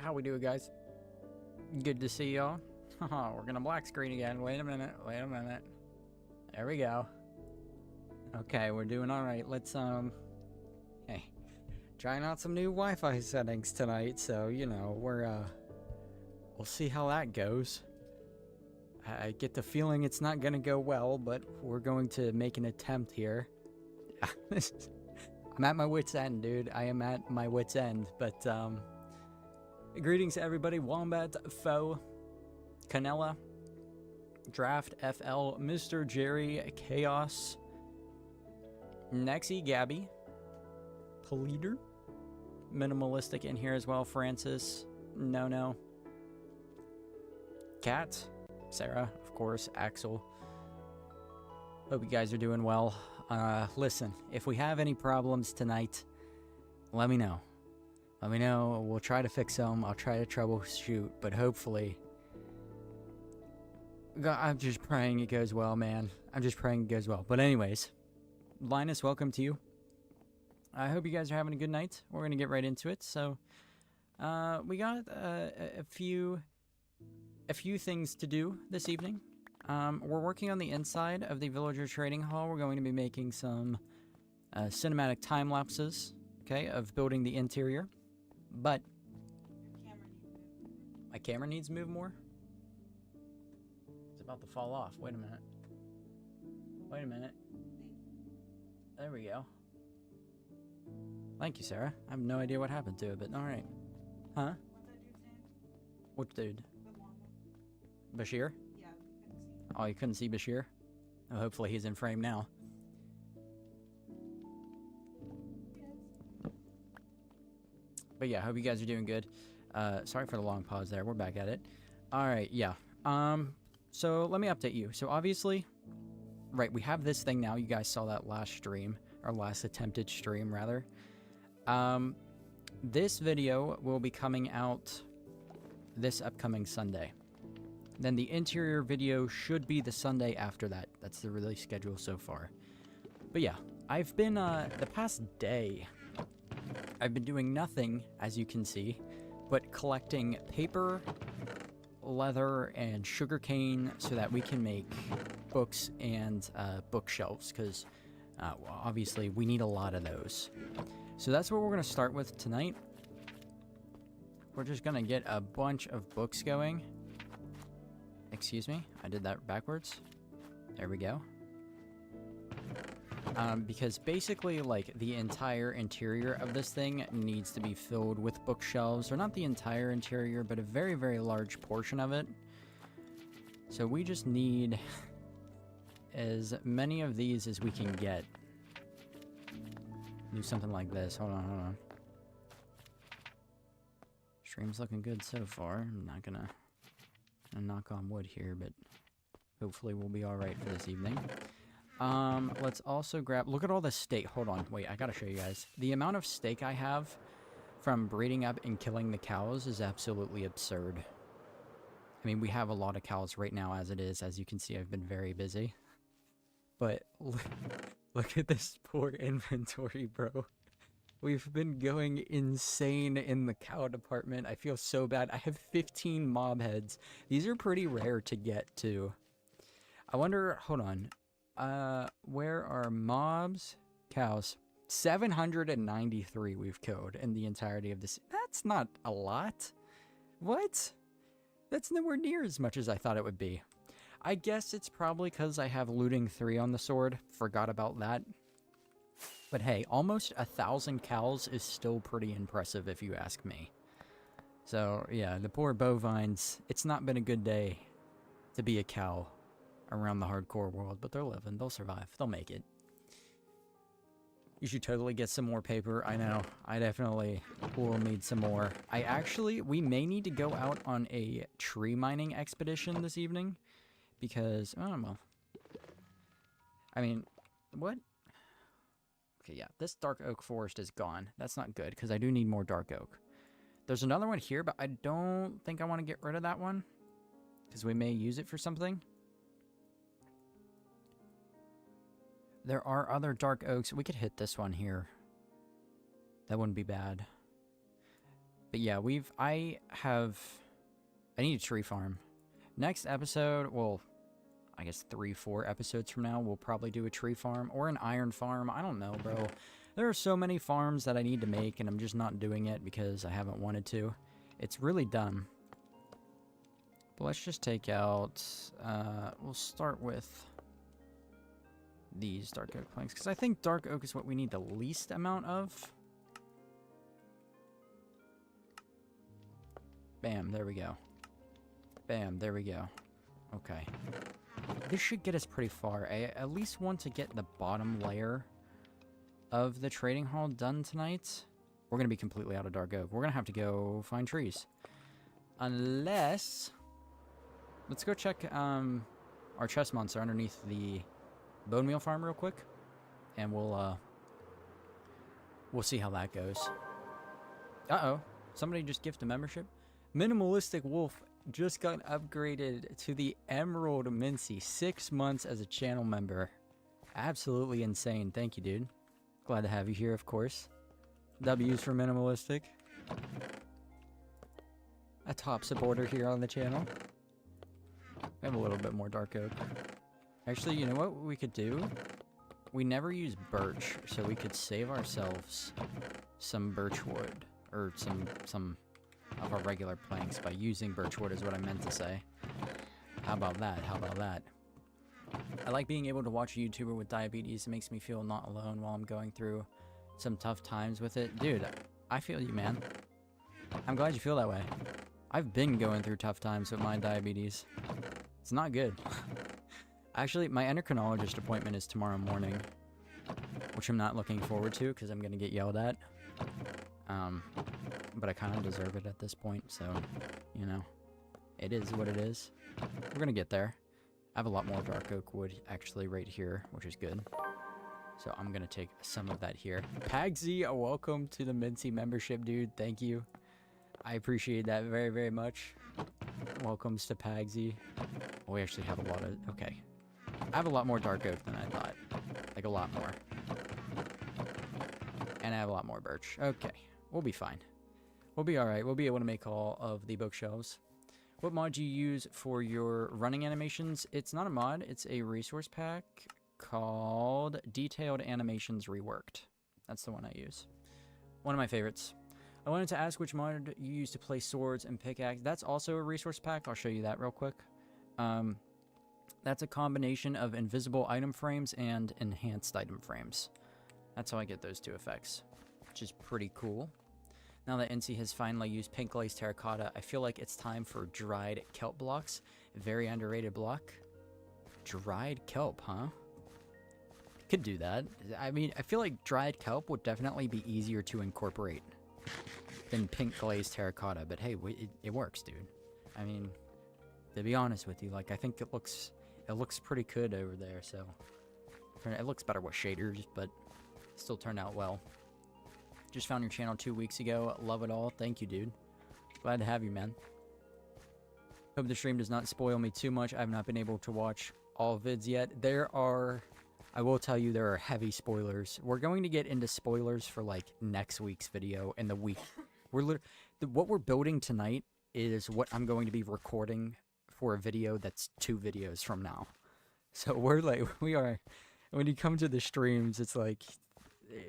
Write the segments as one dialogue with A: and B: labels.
A: How we doing, guys? Good to see y'all. We're gonna black screen again. Wait a minute. There we go. Okay, we're doing all right. Let's hey, trying out some new Wi-Fi settings tonight. So you know, we'll see how that goes. I get the feeling it's not gonna go well, but we're going to make an attempt here. I'm at my wit's end, dude. I am at my wit's end. But greetings to everybody. Wombat, Foe, Canella, Draft, FL, Mr. Jerry, Chaos, Nexi, Gabby, Pleader, Minimalistic in here as well, Francis, No, Kat, Sarah, of course, Axel. Hope you guys are doing well. Listen, if we have any problems tonight, let me know. Let me know. We'll try to fix them. I'll try to troubleshoot, but hopefully... I'm just praying it goes well, man. I'm just praying it goes well. But anyways, Linus, welcome to you. I hope you guys are having a good night. We're going to get right into it. So, we got a few things to do this evening. We're working on the inside of the Villager Trading Hall. We're going to be making some cinematic time lapses, okay, of building the interior. But my camera needs to move more. It's about to fall off. Wait a minute. There we go. Thank you, Sarah. I have no idea what happened to it, but all right. Huh? Which dude? Bashir?
B: Yeah,
A: Oh, you couldn't see Bashir? Oh, hopefully he's in frame now. But yeah, hope you guys are doing good. Sorry for the long pause there. We're back at it. All right, yeah. So let me update you. So obviously, right, we have this thing now. You guys saw that last stream, or last attempted stream, rather. This video will be coming out this upcoming Sunday. Then the interior video should be the Sunday after that. That's the release schedule so far. But yeah, I've been, the past day, I've been doing nothing, as you can see, but collecting paper, leather, and sugarcane so that we can make books and bookshelves, because well, obviously we need a lot of those. So that's what we're going to start with tonight. We're just going to get a bunch of books going. Excuse me, I did that backwards. There we go. Because basically, like, the entire interior of this thing needs to be filled with bookshelves. Or not the entire interior, but a very, very large portion of it. So we just need as many of these as we can get. Do something like this. Hold on. Stream's looking good so far. I'm not gonna knock on wood here, but hopefully we'll be alright for this evening. Let's also grab... Look at all the steak. Hold on. Wait, I gotta show you guys. The amount of steak I have from breeding up and killing the cows is absolutely absurd. I mean, we have a lot of cows right now as it is. As you can see, I've been very busy. But look at this poor inventory, bro. We've been going insane in the cow department. I feel so bad. I have 15 mob heads. These are pretty rare to get, too. I wonder... Hold on. Where are mobs? Cows. 793 we've killed in the entirety of this. That's not a lot. What? That's nowhere near as much as I thought it would be. I guess it's probably because I have looting 3 on the sword. Forgot about that. But hey, almost 1,000 cows is still pretty impressive if you ask me. So yeah, the poor bovines, it's not been a good day to be a cow around the hardcore world, but they're living. They'll survive. They'll make it. You should totally get some more paper. I know. I definitely will need some more. We may need to go out on a tree mining expedition this evening. Because, oh, well. I mean, what? Okay, yeah. This dark oak forest is gone. That's not good, because I do need more dark oak. There's another one here, but I don't think I want to get rid of that one. Because we may use it for something. There are other dark oaks. We could hit this one here. That wouldn't be bad. But yeah, I need a tree farm. Next episode, well, I guess 3-4 episodes from now, we'll probably do a tree farm or an iron farm. I don't know, bro. There are so many farms that I need to make, and I'm just not doing it because I haven't wanted to. It's really dumb. But let's just take out, we'll start with these dark oak planks, because I think dark oak is what we need the least amount of. Bam, there we go. Bam, there we go. Okay. This should get us pretty far. I at least want to get the bottom layer of the trading hall done tonight. We're going to be completely out of dark oak. We're going to have to go find trees. Unless... Let's go check our chest monster underneath the bone meal farm real quick. And we'll see how that goes. Uh-oh. Somebody just gifted a membership. Minimalistic Wolf just got upgraded to the Emerald Mincy. 6 months as a channel member. Absolutely insane. Thank you, dude. Glad to have you here, of course. W's for Minimalistic. A top supporter here on the channel. We have a little bit more dark oak. Actually, you know what we could do? We never use birch, so we could save ourselves some birch wood. Or some of our regular planks by using birch wood is what I meant to say. How about that? How about that? I like being able to watch a YouTuber with diabetes. It makes me feel not alone while I'm going through some tough times with it. Dude, I feel you, man. I'm glad you feel that way. I've been going through tough times with my diabetes. It's not good. Actually, my endocrinologist appointment is tomorrow morning, which I'm not looking forward to because I'm going to get yelled at. But I kind of deserve it at this point, so, you know, it is what it is. We're going to get there. I have a lot more dark oak wood actually right here, which is good. So I'm going to take some of that here. Pagsy, welcome to the Mincy membership, dude. Thank you. I appreciate that very, very much. Welcomes to Pagsy. Oh, we actually have a lot of... Okay. I have a lot more dark oak than I thought. Like, a lot more. And I have a lot more birch. Okay. We'll be fine. We'll be alright. We'll be able to make all of the bookshelves. What mod do you use for your running animations? It's not a mod. It's a resource pack called Detailed Animations Reworked. That's the one I use. One of my favorites. I wanted to ask which mod you use to play swords and pickaxe. That's also a resource pack. I'll show you that real quick. That's a combination of invisible item frames and enhanced item frames. That's how I get those two effects, which is pretty cool. Now that Incy has finally used pink glaze terracotta, I feel like it's time for dried kelp blocks. Very underrated block. Dried kelp, huh? Could do that. I mean, I feel like dried kelp would definitely be easier to incorporate than pink glaze terracotta, but hey, it works, dude. I mean, to be honest with you, like, I think it looks pretty good over there, so it looks better with shaders, but still turned out well. Just found your channel 2 weeks ago. Love it all. Thank you, dude. Glad to have you, man. Hope the stream does not spoil me too much. I have not been able to watch all vids yet. I will tell you, there are heavy spoilers. We're going to get into spoilers for, like, next week's video and the week. What we're building tonight is what I'm going to be recording for a video that's 2 videos from now. So we are, when you come to the streams, it's like,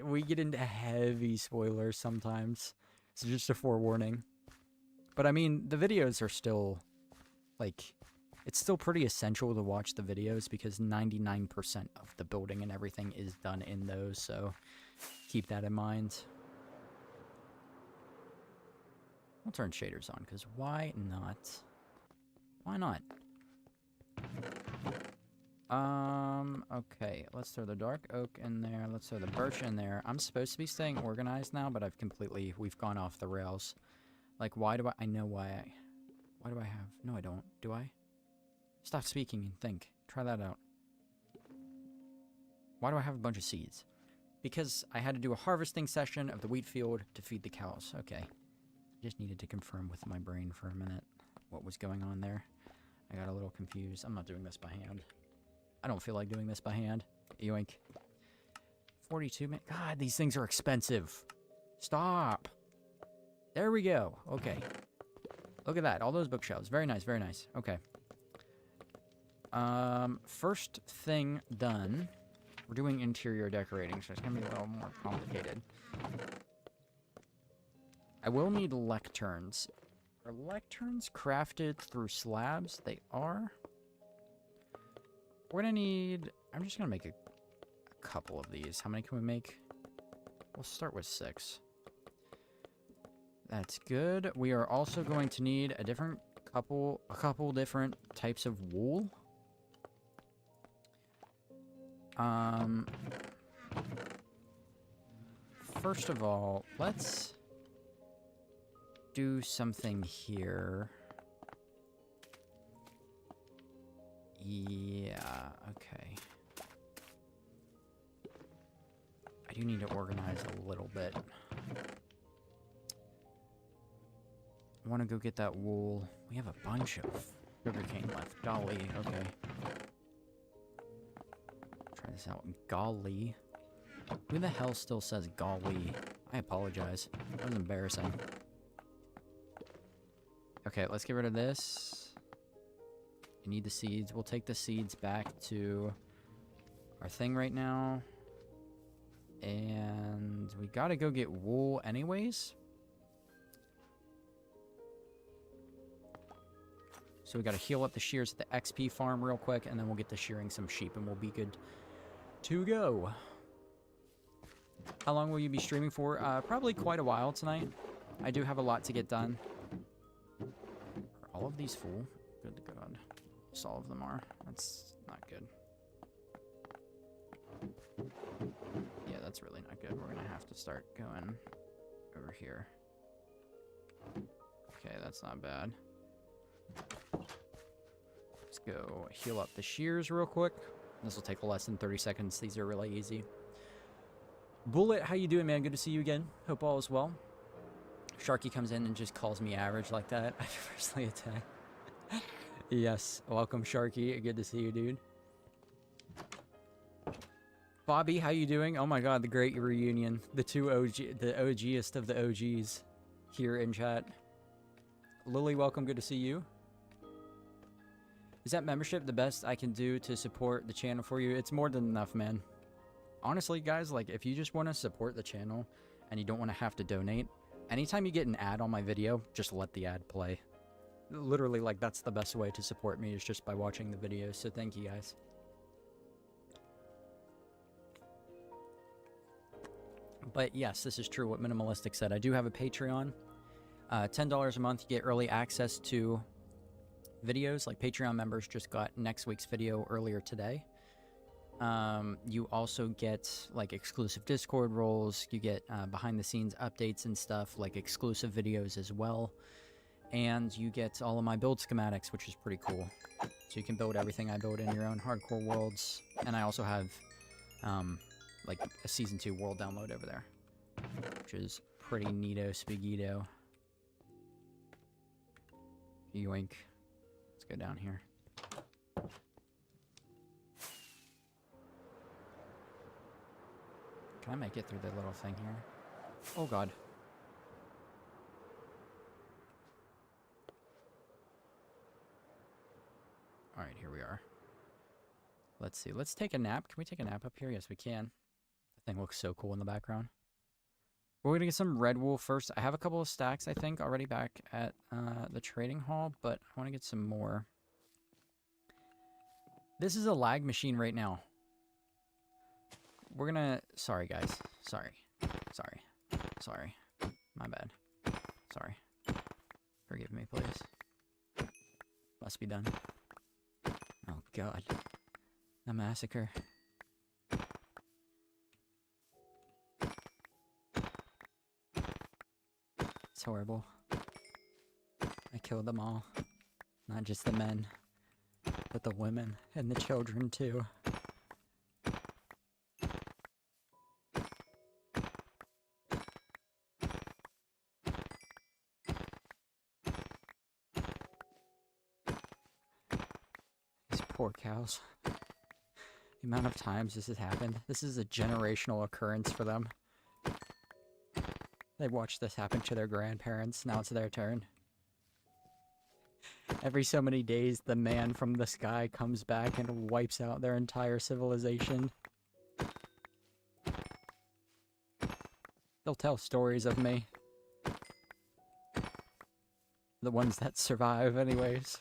A: we get into heavy spoilers sometimes. So just a forewarning. But I mean, the videos are still, like, it's still pretty essential to watch the videos because 99% of the building and everything is done in those. So keep that in mind. We'll turn shaders on because why not? Why not? Okay, let's throw the dark oak in there. Let's throw the birch in there. I'm supposed to be staying organized now, but we've gone off the rails. Like, why do I know why do I have, no I don't, do I? Stop speaking and think. Try that out. Why do I have a bunch of seeds? Because I had to do a harvesting session of the wheat field to feed the cows. Okay. Just needed to confirm with my brain for a minute what was going on there. I got a little confused. I'm not doing this by hand. I don't feel like doing this by hand. Yoink. 42 minutes. God, these things are expensive. Stop. There we go. Okay. Look at that. All those bookshelves. Very nice, very nice. Okay. First thing done. We're doing interior decorating, so it's going to be a little more complicated. I will need lecterns. Are lecterns crafted through slabs? They are. We're going to need... I'm just going to make a couple of these. How many can we make? We'll start with 6. That's good. We are also going to need a couple different types of wool. First of all, let's do something here. Yeah, okay. I do need to organize a little bit. I want to go get that wool. We have a bunch of sugarcane left. Golly, okay. Try this out. Golly. Who the hell still says golly? I apologize. That was embarrassing. Okay, let's get rid of this. I need the seeds. We'll take the seeds back to our thing right now. And we gotta go get wool anyways. So we gotta heal up the shears at the XP farm real quick, and then we'll get to shearing some sheep, and we'll be good to go. How long will you be streaming for? Probably quite a while tonight. I do have a lot to get done. Are all of these full? Good to God. Yes, all of them are. That's not good. Yeah, that's really not good. We're gonna have to start going over here. Okay, that's not bad. Let's go heal up the shears real quick. This will take less than 30 seconds. These are really easy. Bullet, how you doing, man? Good to see you again. Hope all is well. Sharky comes in and just calls me average like that. I firstly attack. Yes, welcome, Sharky. Good to see you, dude. Bobby, how you doing? Oh my god, the great reunion. The OGest of the OGs here in chat. Lily, welcome. Good to see you. Is that membership the best I can do to support the channel for you? It's more than enough, man. Honestly, guys, like, if you just want to support the channel and you don't want to have to donate, anytime you get an ad on my video, just let the ad play. Literally, like, that's the best way to support me, is just by watching the videos, so thank you, guys. But yes, this is true what Minimalistic said. I do have a Patreon. $10 a month, you get early access to videos. Like, Patreon members just got next week's video earlier today. You also get, like, exclusive Discord roles. You get behind-the-scenes updates and stuff, like exclusive videos as well. And you get all of my build schematics, which is pretty cool. So you can build everything I build in your own hardcore worlds. And I also have, like, a Season 2 world download over there, which is pretty neato spaghetti. Yoink. Let's go down here. Can I make it through the little thing here? Oh god. Alright, here we are. Let's see. Let's take a nap. Can we take a nap up here? Yes, we can. The thing looks so cool in the background. We're going to get some red wool first. I have a couple of stacks, I think, already back at the trading hall, but I want to get some more. This is a lag machine right now. We're going to... Sorry, guys. Sorry. My bad. Sorry. Forgive me, please. Must be done. Oh, God. A massacre. It's horrible. I killed them all. Not just the men, but the women and the children, too. These poor cows. The amount of times this has happened. This is a generational occurrence for them. They watched this happen to their grandparents. Now it's their turn. Every so many days, the man from the sky comes back and wipes out their entire civilization. They'll tell stories of me. The ones that survive, anyways.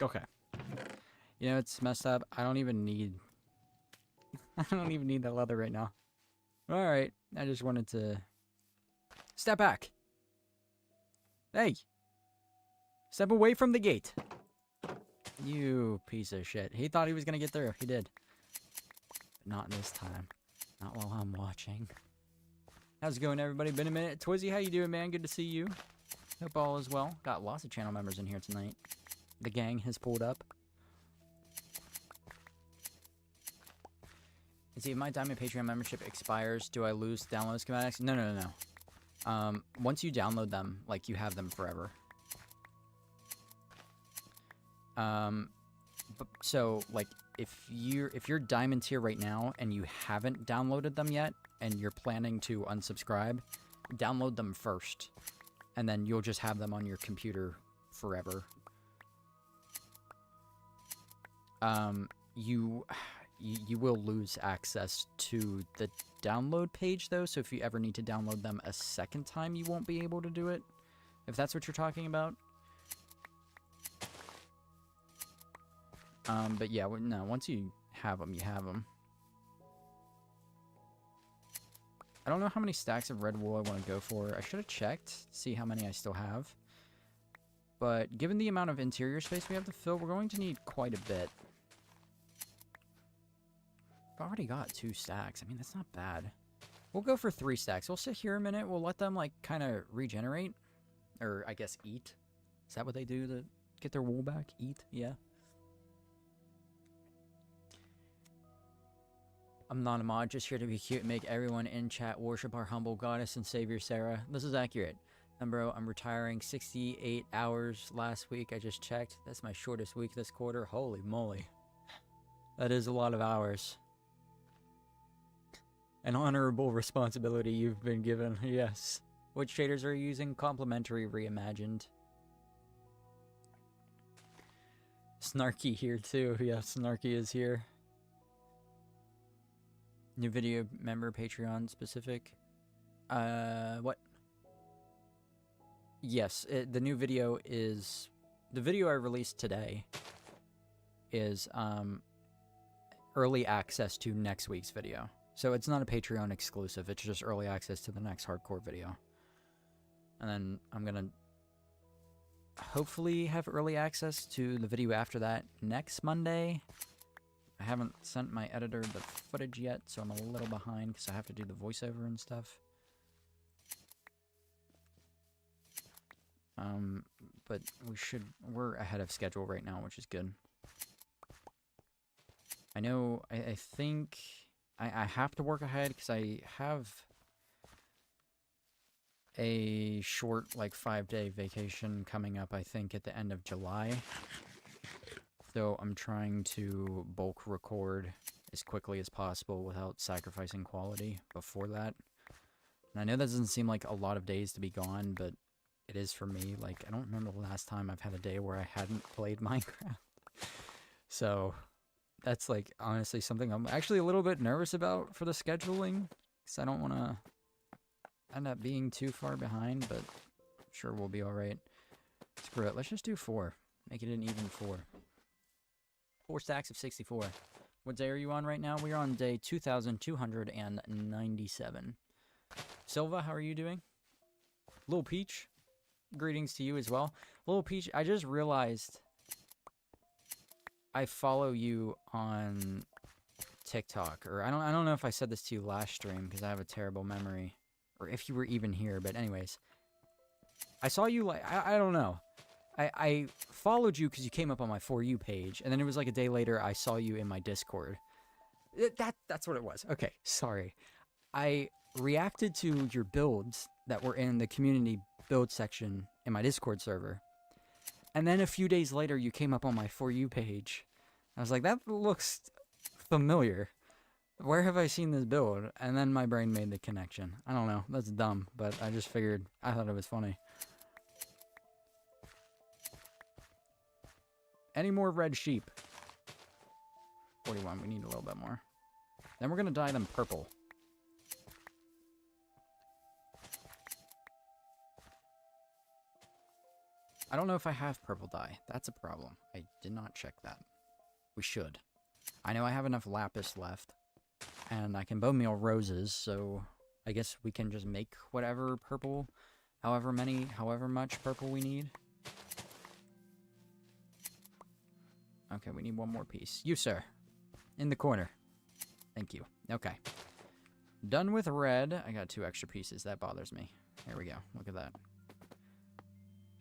A: Okay. You know, it's messed up. I don't even need that leather right now. Alright. I just wanted to... Step back! Hey! Step away from the gate! You piece of shit. He thought he was gonna get through. He did. But not this time. Not while I'm watching. How's it going, everybody? Been a minute. Twizzy, how you doing, man? Good to see you. Hope all is well. Got lots of channel members in here tonight. The gang has pulled up. And see, if my Diamond Patreon membership expires, do I lose download schematics? No, no, no, no. Once you download them, like, you have them forever. So, like, if you're Diamond tier right now and you haven't downloaded them yet, and you're planning to unsubscribe, download them first. And then you'll just have them on your computer forever. You will lose access to the download page, though, so if you ever need to download them a second time, you won't be able to do it, if that's what you're talking about. But yeah, no, once you have them, you have them. I don't know how many stacks of red wool I want to go for. I should have checked to see how many I still have. But given the amount of interior space we have to fill, we're going to need quite a bit. I've already got 2 stacks. I mean, that's not bad. We'll go for 3 stacks. We'll sit here a minute. We'll let them, like, kind of regenerate. Or, I guess, eat. Is that what they do to get their wool back? Eat? Yeah. I'm not a mod, just here to be cute and make everyone in chat worship our humble goddess and savior, Sarah. This is accurate. Bro, I'm retiring 68 hours last week. I just checked. That's my shortest week this quarter. Holy moly. That is a lot of hours. An honorable responsibility you've been given, yes. Which shaders are you using? Complimentary Reimagined. Snarky here too. Yeah, Snarky is here. New video member Patreon specific. What? Yes, the new video is... The video I released today is, early access to next week's video. So it's not a Patreon exclusive, it's just early access to the next hardcore video. And then I'm gonna hopefully have early access to the video after that next Monday. I haven't sent my editor the footage yet, so I'm a little behind because I have to do the voiceover and stuff. But we're ahead of schedule right now, which is good. I know, I think I have to work ahead because I have a short, like, 5-day vacation coming up, I think, at the end of July. So I'm trying to bulk record as quickly as possible without sacrificing quality before that. And I know that doesn't seem like a lot of days to be gone, but it is for me. Like, I don't remember the last time I've had a day where I hadn't played Minecraft. So that's, like, honestly something I'm actually a little bit nervous about for the scheduling, because I don't want to end up being too far behind, but I'm sure we'll be alright. Screw it, let's just do 4. Make it an even 4. 4 stacks of 64. What day are you on right now? We are on day 2,297. Silva, how are you doing? Little Peach, greetings to you as well. Little Peach, I just realized I follow you on TikTok, or I don't know if I said this to you last stream because I have a terrible memory, or if you were even here. But anyways, I saw you, like, I don't know. I followed you because you came up on my For You page, and then it was like a day later I saw you in my Discord. That's what it was. Okay, sorry. I reacted to your builds that were in the community build section in my Discord server, And then a few days later, you came up on my For You page. I was like, that looks familiar. Where have I seen this build? And then my brain made the connection. I don't know. That's dumb, but I just figured, I thought it was funny. Any more red sheep? 41. We need a little bit more. Then we're going to dye them purple. I don't know if I have purple dye. That's a problem. I did not check that. We should. I know I have enough lapis left. And I can bone meal roses, so I guess we can just make whatever purple, however much purple we need. Okay, we need one more piece. You, sir. In the corner. Thank you. Okay. Done with red. I got 2 extra pieces. That bothers me. There we go. Look at that.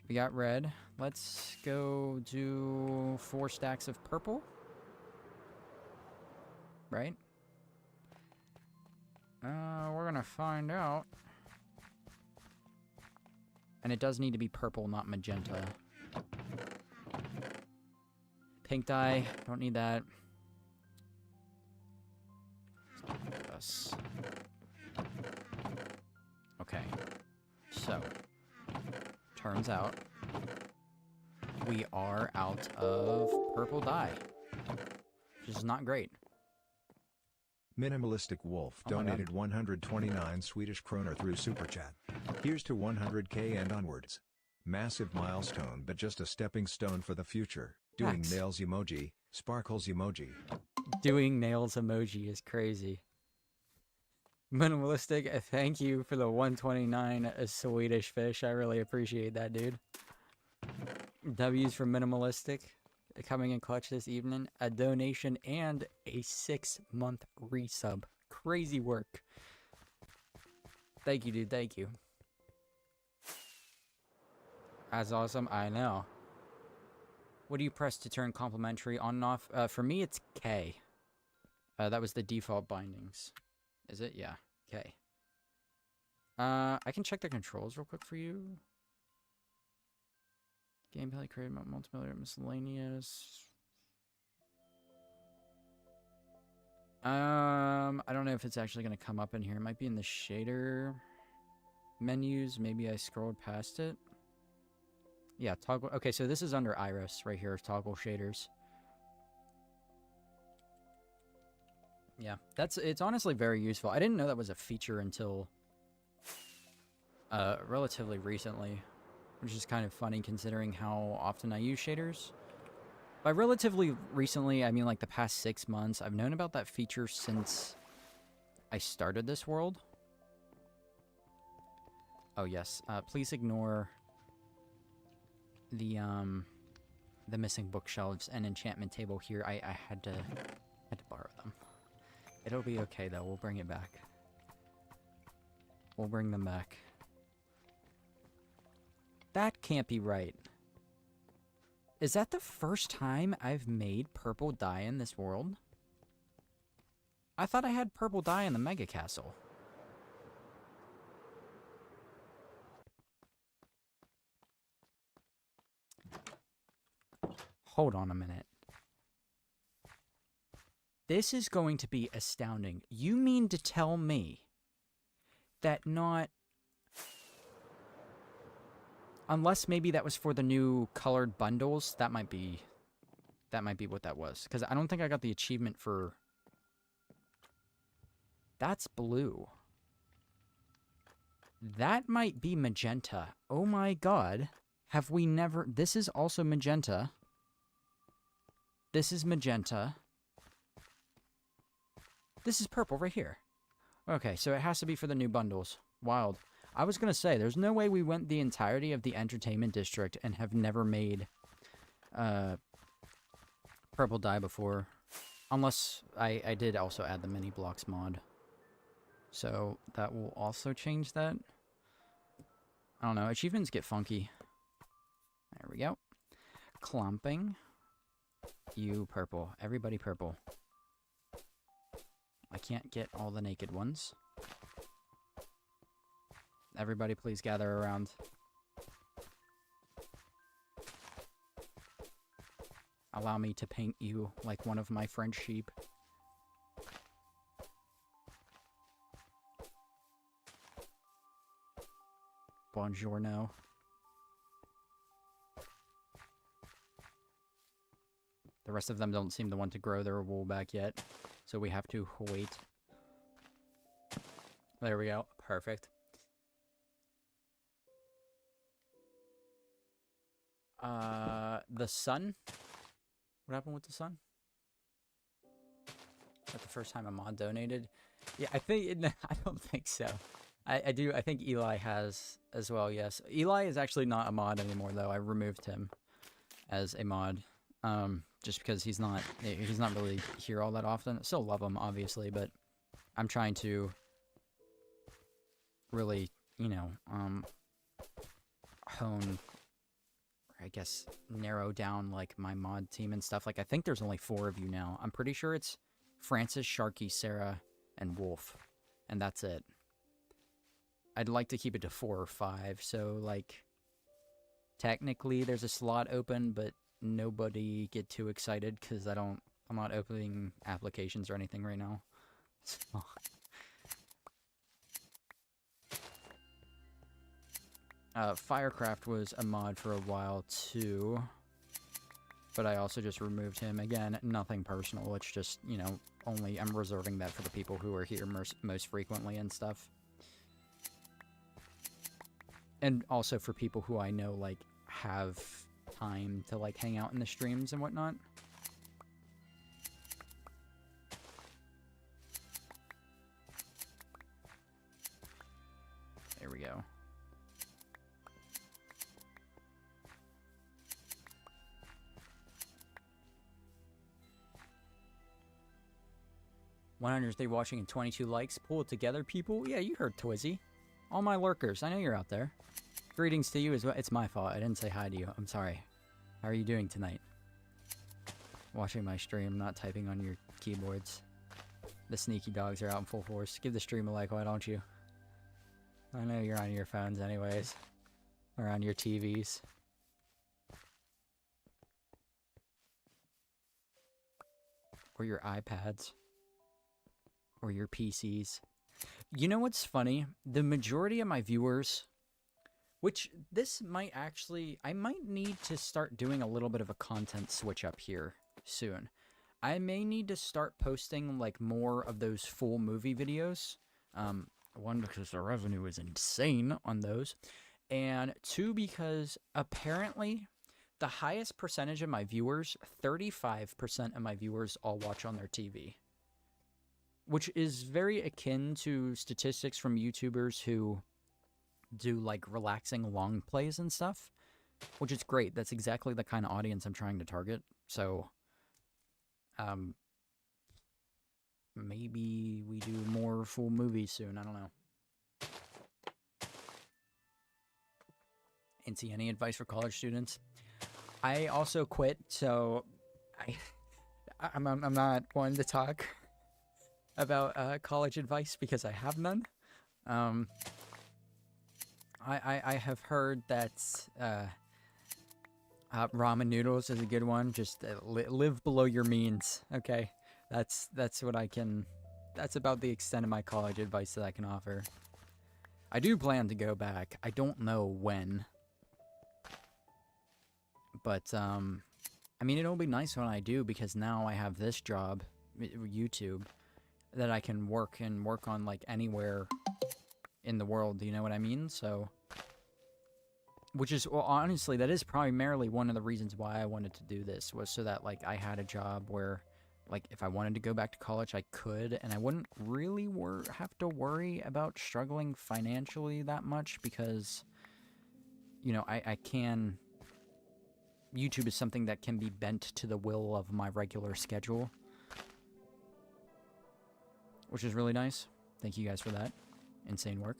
A: We got red. Let's go do 4 stacks of purple. Right? We're gonna find out. And it does need to be purple, not magenta. Pink dye. Don't need that. Yes. Okay. So. Turns out. We are out of purple dye. Which is not great.
B: Minimalistic Wolf donated 129 Swedish kroner through Super Chat. Here's to 100k and onwards. Massive milestone, but just a stepping stone for the future. Doing
A: Thanks.
B: nails emoji, sparkles emoji.
A: Doing nails emoji is crazy. Minimalistic, thank you for the 129 Swedish fish. I really appreciate that, dude. W's for Minimalistic. Coming in clutch this evening. A donation and a 6-month resub. Crazy work. Thank you, dude. Thank you. That's awesome. I know. What do you press to turn complimentary on and off? For me, it's K. That was the default bindings. Is it? Yeah. K. I can check the controls real quick for you. Gameplay, create multiplayer, miscellaneous. I don't know if it's actually going to come up in here. It might be in the shader menus. Maybe I scrolled past it. Yeah, toggle. Okay, so this is under Iris right here. Toggle shaders. Yeah, it's honestly very useful. I didn't know that was a feature until relatively recently. Which is kind of funny considering how often I use shaders. By relatively recently, I mean like the past 6 months. I've known about that feature since I started this world. Oh yes, please ignore the missing bookshelves and enchantment table here. I had to borrow them. It'll be okay though. We'll bring it back. We'll bring them back. That can't be right. Is that the first time I've made purple dye in this world? I thought I had purple dye in the Mega Castle. Hold on a minute. This is going to be astounding. You mean to tell me that not... Unless maybe that was for the new colored bundles. That might be what that was. Because I don't think I got the achievement for... That's blue. That might be magenta. Oh my god. Have we never... This is also magenta. This is magenta. This is purple right here. Okay, so it has to be for the new bundles. Wild. I was going to say, there's no way we went the entirety of the entertainment district and have never made purple dye before. Unless I did also add the mini blocks mod. So that will also change that. I don't know. Achievements get funky. There we go. Clumping. You purple. Everybody purple. I can't get all the naked ones. Everybody please gather around. Allow me to paint you like one of my French sheep. Buongiorno. The rest of them don't seem to want to grow their wool back yet, so we have to wait. There we go. Perfect. The sun? What happened with the sun? Is that the first time a mod donated? Yeah, I think... I don't think so. I think Eli has as well, yes. Eli is actually not a mod anymore, though. I removed him as a mod. Just because he's not really here all that often. I still love him, obviously, but I'm trying to really, you know, hone, or I guess narrow down, like, my mod team and stuff. Like, I think there's only 4 of you now. I'm pretty sure it's Francis, Sharky, Sarah, and Wolf, and that's it. I'd like to keep it to 4 or 5, so, like, technically there's a slot open, but nobody get too excited, because I'm not opening applications or anything right now. So. Firecraft was a mod for a while, too. But I also just removed him. Again, nothing personal. It's just, you know, only I'm reserving that for the people who are here most frequently and stuff. And also for people who I know, like, have time to, like, hang out in the streams and whatnot. There we go. $103 watching and 22 likes. Pull it together, people. Yeah, you heard Twizzy. All my lurkers, I know you're out there. Greetings to you as well. It's my fault. I didn't say hi to you. I'm sorry. How are you doing tonight? Watching my stream, not typing on your keyboards. The sneaky dogs are out in full force. Give the stream a like, why don't you? I know you're on your phones anyways. Or on your TVs. Or your iPads. Or your PCs. You know what's funny? The majority of my viewers, which this might actually, I might need to start doing a little bit of a content switch up here soon. I may need to start posting like more of those full movie videos. One, because the revenue is insane on those. And 2, because apparently the highest percentage of my viewers, 35% of my viewers all watch on their TV. Which is very akin to statistics from YouTubers who do, like, relaxing long plays and stuff. Which is great. That's exactly the kind of audience I'm trying to target. So, maybe we do more full movies soon. I don't know. Incy, any advice for college students? I also quit, so I'm not one to talk about college advice because I have none. I have heard that ramen noodles is a good one. Just live below your means. Okay, that's what I can. That's about the extent of my college advice that I can offer. I do plan to go back. I don't know when, but I mean, it'll be nice when I do because now I have this job, YouTube, that I can work on like anywhere in the world, you know what I mean? So, which is, well, honestly, that is primarily one of the reasons why I wanted to do this, was so that like I had a job where, like, if I wanted to go back to college, I could, and I wouldn't really have to worry about struggling financially that much because, you know, I can. YouTube is something that can be bent to the will of my regular schedule, which is really nice. Thank you guys for that. Insane work.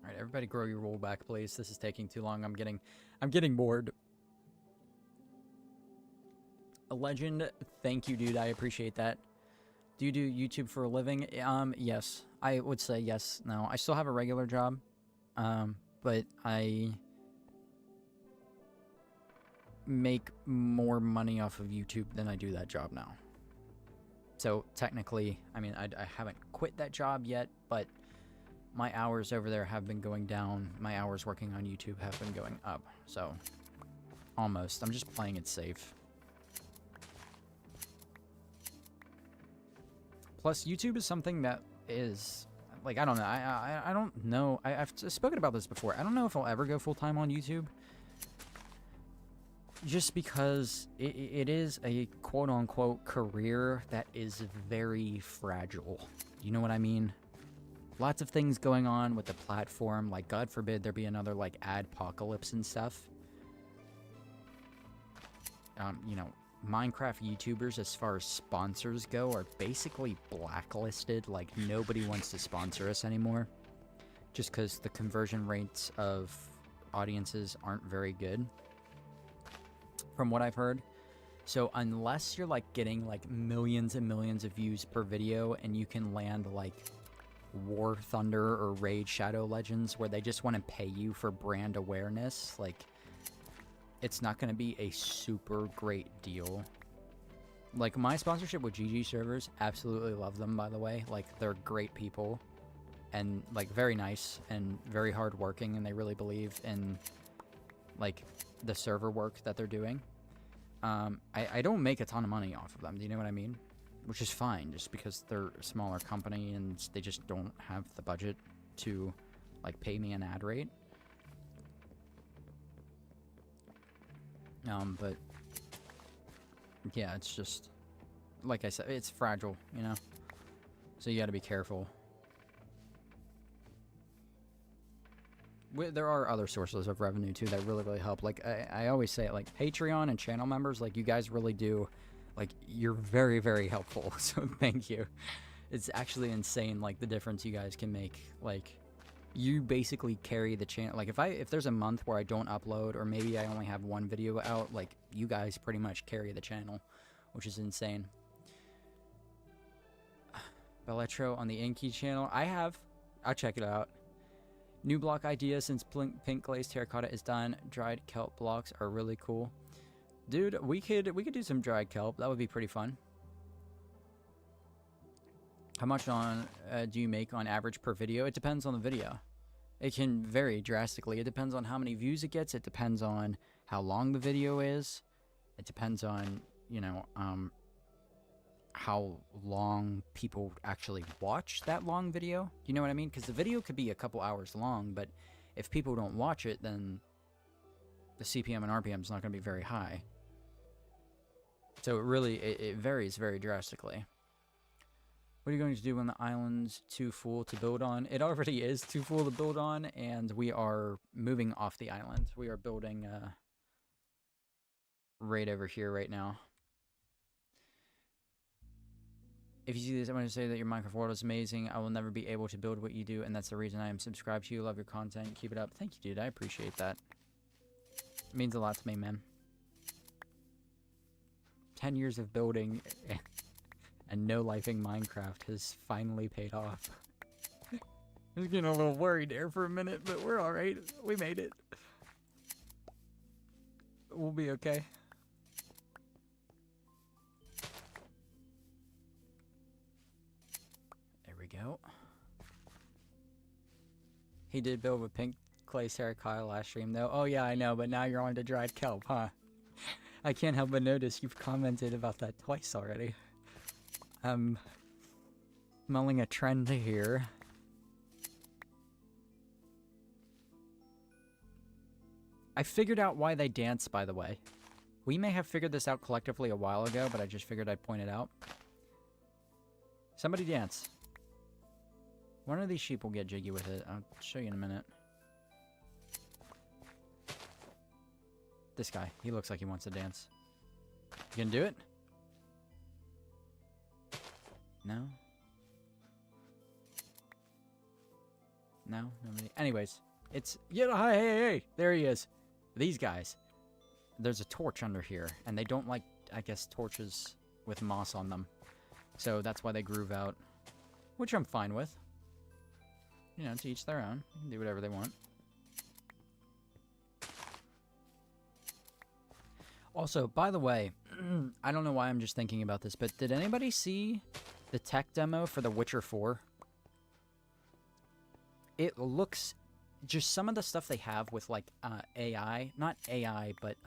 A: All right, everybody grow your wool back, please. This is taking too long. I'm getting bored. A legend. Thank you, dude. I appreciate that. Do you do YouTube for a living? Yes. I would say yes. No, I still have a regular job. But I make more money off of YouTube than I do that job now. So technically, I mean, I haven't quit that job yet, but my hours over there have been going down. My hours working on YouTube have been going up. So almost. I'm just playing it safe. Plus, YouTube is something that is, like, I don't know. I don't know. I've spoken about this before. I don't know if I'll ever go full-time on YouTube. Just because it is a quote-unquote career that is very fragile. You know what I mean? Lots of things going on with the platform. Like, God forbid there be another, like, adpocalypse and stuff. You know, Minecraft YouTubers, as far as sponsors go, are basically blacklisted. Like, nobody wants to sponsor us anymore. Just because the conversion rates of audiences aren't very good, from what I've heard. So unless you're, like, getting, like, millions and millions of views per video, and you can land, like, War Thunder or Raid Shadow Legends, where they just want to pay you for brand awareness, like, it's not going to be a super great deal. Like, my sponsorship with GG servers, absolutely love them, by the way. Like, they're great people, and, like, very nice, and very hardworking, and they really believe in, like, the server work that they're doing. I don't make a ton of money off of them, do you know what I mean? Which is fine, just because they're a smaller company, and they just don't have the budget to, like, pay me an ad rate. But yeah, it's just, like I said, it's fragile, you know? So you gotta be careful. There are other sources of revenue, too, that really, really help. Like, I always say it, like, Patreon and channel members, like, you guys really do, like, you're very, very helpful, so thank you. It's actually insane, like, the difference you guys can make. Like, you basically carry the channel. Like, if there's a month where I don't upload, or maybe I only have one video out, like, you guys pretty much carry the channel, which is insane. Belletro on the Inky channel. I'll check it out. New block idea since pink glazed terracotta is done. Dried kelp blocks are really cool. Dude, we could do some dried kelp. That would be pretty fun. How much do you make on average per video? It depends on the video. It can vary drastically. It depends on how many views it gets. It depends on how long the video is. It depends on, you know, how long people actually watch that long video. You know what I mean? Because the video could be a couple hours long, but if people don't watch it, then the CPM and RPM is not going to be very high. So it varies very drastically. What are you going to do when the island's too full to build on? It already is too full to build on, and we are moving off the island. We are building right over here right now. If you see this, I want to say that your Minecraft world is amazing. I will never be able to build what you do, and that's the reason I am subscribed to you. Love your content. Keep it up. Thank you, dude. I appreciate that. It means a lot to me, man. 10 years of building and no-lifing Minecraft has finally paid off. I was getting a little worried there for a minute, but we're alright. We made it. We'll be okay. There we go. He did build with pink clay terracotta last stream, though. Oh, yeah, I know, but now you're on to dried kelp, huh? I can't help but notice you've commented about that twice already. I'm smelling a trend here. I figured out why they dance, by the way. We may have figured this out collectively a while ago, but I just figured I'd point it out. Somebody dance. One of these sheep will get jiggy with it. I'll show you in a minute. This guy. He looks like he wants to dance. You gonna do it? No? No? Nobody? Anyways. It's... Yeah, hey! There he is. These guys. There's a torch under here. And they don't like, I guess, torches with moss on them. So that's why they groove out, which I'm fine with. You know, to each their own. They can do whatever they want. Also, by the way, I don't know why I'm just thinking about this, but did anybody see the tech demo for The Witcher 4? It looks... Just some of the stuff they have with, like, AI. Not AI, but,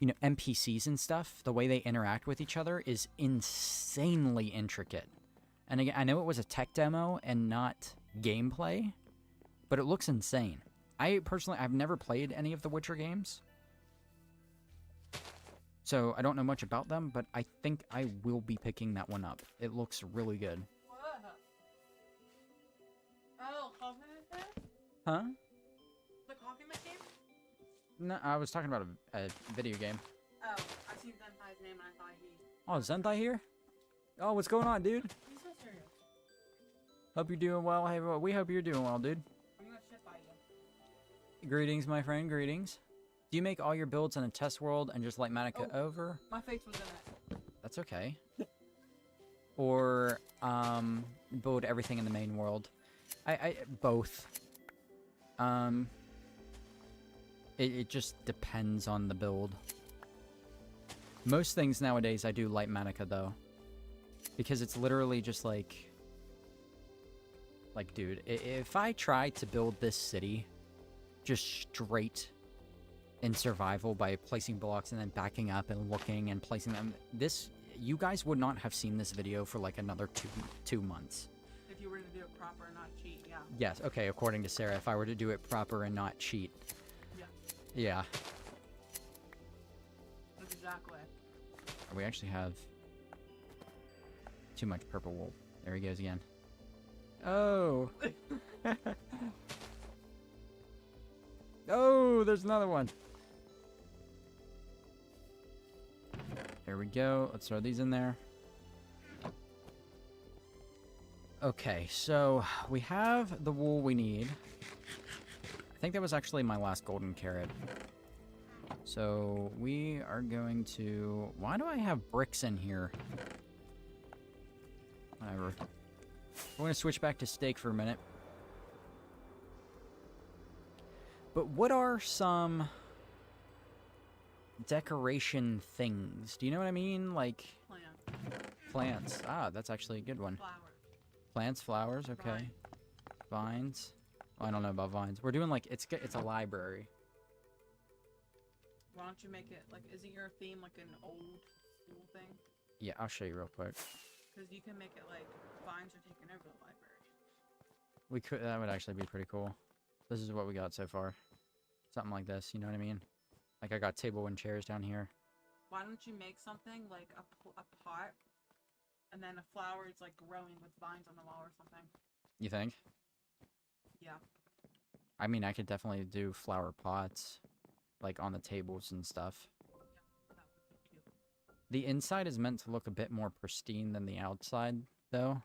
A: you know, NPCs and stuff. The way they interact with each other is insanely intricate. And again, I know it was a tech demo and not gameplay, but it looks insane. I've never played any of the Witcher games. So I don't know much about them, but I think I will be picking that one up. It looks really good.
C: What? Oh, coffee machine?
A: Huh?
C: The coffee machine?
A: No, I was talking about a video game.
C: Oh, I seen Senpai's name and I thought he...
A: Oh, is Zentai here? Oh, what's going on, dude?
C: He's so serious.
A: Hope you're doing well. Hey, well, we hope you're doing well, dude.
C: I'm gonna shit by you.
A: Greetings, my friend. Greetings. Do you make all your builds in a test world and just light Manica over?
C: My face was in it.
A: That's okay. Or, build everything in the main world. Both. It just depends on the build. Most things nowadays I do light Manica, though. Because it's literally just like... Like, dude, if I try to build this city just straight in survival by placing blocks and then backing up and looking and placing them, you guys would not have seen this video for like another two months.
C: If you were to do it proper and not cheat, yeah.
A: Yes, okay, according to Sarah, if I were to do it proper and not cheat.
C: Yeah.
A: Yeah.
C: That's exactly.
A: We actually have too much purple wool. There he goes again. Oh! Oh, there's another one. There we go. Let's throw these in there. Okay, so we have the wool we need. I think that was actually my last golden carrot. So we are going to... Why do I have bricks in here? Whatever. We're going to switch back to steak for a minute. But what are some decoration things? Do you know what I mean? Like... Plants. Ah, that's actually a good one.
C: Flowers.
A: Plants, flowers, okay. Vines. Oh, I don't know about vines. We're doing like... It's a library.
C: Why don't you make it, like, isn't your theme like an old school thing?
A: Yeah, I'll show you real quick.
C: Because you can make it like vines are taking over the library.
A: We could... That would actually be pretty cool. This is what we got so far. Something like this, you know what I mean? Like, I got table and chairs down here.
C: Why don't you make something like a pot, and then a flower is like growing with vines on the wall or something?
A: You think?
C: Yeah.
A: I mean, I could definitely do flower pots, like, on the tables and stuff.
C: Yeah, that would be cute.
A: The inside is meant to look a bit more pristine than the outside, though.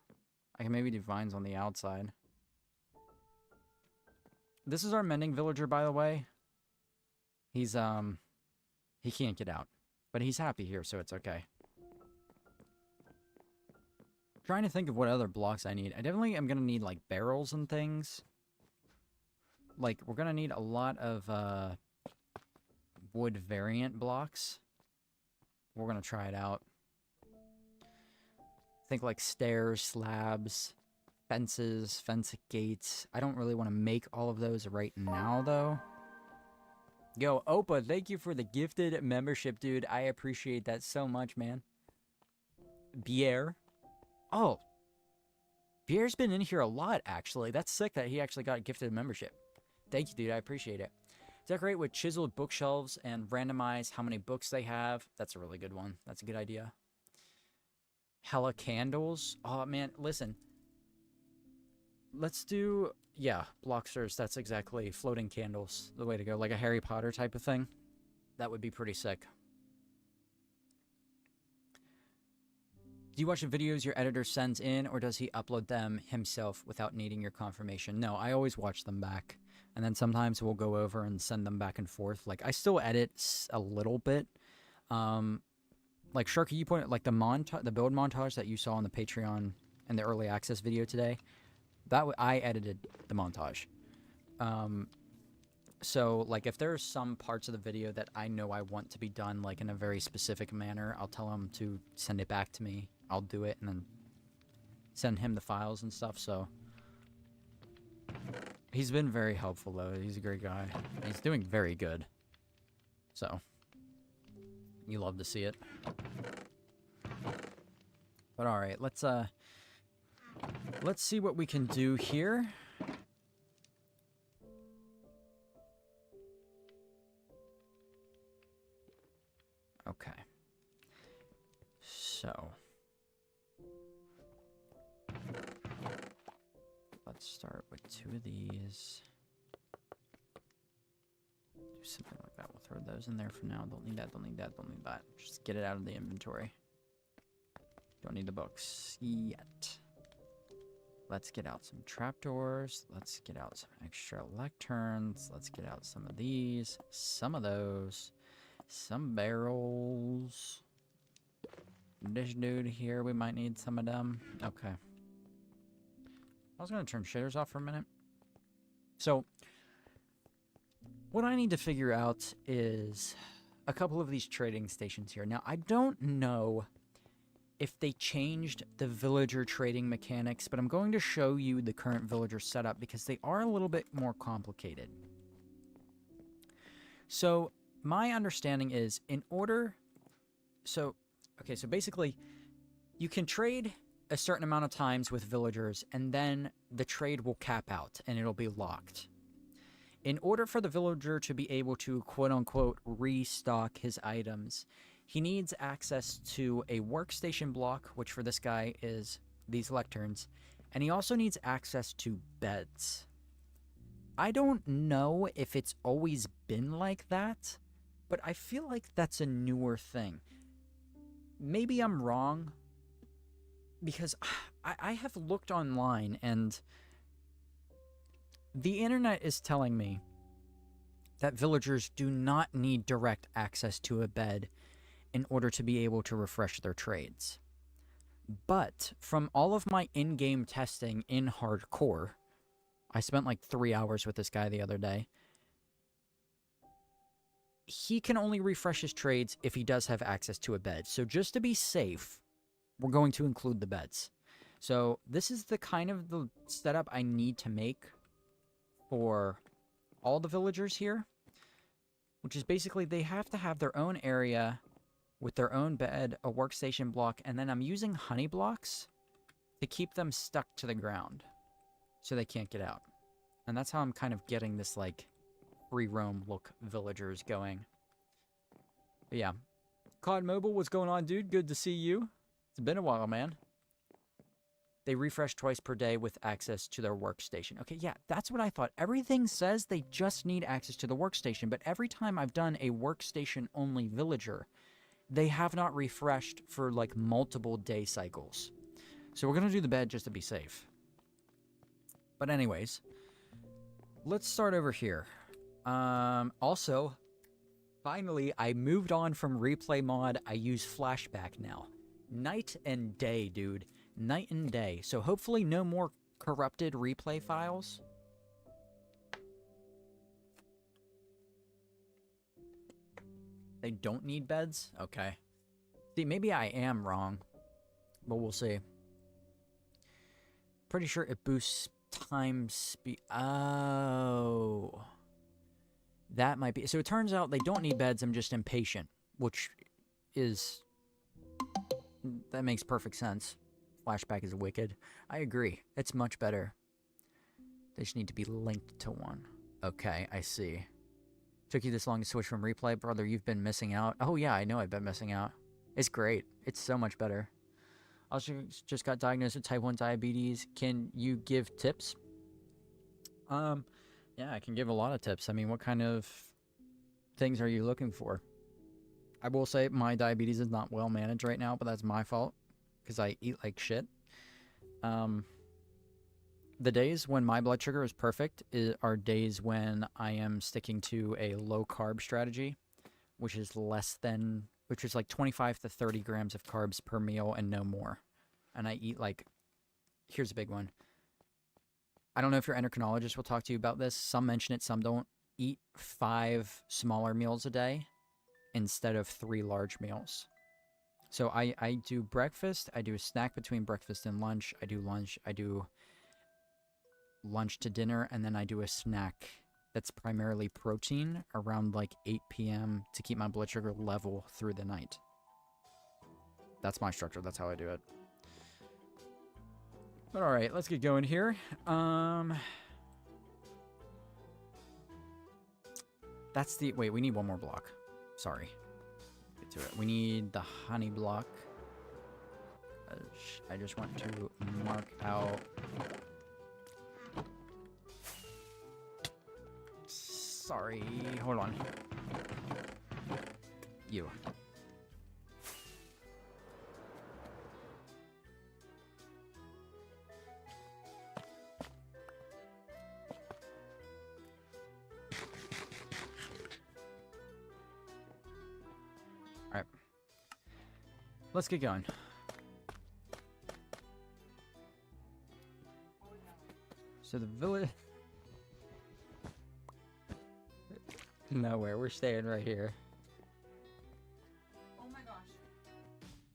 A: I can maybe do vines on the outside. This is our mending villager, by the way. He's, he can't get out. But he's happy here, so it's okay. Trying to think of what other blocks I need. I definitely am going to need, like, barrels and things. Like, we're going to need a lot of, wood variant blocks. We're going to try it out. Think, like, stairs, slabs, fences, fence gates. I don't really want to make all of those right now, though. Yo, Opa, thank you for the gifted membership, dude. I appreciate that so much, man. Pierre. Oh. Pierre's been in here a lot, actually. That's sick that he actually got gifted membership. Thank you, dude. I appreciate it. Decorate with chiseled bookshelves and randomize how many books they have. That's a really good one. That's a good idea. Hella candles. Oh, man, listen. Let's do... Yeah, blocksters, that's exactly floating candles. The way to go, like a Harry Potter type of thing. That would be pretty sick. Do you watch the videos your editor sends in, or does he upload them himself without needing your confirmation? No, I always watch them back. And then sometimes we'll go over and send them back and forth. Like, I still edit a little bit. like Sharky, you pointed like the build montage that you saw on the Patreon and the early access video today. I edited the montage. So like if there's some parts of the video that I know I want to be done like in a very specific manner, I'll tell him to send it back to me. I'll do it and then send him the files and stuff. So he's been very helpful though. He's a great guy. He's doing very good. So you love to see it. But all right, let's see what we can do here. Okay. So let's start with 2 of these. Do something like that. We'll throw those in there for now. Don't need that, don't need that, don't need that. Just get it out of the inventory. Don't need the books yet. Let's get out some trapdoors. Let's get out some extra lecterns. Let's get out some of these. Some of those. Some barrels. This dude here, we might need some of them. Okay. I was going to turn shaders off for a minute. So, what I need to figure out is a couple of these trading stations here. Now, I don't know if they changed the villager trading mechanics, but I'm going to show you the current villager setup because they are a little bit more complicated. So, my understanding is so basically you can trade a certain amount of times with villagers and then the trade will cap out and it'll be locked. In order for the villager to be able to quote-unquote restock his items, he needs access to a workstation block, which for this guy is these lecterns, and he also needs access to beds. I don't know if it's always been like that, but I feel like that's a newer thing. Maybe I'm wrong, because I have looked online, and the internet is telling me that villagers do not need direct access to a bed in order to be able to refresh their trades. But from all of my in-game testing in hardcore, I spent like 3 hours with this guy the other day, he can only refresh his trades if he does have access to a bed. So just to be safe, we're going to include the beds. So this is the kind of the setup I need to make for all the villagers here, which is basically they have to have their own area with their own bed, a workstation block, and then I'm using honey blocks to keep them stuck to the ground so they can't get out. And that's how I'm kind of getting this like free roam look villagers going. But yeah. COD Mobile, what's going on, dude? Good to see you. It's been a while, man. They refresh twice per day with access to their workstation. Okay, yeah, that's what I thought. Everything says they just need access to the workstation, but every time I've done a workstation-only villager, they have not refreshed for, like, multiple day cycles. So we're going to do the bed just to be safe. But anyways, let's start over here. Also, finally, I moved on from replay mod. I use flashback now. Night and day, dude. Night and day. So hopefully no more corrupted replay files. They don't need beds? Okay. See, maybe I am wrong. But we'll see. Pretty sure it boosts time speed. Oh. That might be... So it turns out they don't need beds, I'm just impatient. Which is... That makes perfect sense. Flashback is wicked. I agree. It's much better. They just need to be linked to one. Okay, I see. Took you this long to switch from replay? Brother, you've been missing out. Oh yeah, I know I've been missing out. It's great. It's so much better. I also just got diagnosed with type 1 diabetes. Can you give tips? Yeah, I can give a lot of tips. I mean, what kind of things are you looking for? I will say my diabetes is not well managed right now, but that's my fault because I eat like shit. The days when my blood sugar is perfect are days when I am sticking to a low carb strategy, which is less than which is like 25 to 30 grams of carbs per meal and no more. And I eat like, here's a big one. I don't know if your endocrinologist will talk to you about this. Some mention it, some don't. Eat 5 smaller meals a day instead of 3 large meals. So I do breakfast, I do a snack between breakfast and lunch, I do lunch to dinner, and then I do a snack that's primarily protein around like 8 p.m. to keep my blood sugar level through the night. That's my structure, that's how I do it. But alright, let's get going here. That's the... Wait, we need one more block. Sorry. Get to it. We need the honey block. I just want to mark out... Sorry. Hold on. You. Let's get going. So the village... Nowhere. We're staying right here.
C: Oh my gosh.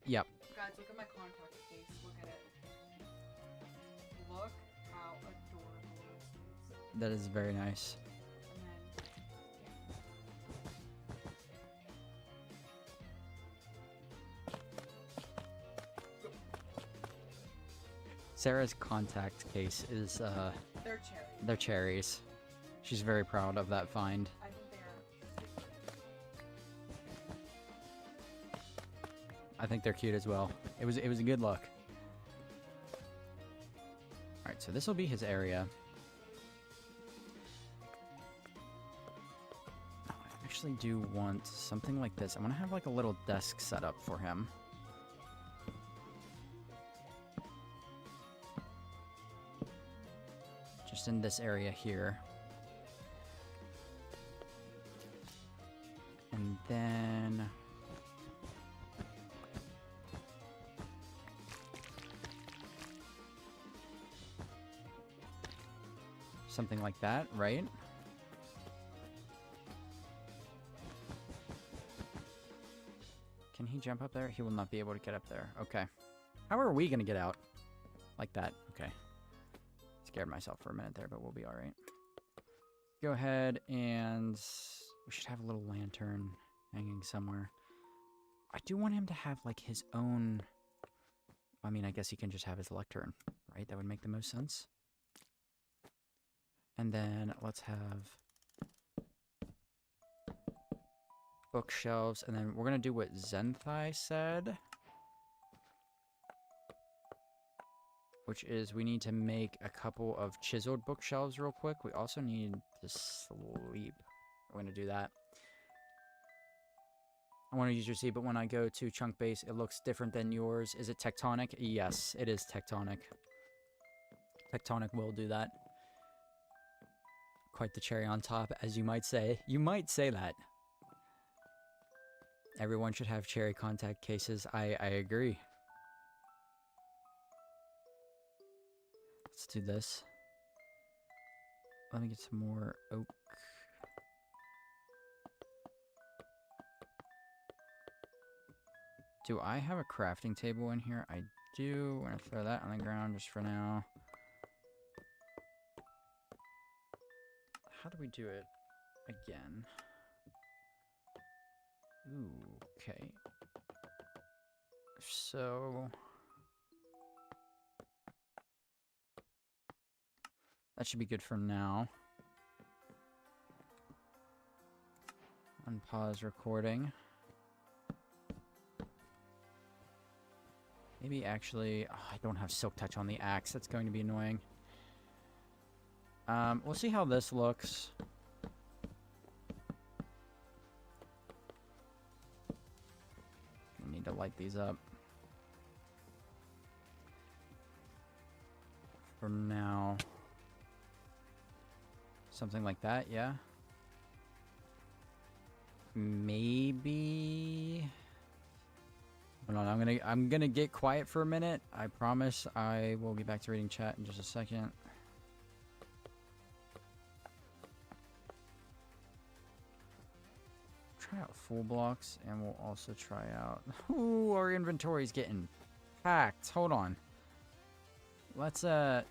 A: Yep.
C: Guys, look at my contact case. Look at it. Look how adorable this is.
A: That is very nice. Sarah's contact case is,
C: they're cherries.
A: They're cherries. She's very proud of that find.
C: I think they are.
A: I think they're cute as well. It was a good look. Alright, so this will be his area. I actually do want something like this. I want to have like a little desk set up for him. Just in this area here. And then... something like that, right? Can he jump up there? He will not be able to get up there. Okay. How are we going to get out? Like that. Okay. Scared myself for a minute there, but we'll be all right. Go ahead and we should have a little lantern hanging somewhere. I do want him to have like his own... I mean, I guess he can just have his lectern, right? That would make the most sense. And then let's have bookshelves, and then we're going to do what Zenthai said. Which is we need to make a couple of chiseled bookshelves real quick. We also need to sleep. We're going to do that. I want to use your seat, but when I go to chunk base, it looks different than yours. Is it tectonic? Yes, it is tectonic. Tectonic will do that. Quite the cherry on top, as you might say. You might say that. Everyone should have cherry contact cases. I agree. Let's do this. Let me get some more oak. Do I have a crafting table in here? I do. I'm going to throw that on the ground just for now. How do we do it again? Ooh, okay. So... that should be good for now. Unpause recording. Maybe actually... oh, I don't have Silk Touch on the axe. That's going to be annoying. We'll see how this looks. We need to light these up. For now. Something like that, yeah. Maybe... Hold on, I'm gonna get quiet for a minute. I promise I will get back to reading chat in just a second. Try out full blocks, and we'll also try out... Ooh, our inventory's getting packed. Hold on. Let's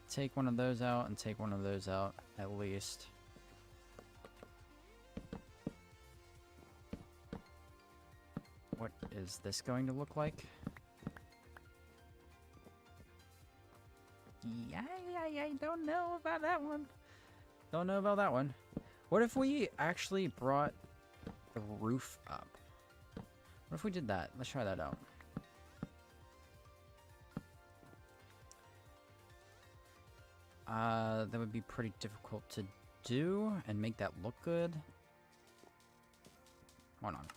A: take one of those out and take one of those out, at least. What is this going to look like? Yeah, I don't know about that one. Don't know about that one. What if we actually brought the roof up? What if we did that? Let's try that out. That would be pretty difficult to do and make that look good. Hold on.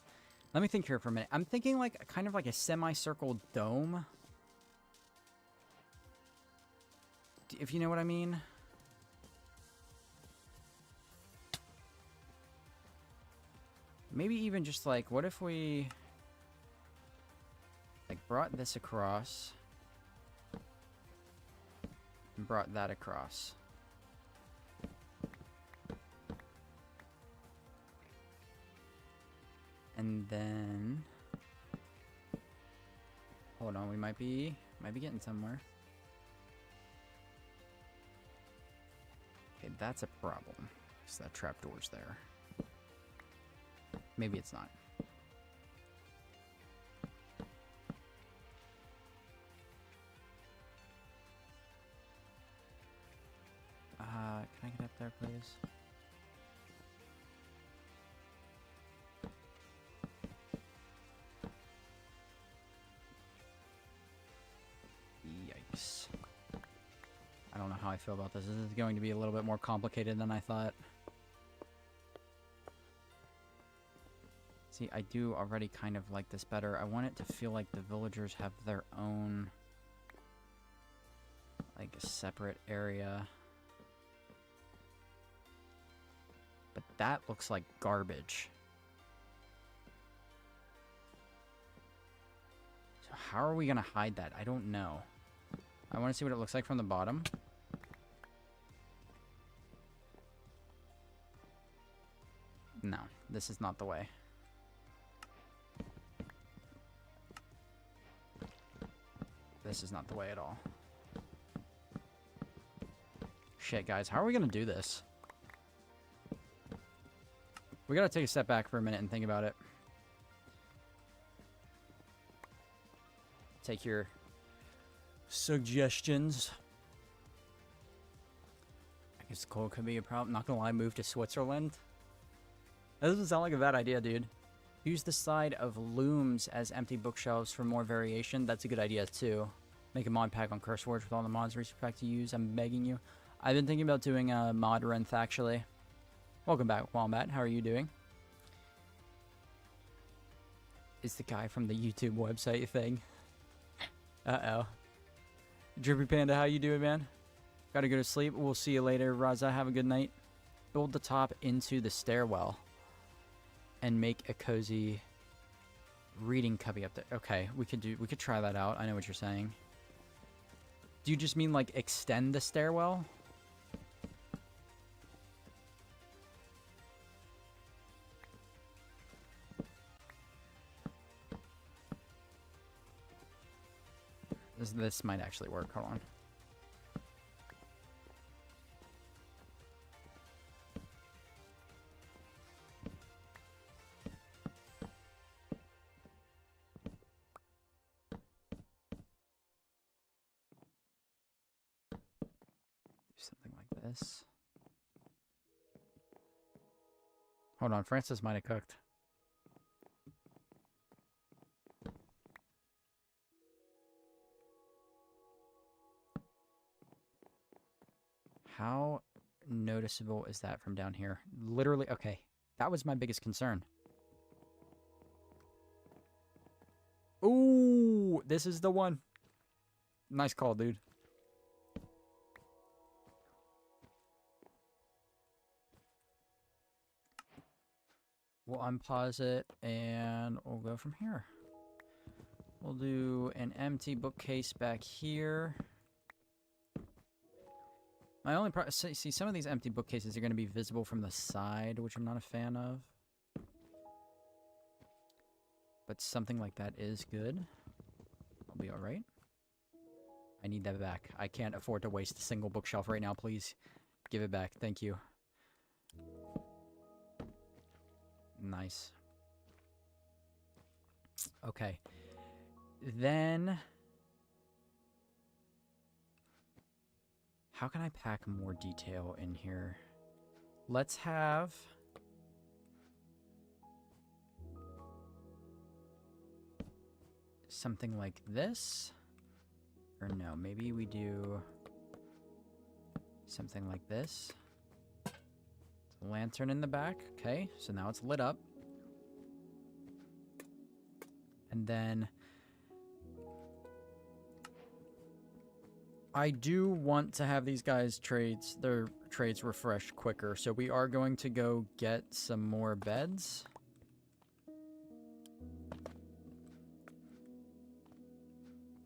A: Let me think here for a minute. I'm thinking like kind of like a semicircle dome. If you know what I mean. Maybe even just like, what if we like brought this across and brought that across. And then hold on, we might be getting somewhere. Okay, that's a problem. Because that trapdoor's there. Maybe it's not. Can I get up there, please? Yikes. I don't know how I feel about this. This is going to be a little bit more complicated than I thought. See, I do already kind of like this better. I want it to feel like the villagers have their own, like, a separate area. But that looks like garbage. So how are we going to hide that? I don't know. I want to see what it looks like from the bottom. No, this is not the way. This is not the way at all. Shit, guys, how are we gonna do this? We gotta take a step back for a minute and think about it. Take your suggestions. I guess cold could be a problem. Not gonna lie, move to Switzerland. That doesn't sound like a bad idea, dude. Use the side of looms as empty bookshelves for more variation. That's a good idea, too. Make a mod pack on CurseForge with all the mods we expect to use. I'm begging you. I've been thinking about doing a mod run, actually. Welcome back, Wombat. How are you doing? It's the guy from the YouTube website thing. Uh-oh. Drippy Panda, how you doing, man? Gotta go to sleep. We'll see you later, Raza. Have a good night. Build the top into the stairwell. And make a cozy reading cubby up there. Okay, we could try that out. I know what you're saying. Do you just mean like extend the stairwell? This might actually work. Hold on. Something like this. Hold on, Francis might have cooked. How noticeable is that from down here? Literally, okay. That was my biggest concern. Ooh, this is the one. Nice call, dude. We'll unpause it, and we'll go from here. We'll do an empty bookcase back here. My only see, some of these empty bookcases are going to be visible from the side, which I'm not a fan of. But something like that is good. I'll be alright. I need that back. I can't afford to waste a single bookshelf right now, please. Give it back. Thank you. Nice. Okay. Then... how can I pack more detail in here? Let's have... something like this. Or no, maybe we do... something like this. Lantern in the back. Okay, so now it's lit up. And then... I do want to have these guys' their trades refreshed quicker, so we are going to go get some more beds.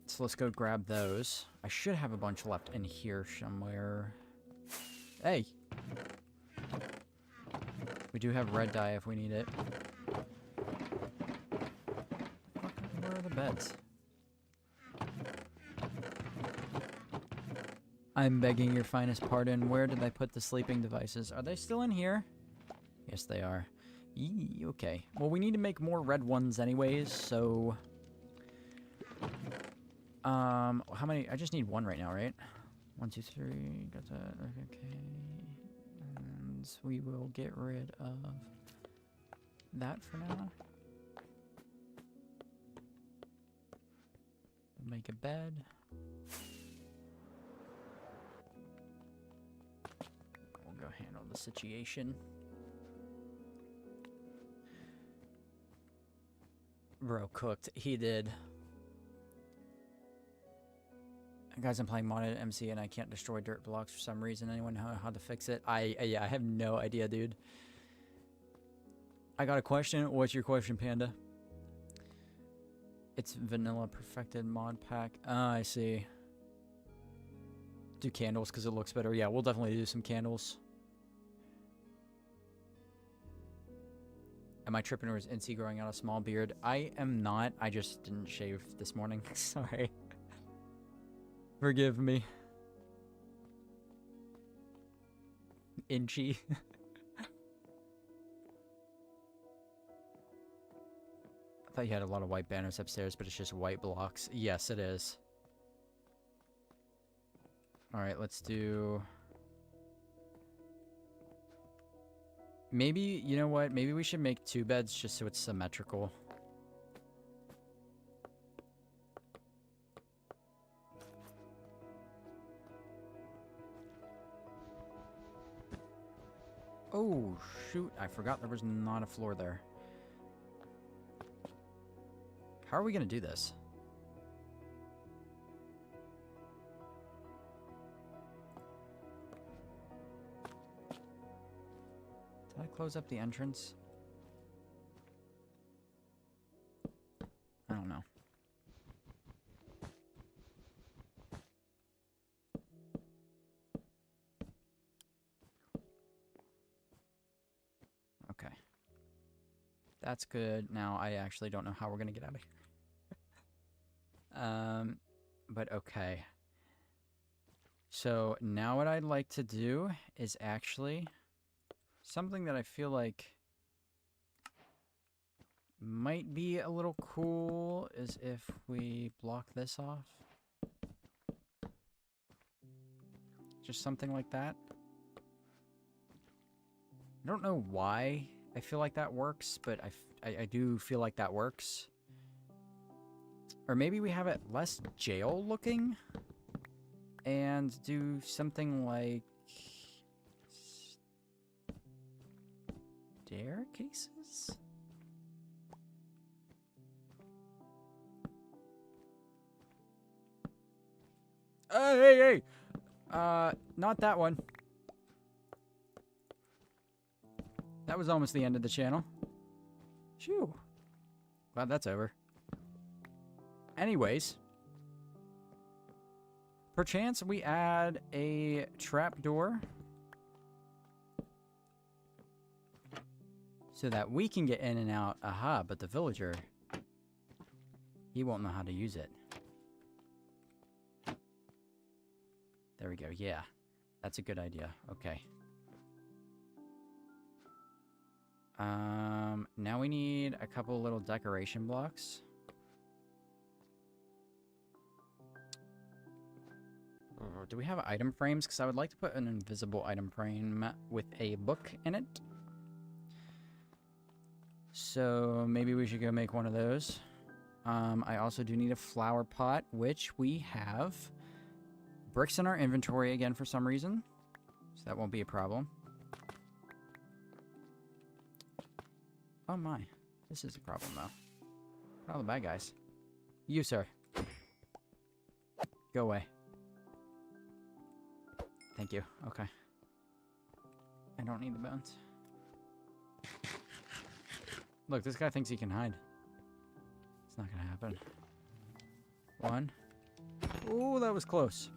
A: So let's go grab those. I should have a bunch left in here somewhere. Hey! We do have red dye if we need it. Where are the beds? I'm begging your finest pardon. Where did I put the sleeping devices? Are they still in here? Yes, they are. Yee, okay. Well, we need to make more red ones anyways, so... how many? I just need one right now, right? 1, 2, 3. Got that. Okay. And we will get rid of that for now. We'll make a bed. We'll go handle the situation. Bro cooked. He did. Guys, I'm playing modded MC and I can't destroy dirt blocks for some reason. Anyone know how to fix it? Yeah, I have no idea, dude. I got a question. What's your question, Panda? It's vanilla perfected mod pack. I see. Do candles because it looks better. Yeah, we'll definitely do some candles. Am I tripping or is Incy growing out a small beard? I am not. I just didn't shave this morning. Sorry. Forgive me. Incy. I thought you had a lot of white banners upstairs, but it's just white blocks. Yes, it is. Alright, let's do... maybe, you know what? Maybe we should make 2 beds just so it's symmetrical. Oh, shoot. I forgot there was not a floor there. How are we going to do this? Did I close up the entrance? I don't know. Okay. That's good. Now I actually don't know how we're going to get out of here. But okay. So now what I'd like to do is actually something that I feel like might be a little cool is if we block this off. Just something like that. I don't know why I feel like that works, but I do feel like that works. Or maybe we have it less jail looking and do something like staircases? Hey! Not that one. That was almost the end of the channel. Phew. Glad that's over. Anyways, perchance we add a trapdoor so that we can get in and out. Aha, but the villager, he won't know how to use it. There we go. Yeah, that's a good idea. Okay. Now we need a couple little decoration blocks. Oh, do we have item frames? Because I would like to put an invisible item frame with a book in it. So maybe we should go make one of those. I also do need a flower pot, which we have bricks in our inventory again for some reason. So that won't be a problem. Oh my. This is a problem, though. Look at all the bad guys. You, sir. Go away. Thank you. Okay. I don't need the bones. Look, this guy thinks he can hide. It's not gonna happen. One. Ooh, that was close.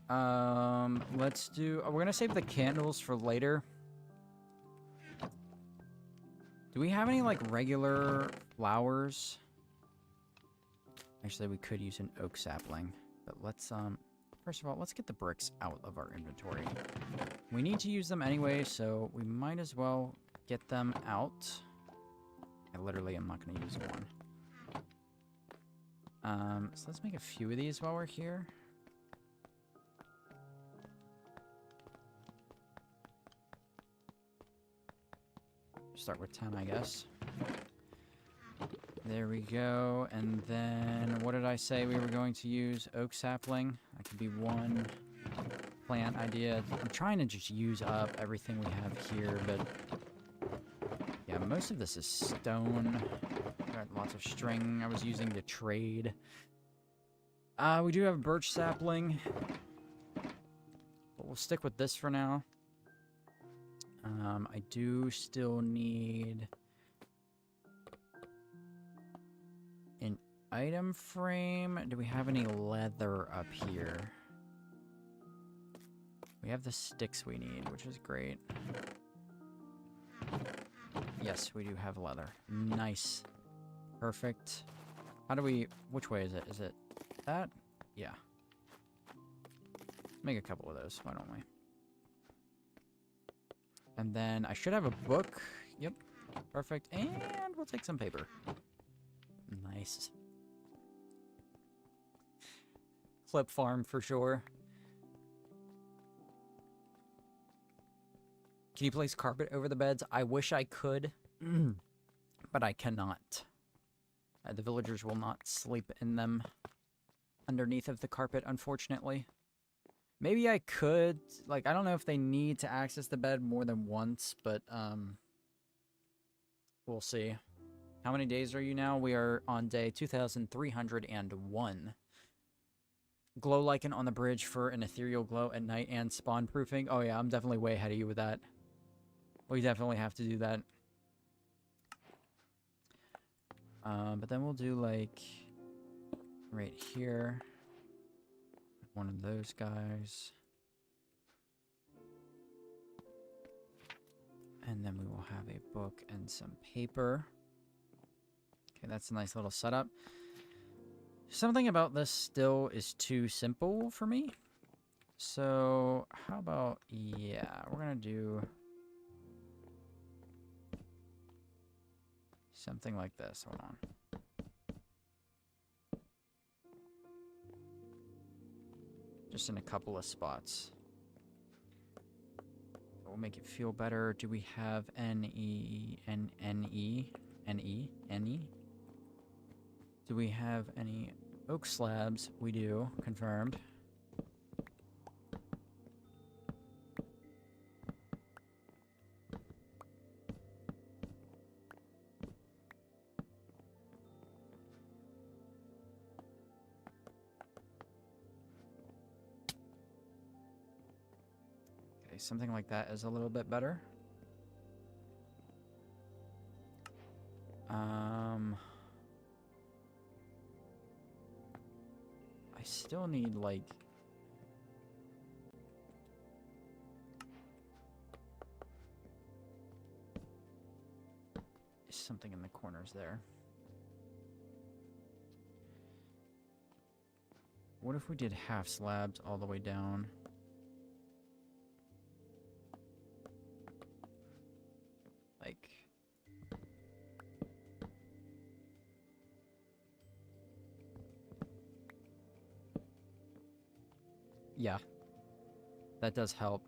A: Let's do... we're gonna save the candles for later. Do we have any, like, regular flowers? Actually, we could use an oak sapling. But let's, first of all, let's get the bricks out of our inventory. We need to use them anyway, so we might as well get them out. I literally am not going to use one. So let's make a few of these while we're here. Start with 10, I guess. There we go. And then, what did I say we were going to use? Oak sapling. That could be one plant idea. I'm trying to just use up everything we have here, but yeah, most of this is stone. Got lots of string I was using to trade. We do have birch sapling, but we'll stick with this for now. I do still need an item frame. Do we have any leather up here? We have the sticks we need, which is great. Yes, we do have leather. Nice. Perfect. How do we... which way is it? Is it that? Yeah. Make a couple of those. Why don't we? And then I should have a book. Yep. Perfect. And we'll take some paper. Nice. Clip farm for sure. Can you place carpet over the beds? I wish I could, but I cannot. The villagers will not sleep in them underneath of the carpet, unfortunately. Maybe I could, like, I don't know if they need to access the bed more than once, but, we'll see. How many days are you now? We are on day 2301. Glow lichen on the bridge for an ethereal glow at night and spawn proofing. Oh yeah, I'm definitely way ahead of you with that. We definitely have to do that. But then we'll do, like, right here. One of those guys. And then we will have a book and some paper. Okay, that's a nice little setup. Something about this still is too simple for me. So, how about, yeah, we're gonna do something like this. Hold on. Just in a couple of spots. We'll make it feel better. Do we have N-E? Do we have any oak slabs? We do. Confirmed. Something like that is a little bit better. I still need, like... something in the corners there. What if we did half slabs all the way down? Like... yeah. That does help.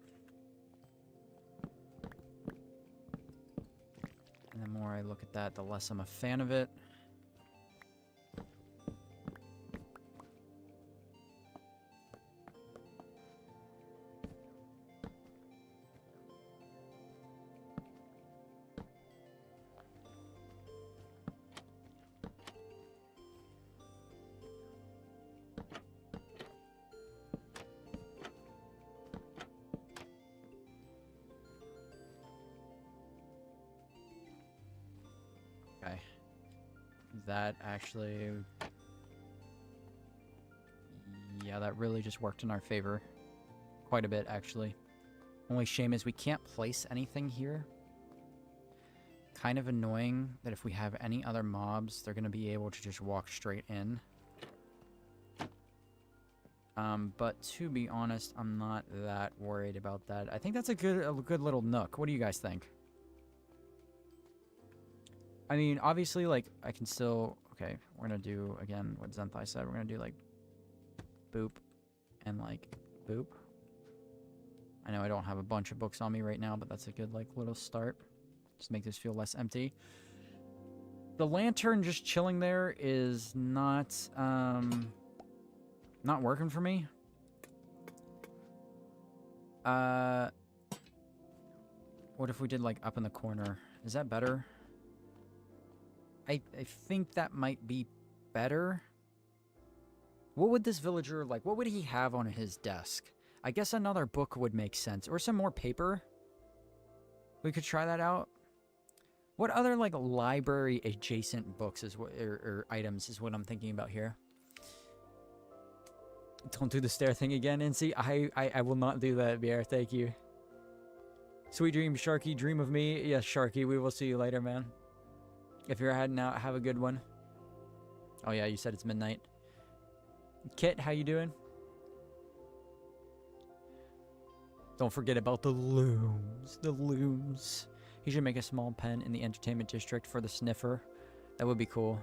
A: And the more I look at that, the less I'm a fan of it. Okay. That actually... yeah, that really just worked in our favor. Quite a bit, actually. Only shame is we can't place anything here. Kind of annoying that if we have any other mobs, they're going to be able to just walk straight in. But to be honest, I'm not that worried about that. I think that's a good little nook. What do you guys think? I mean, obviously, like, I can still... okay, we're going to do, again, what Zenthai said. We're going to do, like, boop and, like, boop. I know I don't have a bunch of books on me right now, but that's a good, like, little start. Just make this feel less empty. The lantern just chilling there is not working for me. What if we did, like, up in the corner? Is that better? I think that might be better. What would this villager, like, what would he have on his desk? I guess another book would make sense. Or some more paper. We could try that out. What other, like, library adjacent books is what, or items is what I'm thinking about here. Don't do the stair thing again, Incy. I will not do that, Bear. Thank you. Sweet dreams, Sharky. Dream of me. Yes, Sharky. We will see you later, man. If you're heading out, have a good one. Oh, yeah, you said it's midnight. Kit, how you doing? Don't forget about the looms. The looms. He should make a small pen in the entertainment district for the sniffer. That would be cool.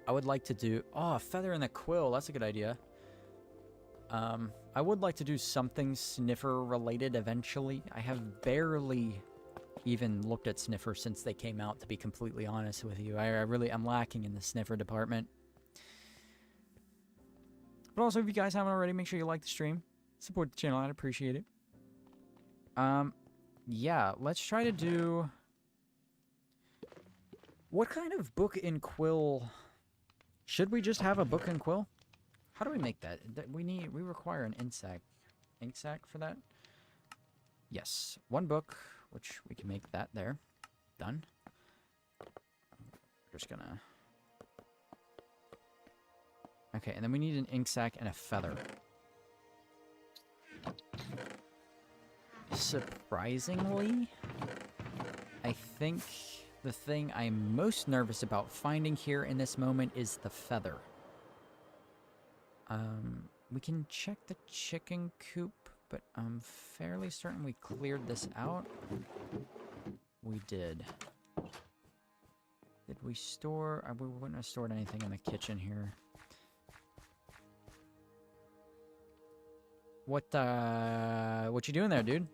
A: I would like to do... oh, a feather in the quill. That's a good idea. I would like to do something sniffer related eventually. I have barely even looked at sniffer since they came out, to be completely honest with you. I really am lacking in the sniffer department. But also, if you guys haven't already, make sure you like the stream. Support the channel. I'd appreciate it. Yeah, let's try to do... what kind of book and quill... should we just have a book and quill? How do we make that? We require an ink sac for that. Yes, one book, which we can make that there. Done. We're just gonna... okay, and then we need an ink sac and a feather. Surprisingly, I think the thing I'm most nervous about finding here in this moment is the feather. We can check the chicken coop, but I'm fairly certain we cleared this out. We did. Did we store... we wouldn't have stored anything in the kitchen here. What you doing there, dude?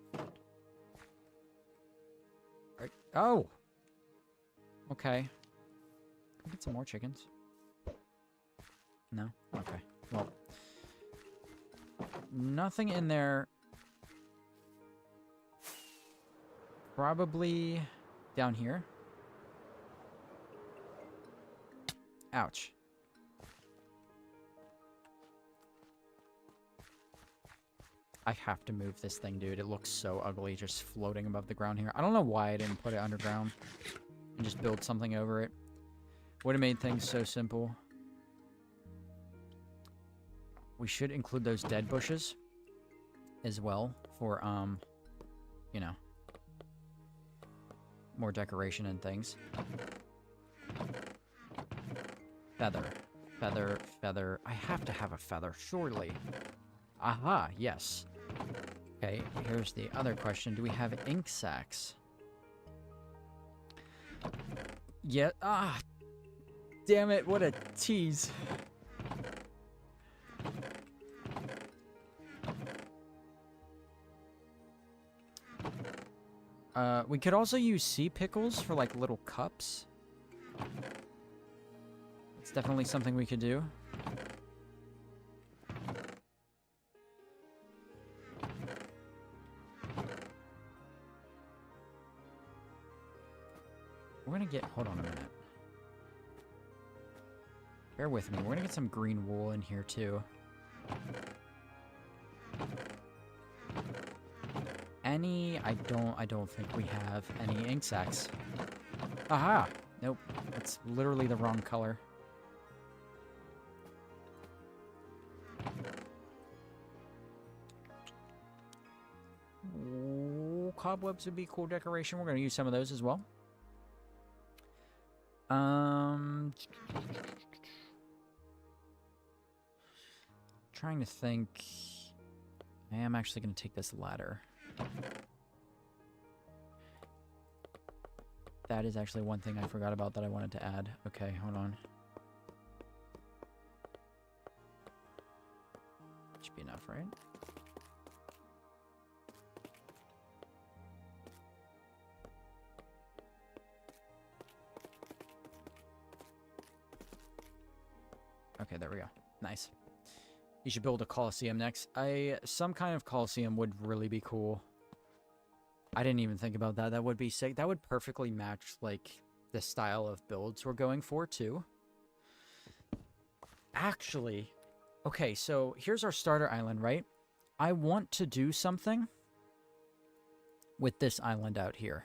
A: Oh! Okay. Can we get some more chickens? No? Okay. Well, nothing in there. Probably down here. Ouch. I have to move this thing, dude. It looks so ugly just floating above the ground here. I don't know why I didn't put it underground and just build something over it. Would have made things so simple. we should include those dead bushes as well for, you know, more decoration and things. Feather. Feather, feather. I have to have a feather, surely. Aha, yes. Okay, here's the other question. Do we have ink sacs? Yeah, damn it, what a tease. We could also use sea pickles for, like, little cups. It's definitely something we could do. We're gonna get... Hold on a minute. Bear with me. We're gonna get some green wool in here, too. I don't think we have any ink sacs. Aha! Nope. It's literally the wrong color. Ooh, cobwebs would be cool decoration. We're gonna use some of those as well. Trying to think. I am actually gonna take this ladder. That is actually one thing I forgot about that I wanted to add. Okay, hold on. Should be enough, right? Okay, there we go. Nice. You should build a Coliseum next. Some kind of Coliseum would really be cool. I didn't even think about that. That would be sick. That would perfectly match, like, the style of builds we're going for, too. Actually, okay, so here's our starter island, right? I want to do something with this island out here.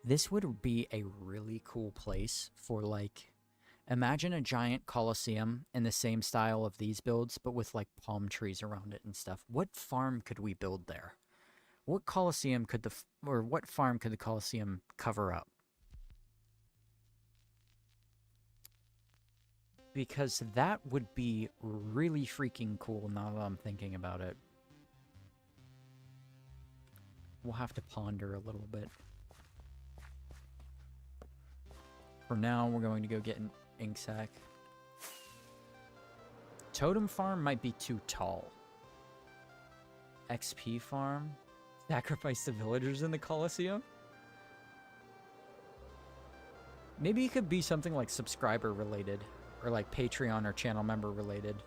A: This would be a really cool place for, like... Imagine a giant Coliseum in the same style of these builds, but with, like, palm trees around it and stuff. What farm could we build there? What Coliseum could what farm could the Coliseum cover up? Because that would be really freaking cool now that I'm thinking about it. We'll have to ponder a little bit. For now, we're going to go get an ink sac. Totem farm might be too tall. XP farm? Sacrifice the villagers in the Coliseum? Maybe it could be something like subscriber related. Or like Patreon or channel member related.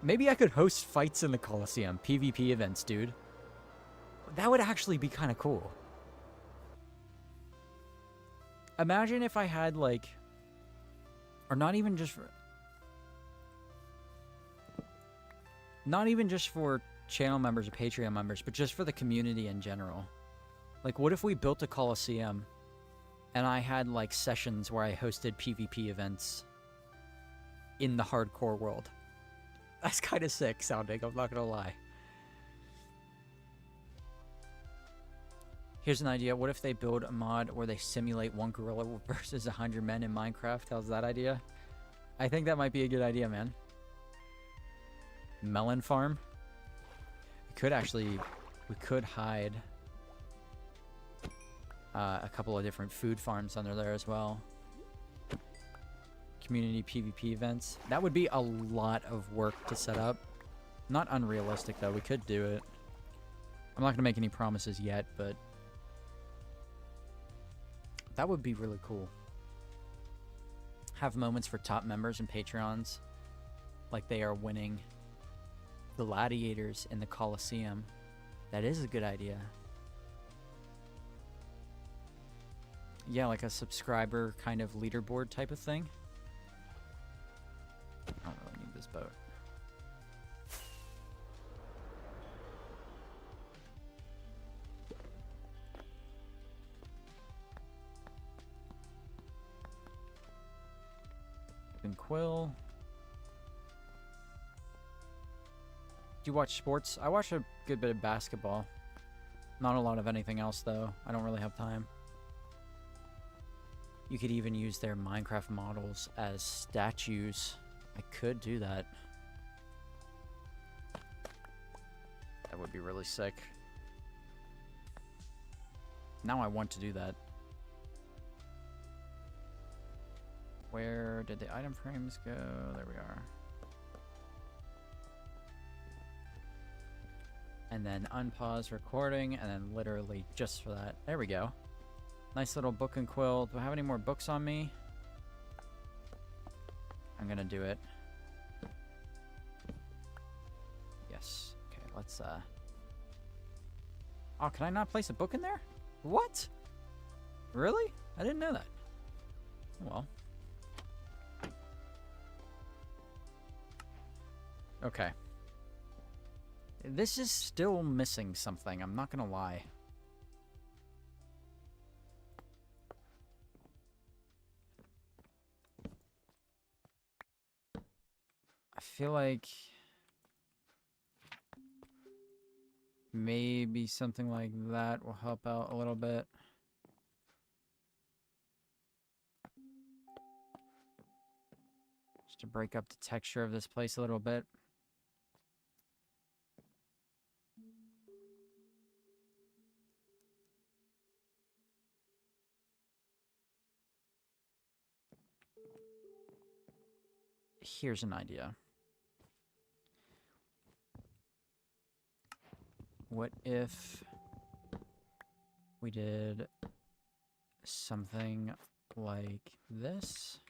A: Maybe I could host fights in the Coliseum. PvP events, dude. That would actually be kind of cool. Imagine if I had, like... Or not even just for... Not even just for channel members or Patreon members, but just for the community in general. Like, what if we built a Coliseum and I had, like, sessions where I hosted PvP events in the hardcore world? That's kind of sick sounding, I'm not gonna lie. Here's an idea. What if they build a mod where they simulate one gorilla versus 100 men in Minecraft? How's that idea? I think that might be a good idea, man. Melon farm? We could hide a couple of different food farms under there as well. Community PvP events. That would be a lot of work to set up. Not unrealistic, though. We could do it. I'm not going to make any promises yet, but... that would be really cool. Have moments for top members and Patreons. Like they are winning gladiators in the Coliseum. That is a good idea. Yeah, like a subscriber kind of leaderboard type of thing. I don't really need this boat. and quill. Do you watch sports? I watch a good bit of basketball. Not a lot of anything else, though. I don't really have time. You could even use their Minecraft models as statues. I could do that. That would be really sick. Now I want to do that. Where did the item frames go? There we are. And then unpause recording, and then literally just for that. There we go. Nice little book and quill. Do I have any more books on me? I'm gonna do it. Yes. Okay, let's Oh, can I not place a book in there? What? Really? I didn't know that. Well. Okay. This is still missing something, I'm not gonna lie. I feel like maybe something like that will help out a little bit. Just to break up the texture of this place a little bit. Here's an idea. What if we did something like this?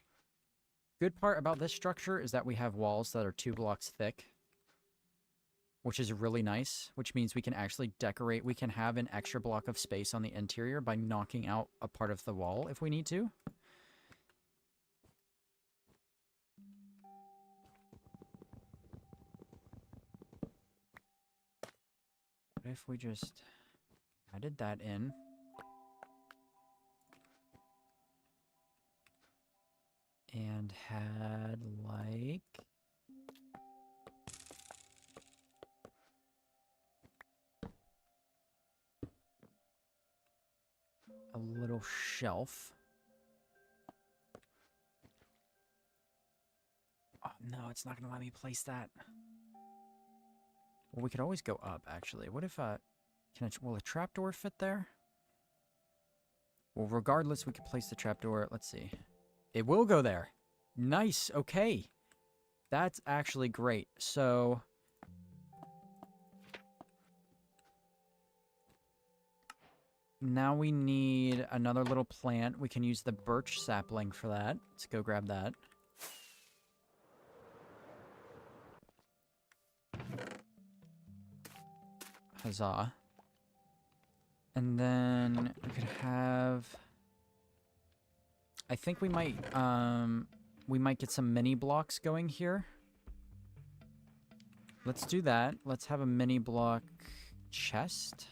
A: Good part about this structure is that we have walls that are 2 blocks thick, which is really nice, which means we can actually decorate. We can have an extra block of space on the interior by knocking out a part of the wall if we need to. What if we just added that in? And had, like... a little shelf. Oh, no, it's not going to let me place that. Well, we could always go up, actually. What if, will a trapdoor fit there? Well, regardless, we could place the trapdoor. Let's see. It will go there. Nice. Okay. That's actually great. So... now we need another little plant. We can use the birch sapling for that. Let's go grab that. Huzzah. And then we could have... I think we might get some mini blocks going here. Let's do that. Let's have a mini block chest.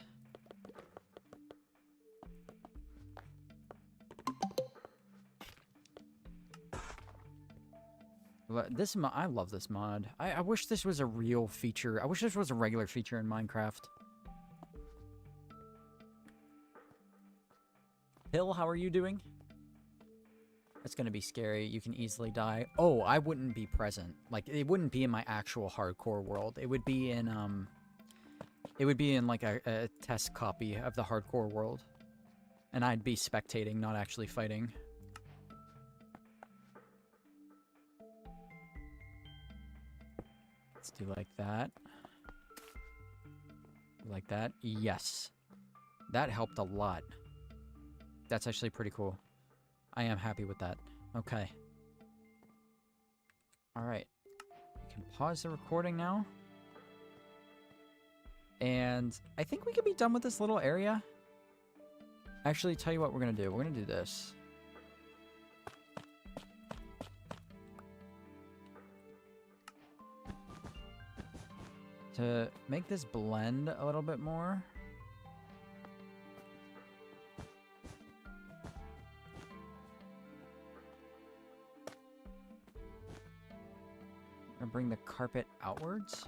A: I love this mod. I wish this was a real feature. I wish this was a regular feature in Minecraft. Hill, how are you doing? It's gonna be scary. You can easily die. Oh, I wouldn't be present. Like, it wouldn't be in my actual hardcore world. It would be in, like, a test copy of the hardcore world. And I'd be spectating, not actually fighting. Let's do like that. Like that. Yes. That helped a lot. That's actually pretty cool. I am happy with that. Okay. Alright. We can pause the recording now. And I think we could be done with this little area. Actually, tell you what we're going to do. We're going to do this. To make this blend a little bit more. gonna bring the carpet outwards.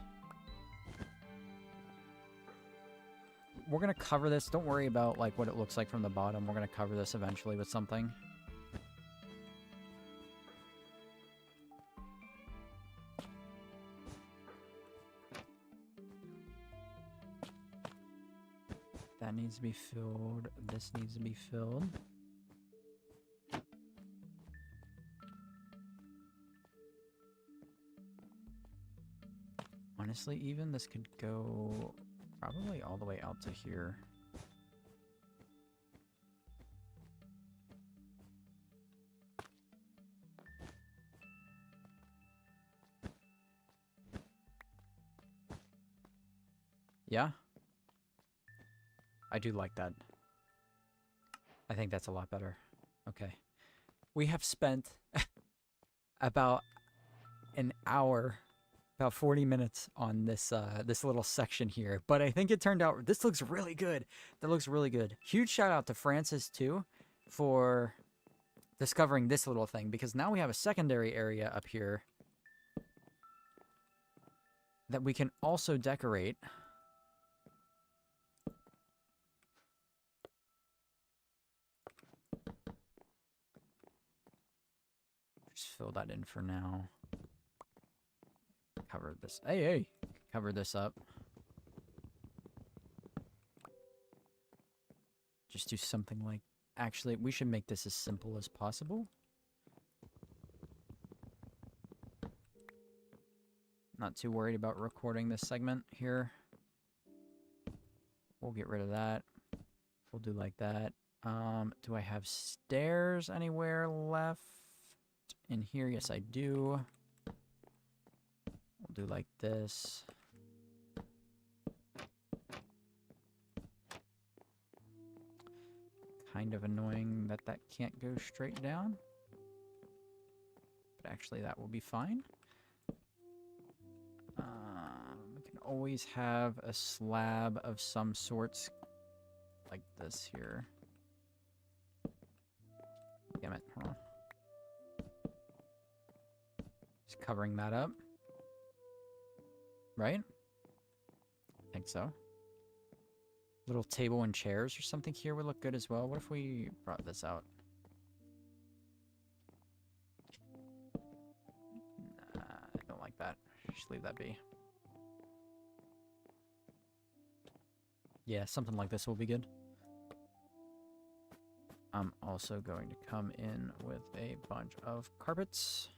A: We're gonna cover this. Don't worry about like what it looks like from the bottom. We're gonna cover this eventually with something. That needs to be filled. This needs to be filled. Honestly, even this could go probably all the way out to here. Yeah? I do like that. I think that's a lot better. Okay. We have spent about an hour, about 40 minutes on this this little section here, but I think it turned out this looks really good. That looks really good. Huge shout out to Francis too for discovering this little thing, because now we have a secondary area up here that we can also decorate. Just fill that in for now. Cover this. Hey, cover this up. Just do something like... Actually, we should make this as simple as possible. Not too worried about recording this segment here. We'll get rid of that. We'll do like that. Do I have stairs anywhere left? In here, yes I do. We'll do like this. Kind of annoying that that can't go straight down. But actually that will be fine. We can always have a slab of some sorts like this here. Damn it, huh? Just covering that up. Right? I think so. Little table and chairs or something here would look good as well. What if we brought this out? Nah, I don't like that. Just leave that be. Yeah, something like this will be good. I'm also going to come in with a bunch of carpets.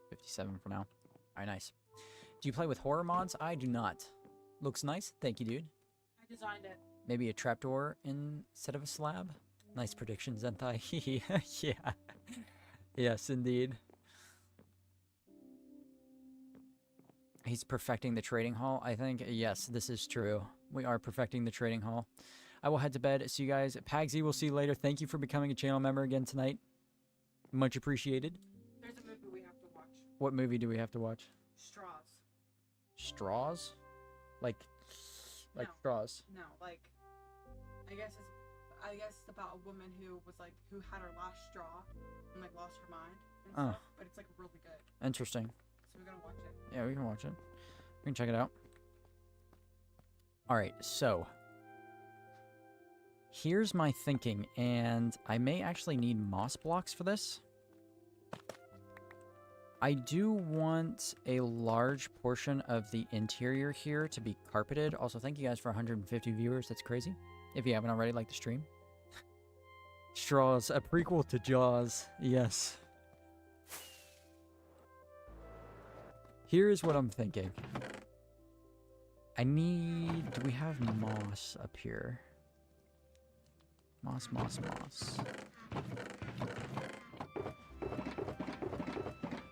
A: 57 for now. All right, nice. Do you play with horror mods? I do not. Looks nice. Thank you, dude.
C: I designed it.
A: Maybe a trapdoor instead of a slab? Nice prediction, Zentai. Yeah. Yes, indeed. He's perfecting the trading hall, I think. Yes, this is true. We are perfecting the trading hall. I will head to bed. See you guys. Pagsy, we'll see you later. Thank you for becoming a channel member again tonight. Much appreciated.
C: There's a movie we have to watch.
A: What movie do we have to watch?
C: Straws.
A: Straws? Like
C: No.
A: straws.
C: No, like, I guess it's about a woman who had her last straw and like lost her mind and
A: Oh.
C: stuff. But it's like really good.
A: Interesting.
C: So we're gonna watch it.
A: Yeah, we can watch it. We can check it out. Alright, so here's my thinking, and I may actually need moss blocks for this. I do want a large portion of the interior here to be carpeted. Also, thank you guys for 150 viewers. That's crazy. If you haven't already, like the stream. Straws, a prequel to Jaws. Yes. Here's what I'm thinking. Do we have moss up here? Moss.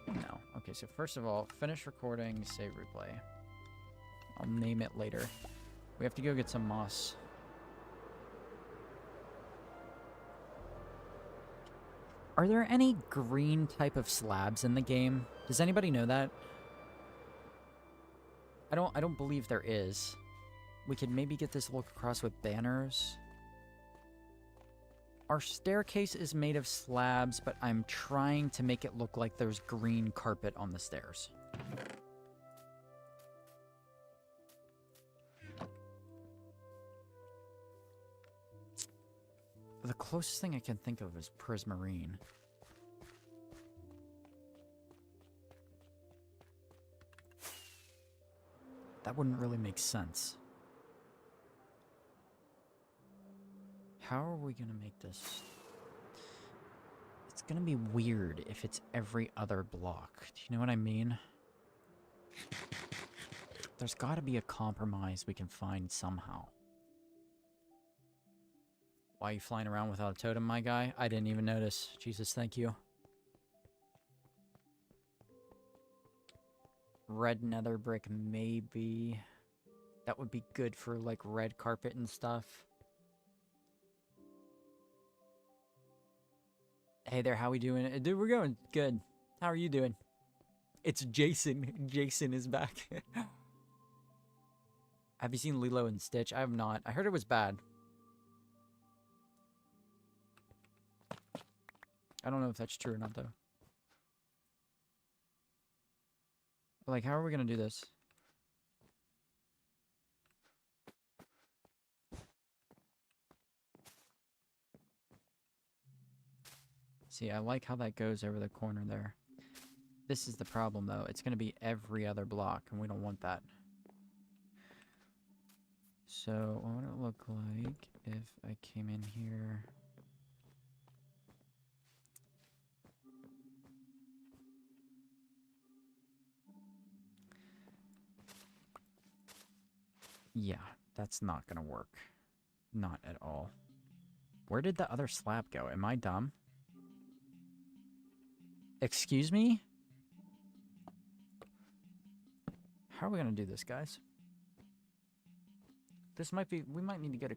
A: No. Okay, so first of all, finish recording, save replay. I'll name it later. We have to go get some moss. Are there any green type of slabs in the game? Does anybody know that? I don't believe there is. We could maybe get this look across with banners. Our staircase is made of slabs, but I'm trying to make it look like there's green carpet on the stairs. The closest thing I can think of is prismarine. That wouldn't really make sense. How are we gonna make this? It's gonna be weird if it's every other block. Do you know what I mean? There's gotta be a compromise we can find somehow. Why are you flying around without a totem, my guy? I didn't even notice. Jesus, thank you. Red nether brick, maybe. That would be good for, like, red carpet and stuff. Hey there, how we doing? Dude, we're going good. How are you doing? It's Jason. Jason is back. Have you seen Lilo and Stitch? I have not. I heard it was bad. I don't know if that's true or not, though. Like, how are we gonna do this? See, I like how that goes over the corner there. This is the problem, though. It's gonna be every other block, and we don't want that. So, what would it look like if I came in here? Yeah, that's not gonna work. Not at all. Where did the other slab go? Am I dumb? Excuse me? How are we gonna do this, guys? This might be... We might need to get a...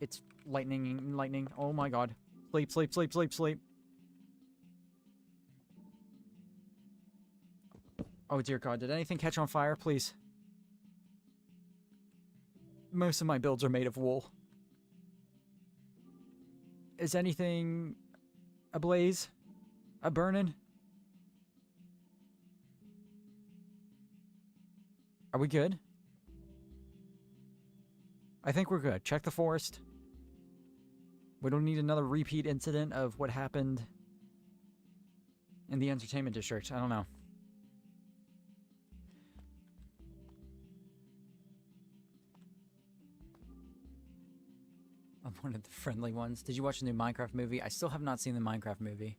A: It's lightning. Oh my god. Sleep, sleep, sleep, sleep, sleep. Oh dear god, did anything catch on fire? Please. Most of my builds are made of wool. Is anything ablaze? A burning? Are we good? I think we're good. Check the forest. We don't need another repeat incident of what happened in the entertainment district. I don't know. I'm one of the friendly ones. Did you watch the new Minecraft movie? I still have not seen the Minecraft movie.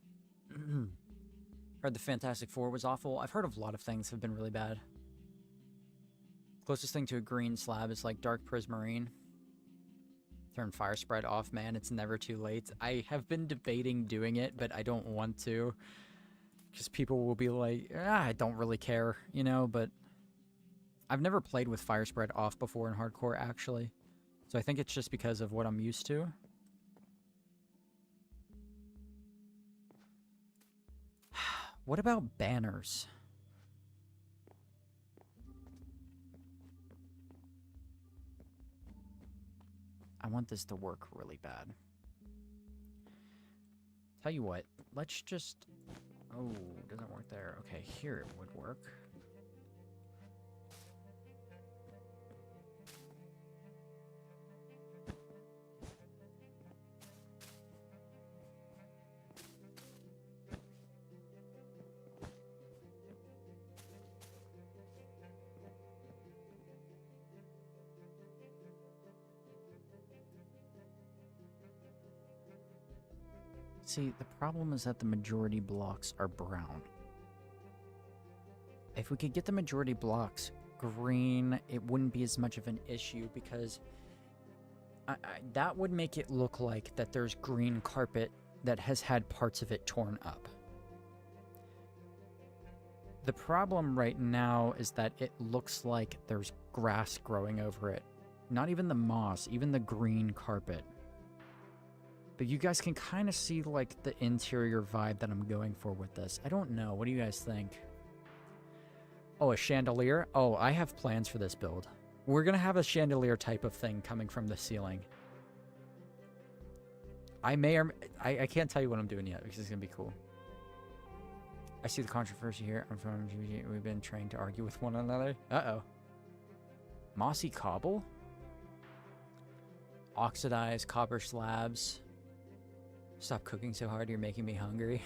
A: Heard the Fantastic Four was awful. I've heard of a lot of things have been really bad. Closest thing to a green slab is like dark prismarine. Turn fire spread off, man. It's never too late. I have been debating doing it, but I don't want to. Because people will be like, I don't really care, you know, but I've never played with fire spread off before in hardcore, actually. So I think it's just because of what I'm used to. What about banners? I want this to work really bad. Tell you what, let's just... Oh, doesn't work there. Okay, here it would work. See, the problem is that the majority blocks are brown. If we could get the majority blocks green, it wouldn't be as much of an issue because that would make it look like that there's green carpet that has had parts of it torn up. The problem right now is that it looks like there's grass growing over it. Not even the moss, even the green carpet. But you guys can kind of see, like, the interior vibe that I'm going for with this. I don't know. What do you guys think? Oh, a chandelier? Oh, I have plans for this build. We're going to have a chandelier type of thing coming from the ceiling. I may or I can't tell you what I'm doing yet because it's gonna be cool. I see the controversy here. I'm from GBG. We've been trained to argue with one another. Uh-oh. Mossy cobble? Oxidized copper slabs. Stop cooking so hard, you're making me hungry.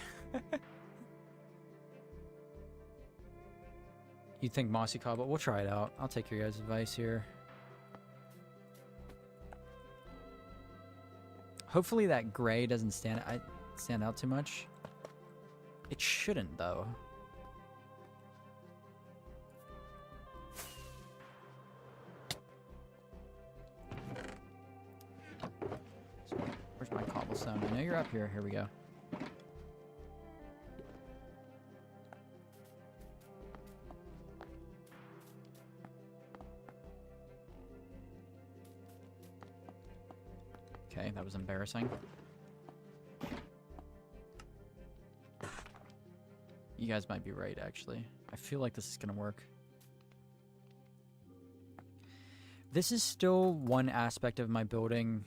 A: You think mossy cobble? We'll try it out. I'll take your guys' advice here. Hopefully that gray doesn't stand out too much. It shouldn't, though. Where's my cobblestone? I know you're up here. Here we go. Okay, that was embarrassing. You guys might be right, actually. I feel like this is gonna work. This is still one aspect of my building.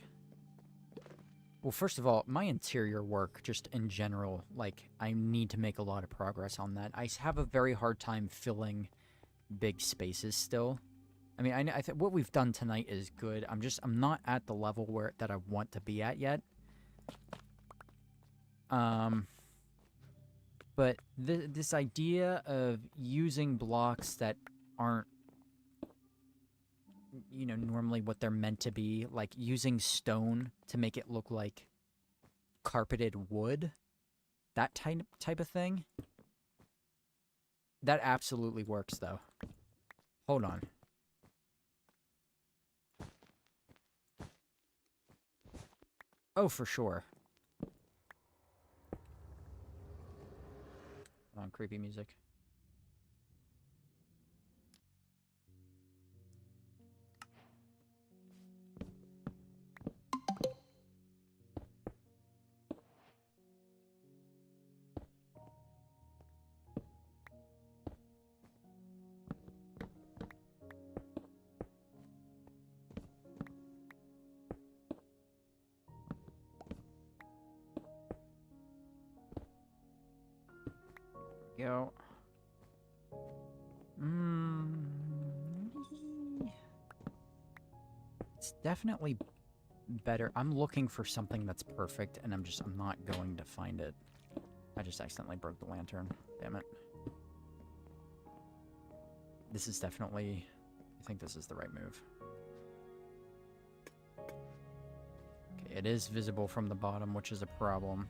A: Well, first of all, my interior work, just in general, like, I need to make a lot of progress on that. I have a very hard time filling big spaces still. I mean, I think what we've done tonight is good. I'm not at the level that I want to be at yet. But this idea of using blocks that aren't, you know, normally what they're meant to be, like using stone to make it look like carpeted wood, that type of thing, that absolutely works, though. Hold on. Oh, for sure. Hold on, creepy music. Go. It's definitely better. I'm looking for something that's perfect, and I'm not going to find it. I just accidentally broke the lantern. Damn it. This is definitely... I think this is the right move. Okay, it is visible from the bottom, which is a problem.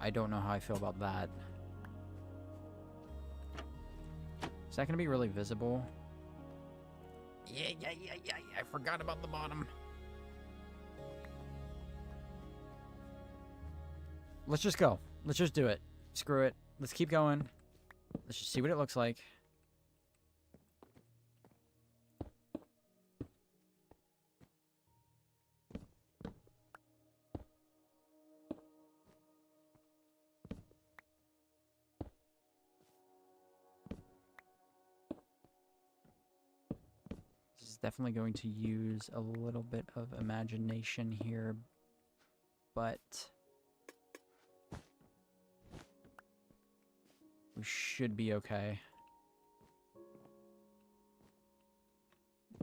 A: I don't know how I feel about that. Is that going to be really visible? Yeah. I forgot about the bottom. Let's just go. Let's just do it. Screw it. Let's keep going. Let's just see what it looks like. Definitely going to use a little bit of imagination here, but we should be okay.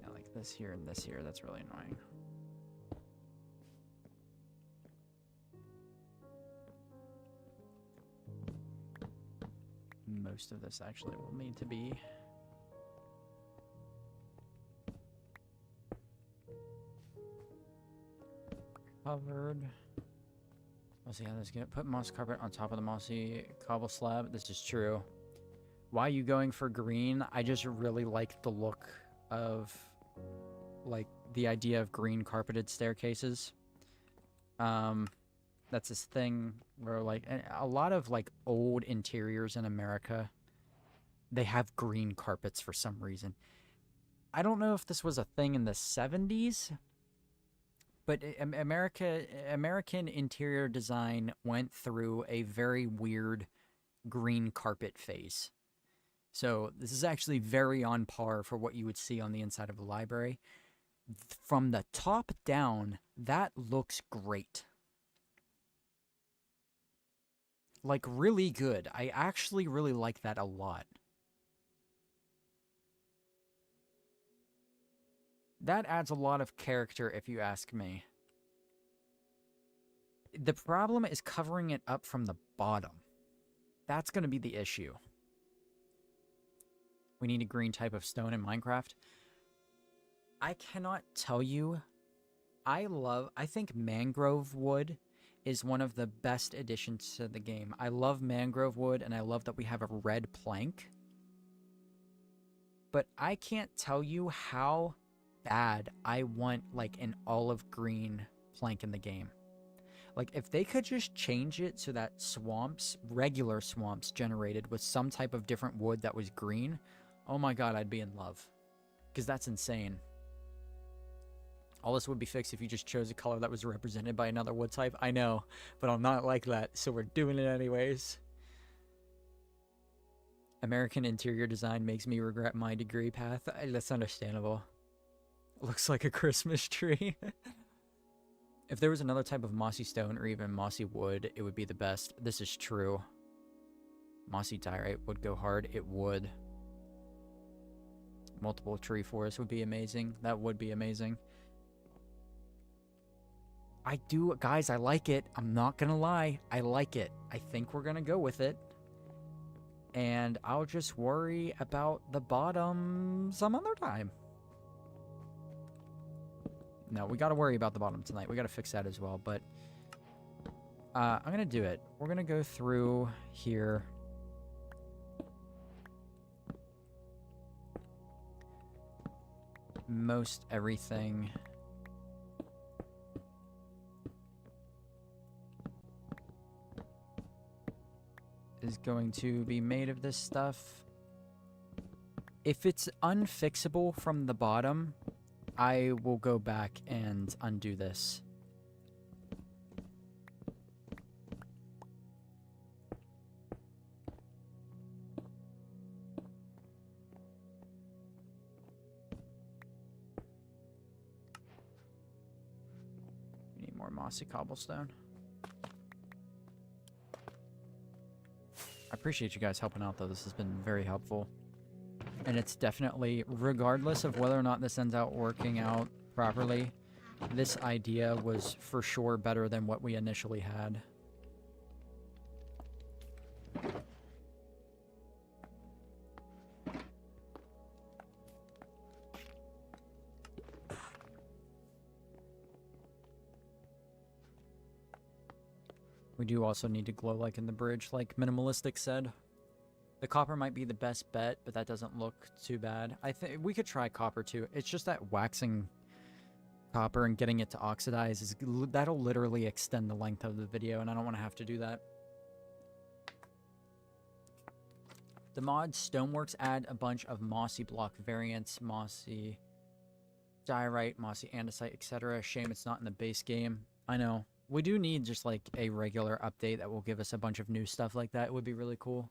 A: Yeah, like this here and this here, that's really annoying. Most of this actually will need to be covered. We'll see how this goes. Put moss carpet on top of the mossy cobble slab. This is true. Why are you going for green? I just really like the look of, like, the idea of green carpeted staircases. That's this thing where, like, a lot of, like, old interiors in America, they have green carpets for some reason. I don't know if this was a thing in the 70s, but American interior design went through a very weird green carpet phase. So this is actually very on par for what you would see on the inside of a library. From the top down, that looks great. Like, really good. I actually really like that a lot. That adds a lot of character, if you ask me. The problem is covering it up from the bottom. That's going to be the issue. We need a green type of stone in Minecraft. I cannot tell you. I think mangrove wood is one of the best additions to the game. I love mangrove wood, and I love that we have a red plank. But I can't tell you how bad I want, like, an olive green plank in the game. Like, if they could just change it so that swamps, regular swamps, generated with some type of different wood that was green, oh my god, I'd be in love. Because that's insane. All this would be fixed if you just chose a color that was represented by another wood type. I know, but I'm not like that, so we're doing it anyways. American interior design makes me regret my degree path. That's understandable. Looks like a Christmas tree. If there was another type of mossy stone or even mossy wood, it would be the best. This is true. Mossy diorite would go hard. It would. Multiple tree forests would be amazing. That would be amazing. Guys, I like it. I'm not gonna lie. I like it. I think we're gonna go with it. And I'll just worry about the bottom some other time. No, we gotta worry about the bottom tonight. We gotta fix that as well, but I'm gonna do it. We're gonna go through here. Most everything. Is going to be made of this stuff. If it's unfixable from the bottom, I will go back and undo this. We need more mossy cobblestone. I appreciate you guys helping out, though. This has been very helpful. And it's definitely, regardless of whether or not this ends out working out properly, this idea was for sure better than what we initially had. We do also need to glow like in the bridge, like Minimalistic said. The copper might be the best bet, but that doesn't look too bad. I think we could try copper too. It's just that waxing copper and getting it to oxidize, that'll literally extend the length of the video, and I don't want to have to do that. The mod Stoneworks add a bunch of mossy block variants, mossy diorite, mossy andesite, etc. Shame it's not in the base game. I know. We do need just like a regular update that will give us a bunch of new stuff like that. It would be really cool.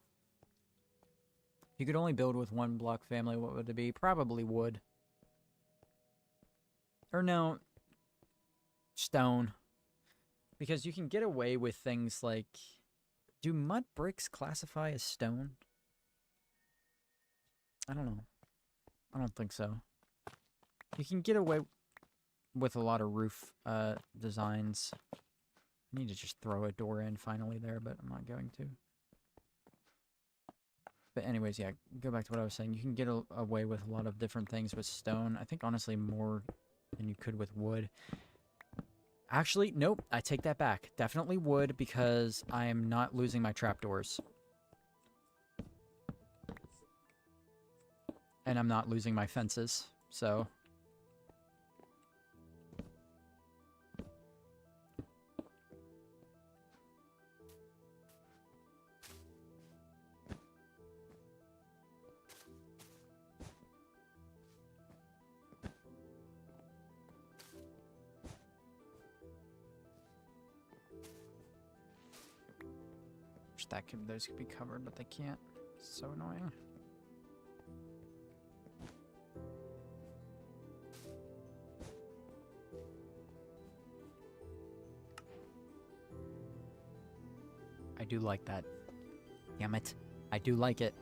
A: If you could only build with one block family, what would it be? Probably wood. Or no, stone. Because you can get away with things like... Do mud bricks classify as stone? I don't know. I don't think so. You can get away with a lot of roof designs. I need to just throw a door in finally there, but I'm not going to. But anyways, yeah, go back to what I was saying. You can get away with a lot of different things with stone. I think, honestly, more than you could with wood. Actually, nope, I take that back. Definitely wood, because I am not losing my trapdoors. And I'm not losing my fences, so... those could be covered, but they can't. So annoying. do like that. Damn it. I do like it.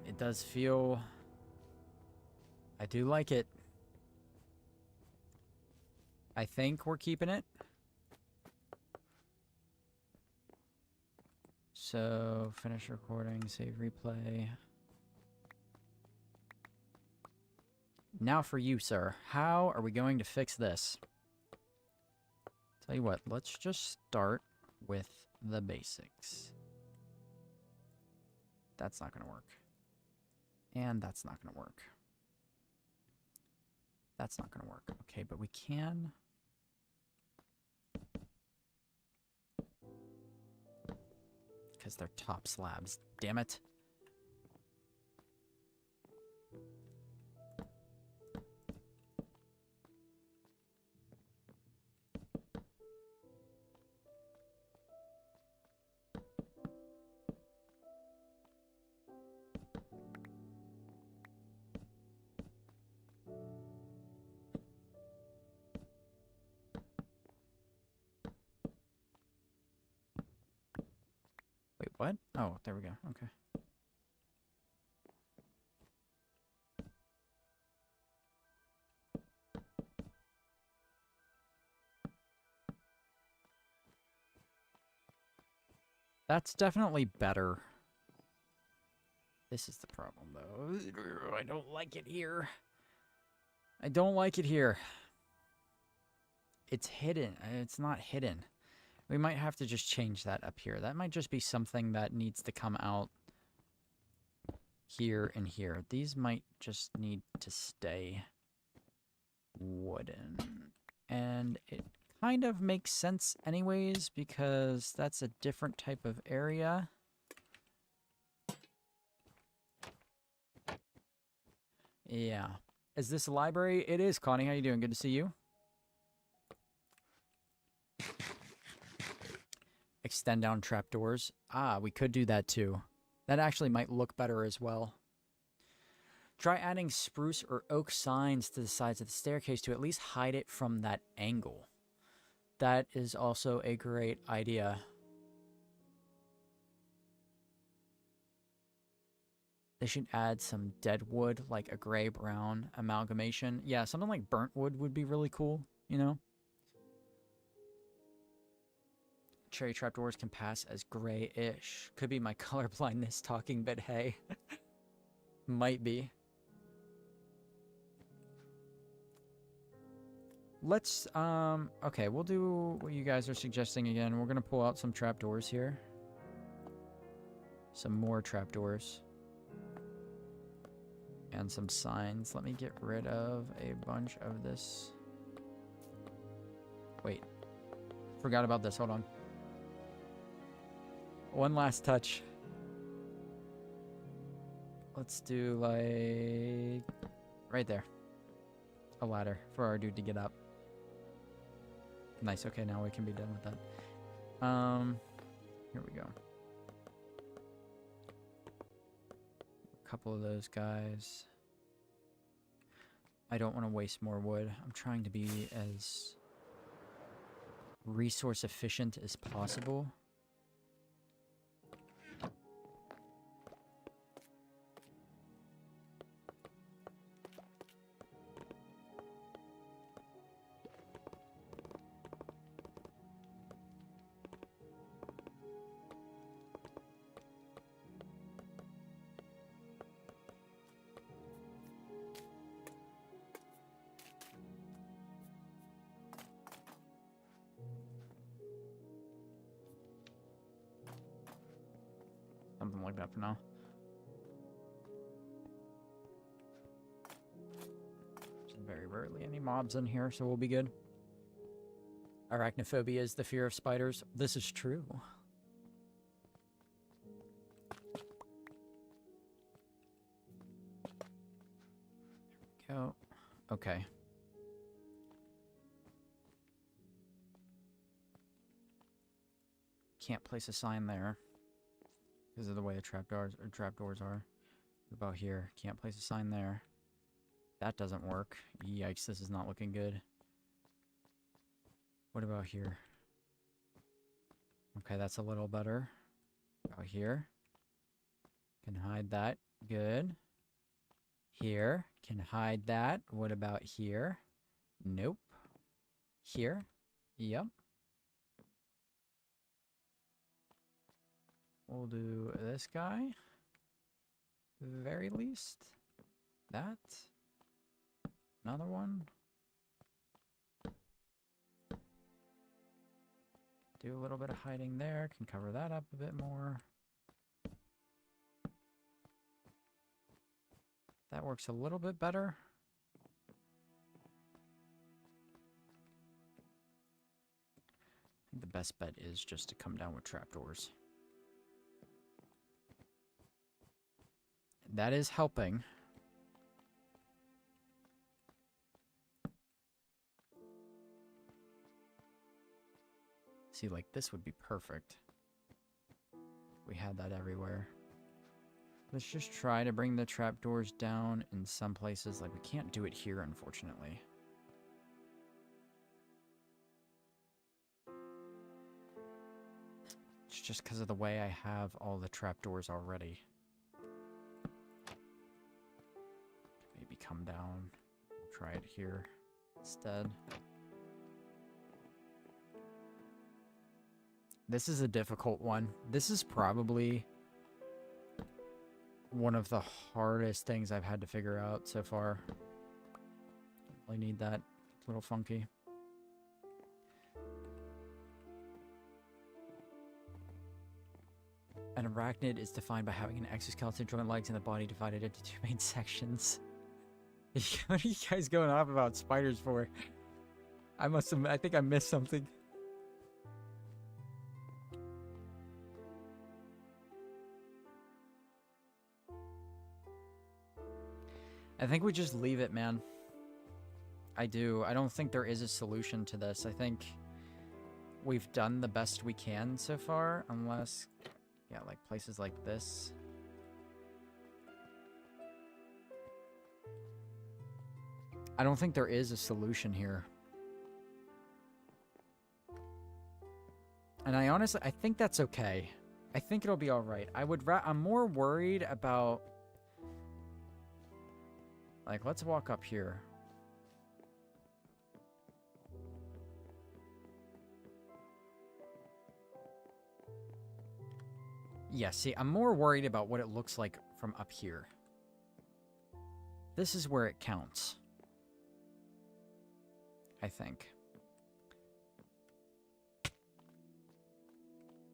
A: It does feel... I do like it. I think we're keeping it. So, finish recording, save replay. Now for you, sir. How are we going to fix this? Tell you what, let's just start with the basics. That's not going to work. And that's not going to work. That's not going to work. Okay, but we can... Because they're top slabs. Damn it. Wait, what? Oh, there we go. Okay. That's definitely better. This is the problem, though. I don't like it here. I don't like it here. It's hidden. It's not hidden. We might have to just change that up here. That might just be something that needs to come out here and here. These might just need to stay wooden. And it kind of makes sense anyways, because that's a different type of area. Yeah. Is this a library? It is, Connie. How you doing? Good to see you. Extend down trapdoors. Ah, we could do that too. That actually might look better as well. Try adding spruce or oak signs to the sides of the staircase to at least hide it from that angle. That is also a great idea. They should add some dead wood, like a gray-brown amalgamation. Yeah, something like burnt wood would be really cool, you know? Cherry trapdoors can pass as gray-ish. Could be my colorblindness talking, but hey. Might be. Let's, okay, we'll do what you guys are suggesting again. We're gonna pull out some trapdoors here. Some more trapdoors. And some signs. Let me get rid of a bunch of this. Wait. Forgot about this. Hold on. One last touch. Let's do, like... right there. A ladder for our dude to get up. Nice. Okay, now we can be done with that. Here we go. A couple of those guys. I don't want to waste more wood. I'm trying to be as resource efficient as possible. Something like that for now. There's very rarely any mobs in here, so we'll be good. Arachnophobia is the fear of spiders. This is true. There we go. Okay. Can't place a sign there. Because of the way the trapdoors are. What about here? Can't place a sign there. That doesn't work. Yikes, this is not looking good. What about here? Okay, that's a little better. Out here. Can hide that. Good. Here. Can hide that. What about here? Nope. Here. Yep. We'll do this guy. The very least. That. Another one. Do a little bit of hiding there. Can cover that up a bit more. That works a little bit better. I think the best bet is just to come down with trapdoors. That is helping. See, like, this would be perfect. We had that everywhere. Let's just try to bring the trapdoors down in some places. Like, we can't do it here, unfortunately. It's just because of the way I have all the trapdoors already. Maybe come down. Try it here instead. This is a difficult one. This is probably one of the hardest things I've had to figure out so far. Really need that. It's a little funky. An arachnid is defined by having an exoskeleton, joint legs, and the body divided into two main sections. What are you guys going off about spiders for? I think I missed something. I think we just leave it, man. I do. I don't think there is a solution to this. I think we've done the best we can so far, unless, yeah, like places like this. I don't think there is a solution here. And I think that's okay. I think it'll be all right. I'm more worried about, like, let's walk up here. Yeah, see, I'm more worried about what it looks like from up here. This is where it counts. I think.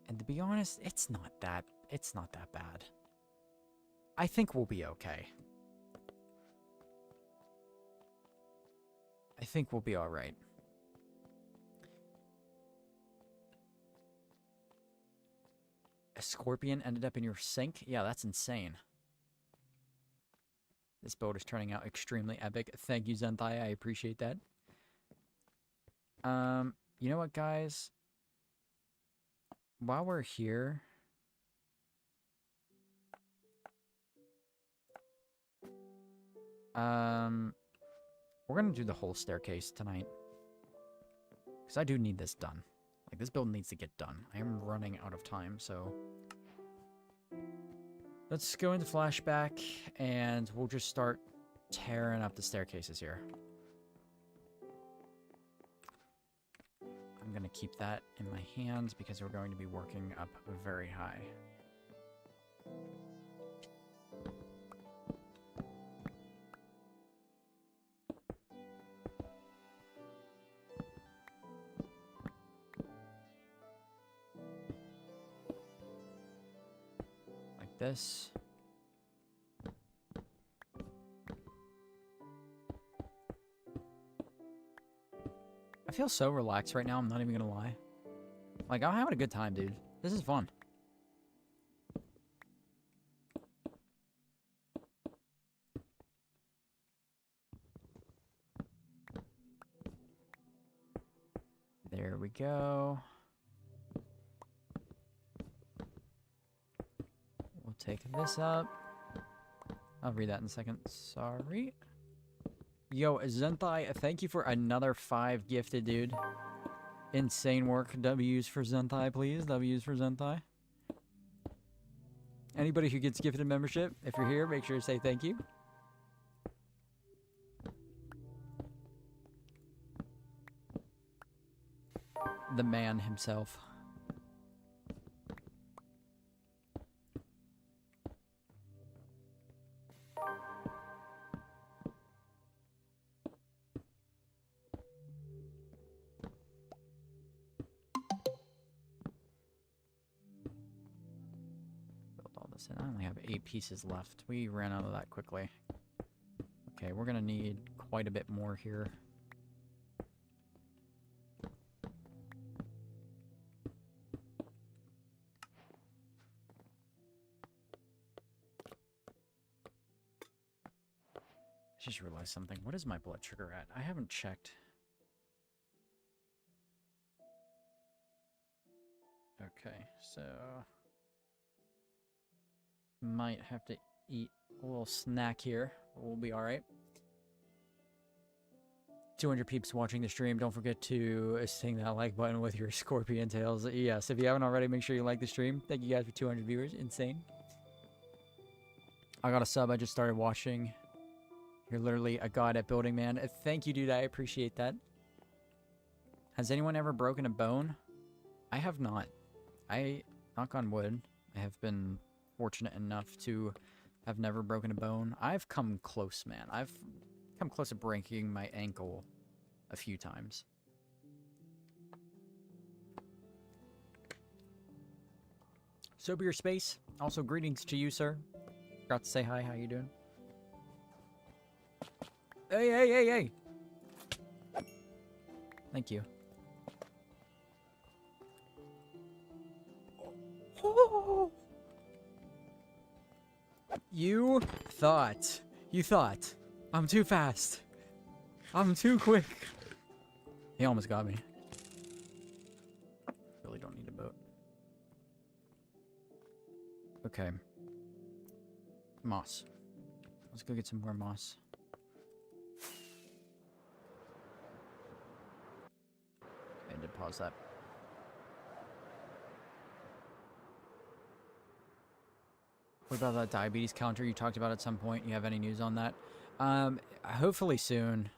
A: And to be honest, it's not that bad. I think we'll be okay. I think we'll be all right. A scorpion ended up in your sink? Yeah, that's insane. This build is turning out extremely epic. Thank you, Zenthai. I appreciate that. You know what, guys? While we're here, we're gonna do the whole staircase tonight. Because I do need this done. Like, this build needs to get done. I am running out of time, so let's go into flashback, and we'll just start tearing up the staircases here. I'm going to keep that in my hands because we're going to be working up very high. Like this. I feel so relaxed right now, I'm not even gonna lie. Like, I'm having a good time, dude. This is fun. There we go. We'll take this up. I'll read that in a second. Sorry. Yo, Zenthai, thank you for another 5 gifted, dude. Insane work. W's for Zenthai, please. W's for Zenthai. Anybody who gets gifted a membership, if you're here, make sure to say thank you. The man himself. I only have 8 pieces left. We ran out of that quickly. Okay, we're gonna need quite a bit more here. I just realized something. What is my blood sugar at? I haven't checked. Okay, so... might have to eat a little snack here. We'll be alright. 200 peeps watching the stream. Don't forget to sting that like button with your scorpion tails. Yes, if you haven't already, make sure you like the stream. Thank you guys for 200 viewers. Insane. I got a sub. I just started watching. You're literally a god at building, man. Thank you, dude. I appreciate that. Has anyone ever broken a bone? I have not. Knock on wood, I have been fortunate enough to have never broken a bone. I've come close, man. I've come close to breaking my ankle a few times. Sober your space. Also, greetings to you, sir. Forgot to say hi. How you doing? Hey, hey, hey, hey! Thank you. Oh. You thought, I'm too fast. I'm too quick. He almost got me. Really don't need a boat. Okay. Moss. Let's go get some more moss. I did pause that. What about that diabetes counter you talked about at some point? You have any news on that? Hopefully soon.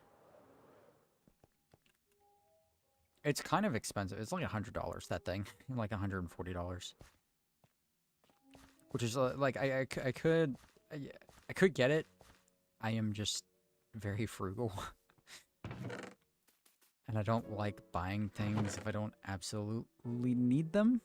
A: It's kind of expensive. It's like $100, that thing. Like $140. Which is like, I could get it. I am just very frugal. And I don't like buying things if I don't absolutely need them.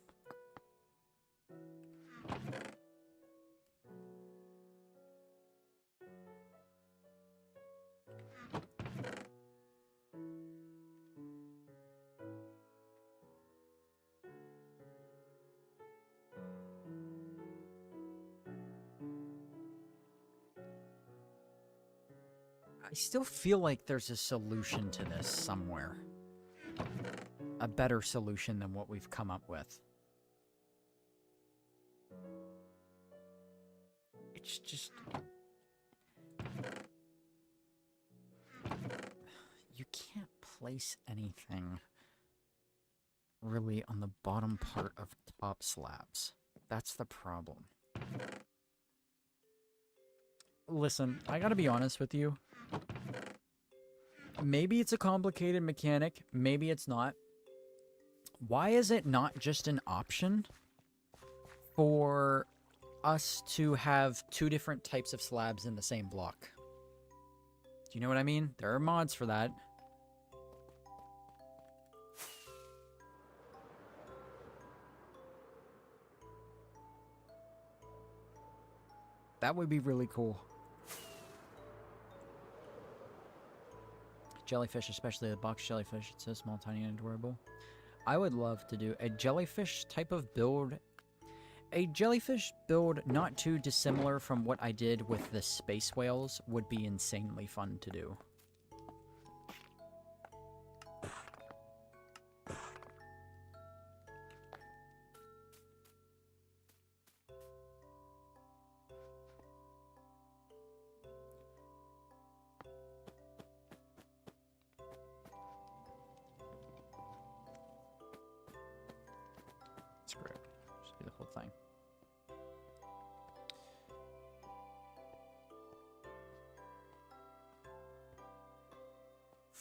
A: I still feel like there's a solution to this somewhere. A better solution than what we've come up with. It's just... you can't place anything really on the bottom part of top slabs. That's the problem. Listen, I gotta be honest with you. Maybe it's a complicated mechanic. Maybe it's not. Why is it not just an option for us to have 2 different types of slabs in the same block? Do you know what I mean? There are mods for that. That would be really cool. Jellyfish, especially the box jellyfish. It's so small, tiny, and adorable. I would love to do a jellyfish type of build. A jellyfish build not too dissimilar from what I did with the space whales would be insanely fun to do.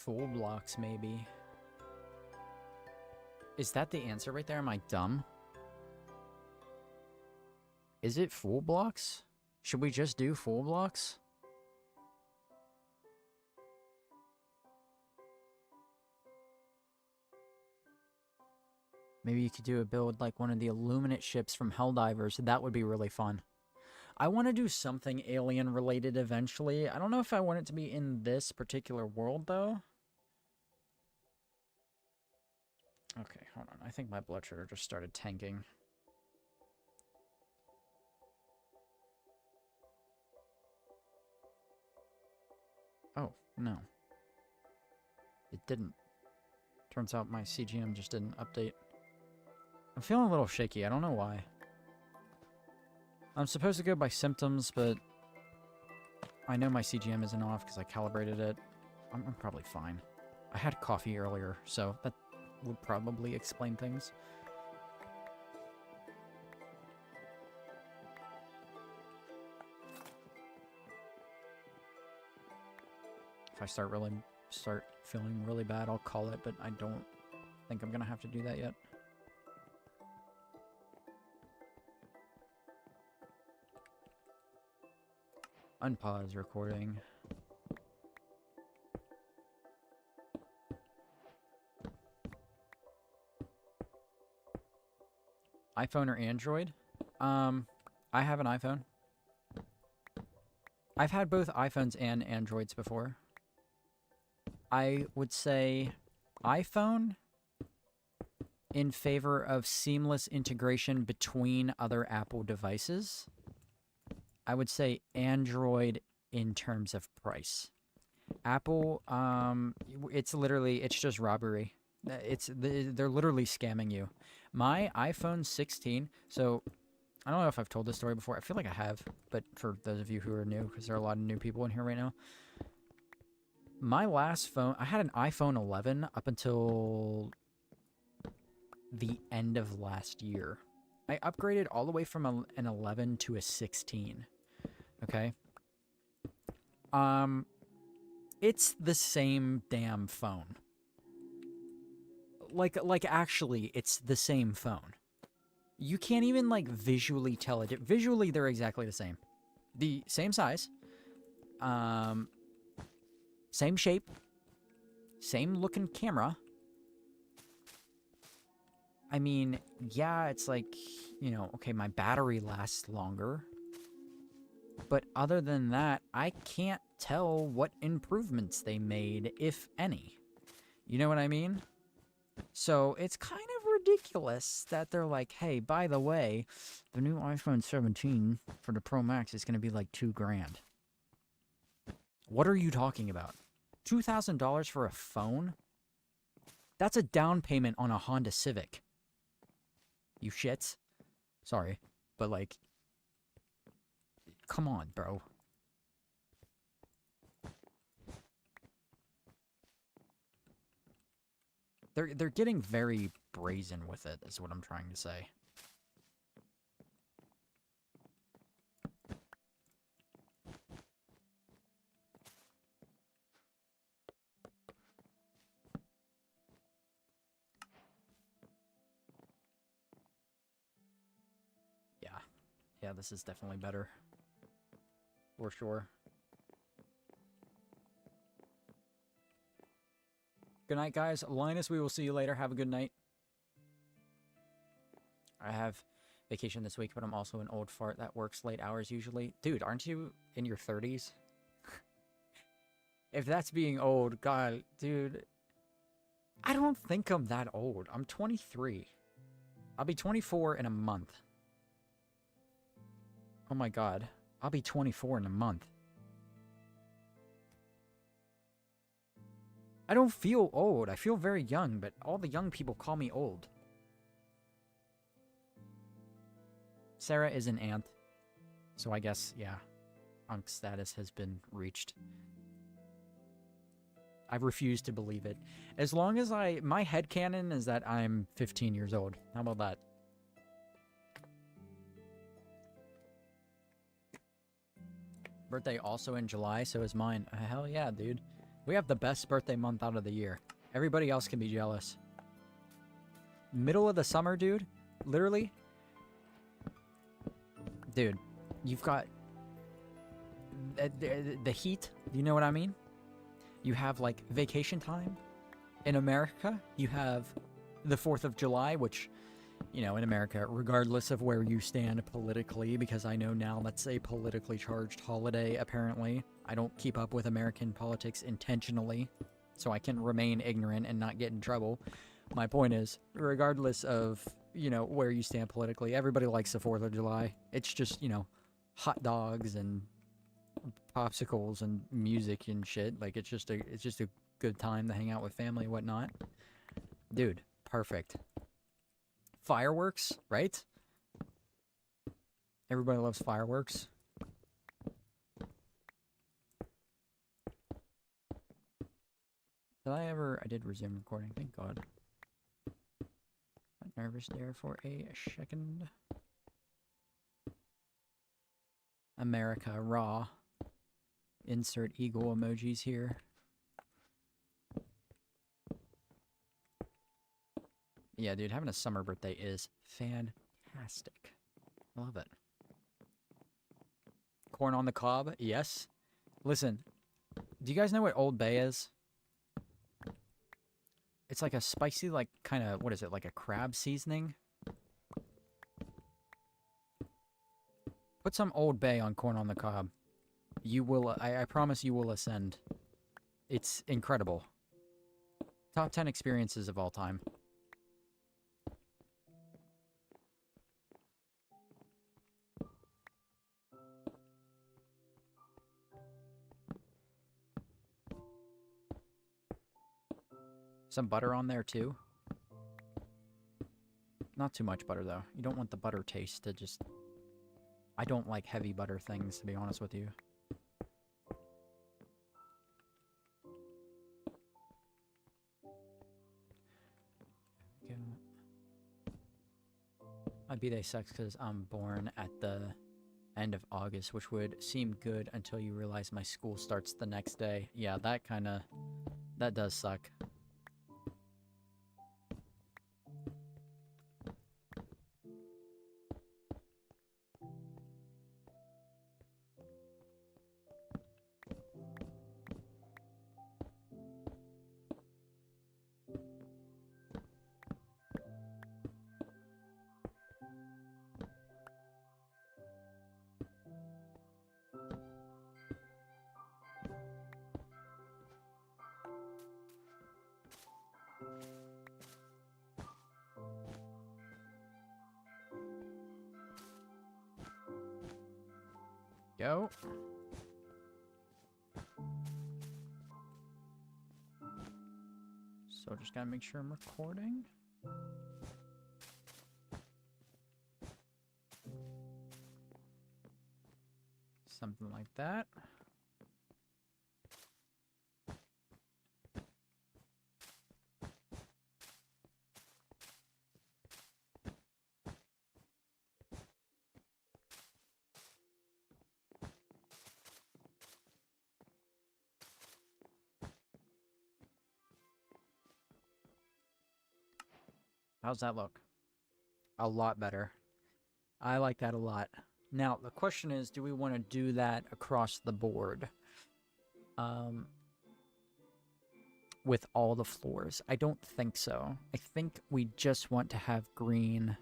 A: Full blocks, maybe. Is that the answer right there? Am I dumb? Is it full blocks? Should we just do full blocks? Maybe you could do a build like one of the Illuminate ships from Helldivers. That would be really fun. I want to do something alien related eventually. I don't know if I want it to be in this particular world though. Okay, hold on. I think my blood sugar just started tanking. Oh, no. It didn't. Turns out my CGM just didn't update. I'm feeling a little shaky. I don't know why. I'm supposed to go by symptoms, but I know my CGM isn't off because I calibrated it. I'm probably fine. I had coffee earlier, so that would probably explain things. If I start feeling really bad, I'll call it, but I don't think I'm gonna have to do that yet. Unpause recording. iPhone or Android? I have an iPhone. I've had both iPhones and Androids before. I would say iPhone in favor of seamless integration between other Apple devices. I would say Android in terms of price. Apple, it's just robbery. They're literally scamming you. My iPhone 16, so I don't know if I've told this story before. I feel like I have, but for those of you who are new, because there are a lot of new people in here right now. My last phone, I had an iPhone 11 up until the end of last year. I upgraded all the way from an 11 to a 16. Okay? It's the same damn phone. Like actually, it's the same phone. You can't even, like, visually tell it. Visually, they're exactly the same. The same size. Same shape. Same looking camera. I mean, yeah, it's like, you know, okay, my battery lasts longer. But other than that, I can't tell what improvements they made, if any. You know what I mean? So it's kind of ridiculous that they're like, hey, by the way, the new iPhone 17 for the Pro Max is going to be like $2,000. What are you talking about? $2,000 for a phone? That's a down payment on a Honda Civic. You shits. Sorry, but like, come on, bro. They're getting very brazen with it, is what I'm trying to say. Yeah. Yeah, this is definitely better. For sure. Good night, guys. Linus, we will see you later. Have a good night. I have vacation this week, but I'm also an old fart that works late hours usually. Dude, aren't you in your 30s? If that's being old, God, dude. I don't think I'm that old. I'm 23. I'll be 24 in a month. Oh my God. I'll be 24 in a month. I don't feel old. I feel very young, but all the young people call me old. Sarah is an aunt. So I guess, yeah. Unk status has been reached. I refuse to believe it. As long as my headcanon is that I'm 15 years old. How about that? Birthday also in July, so is mine. Hell yeah, dude. We have the best birthday month out of the year. Everybody else can be jealous. Middle of the summer, dude. Literally. Dude, you've got the heat. You know what I mean? You have, like, vacation time. In America, you have the 4th of July, which, you know, in America, regardless of where you stand politically, because I know now that's a politically charged holiday, apparently. I don't keep up with American politics intentionally, so I can remain ignorant and not get in trouble. My point is, regardless of, you know, where you stand politically, everybody likes the 4th of July. It's just, you know, hot dogs and popsicles and music and shit. Like, it's just a good time to hang out with family and whatnot. Dude, perfect. Fireworks, right? Everybody loves fireworks. I did resume recording, thank God. Got nervous there for a second. America, raw. Insert eagle emojis here. Yeah, dude, having a summer birthday is fantastic. I love it. Corn on the cob, yes. Listen, do you guys know what Old Bay is? It's like a spicy, like, kind of, what is it, like a crab seasoning? Put some Old Bay on corn on the cob. You will, I promise you will ascend. It's incredible. Top 10 experiences of all time. Some butter on there too. Not too much butter though. You don't want the butter taste to just... I don't like heavy butter things, to be honest with you. There we go. My B-Day sucks because I'm born at the end of August, which would seem good until you realize my school starts the next day. Yeah, that does suck. Go. So just gotta make sure I'm recording. Something like that. How's that look? A lot better. I like that a lot. Now, the question is, do we want to do that across the board? With all the floors? I don't think so. I think we just want to have green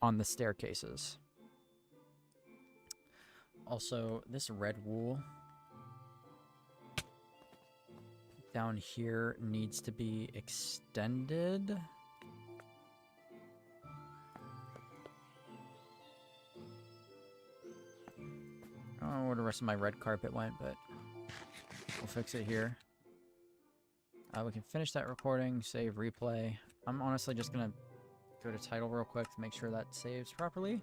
A: on the staircases. Also, this red wool down here needs to be extended. I don't know where the rest of my red carpet went, but we'll fix it here. We can finish that recording, save, replay. I'm honestly just going to go to title real quick to make sure that saves properly.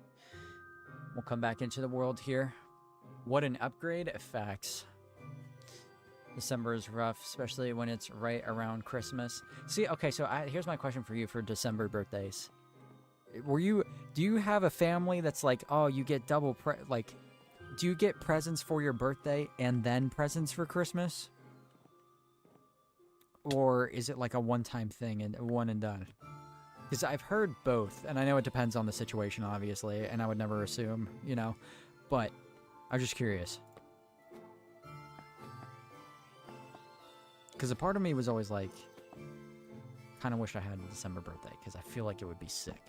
A: We'll come back into the world here. What an upgrade. Facts. December is rough, especially when it's right around Christmas. See, okay, so here's my question for you for December birthdays. Do you have a family that's like, oh, you get double, do you get presents for your birthday and then presents for Christmas? or is it like a one-time thing and one and done? Because I've heard both, and I know it depends on the situation, obviously, and I would never assume, you know, but I'm just curious. Because a part of me was always like, kind of wish I had a December birthday, because I feel like it would be sick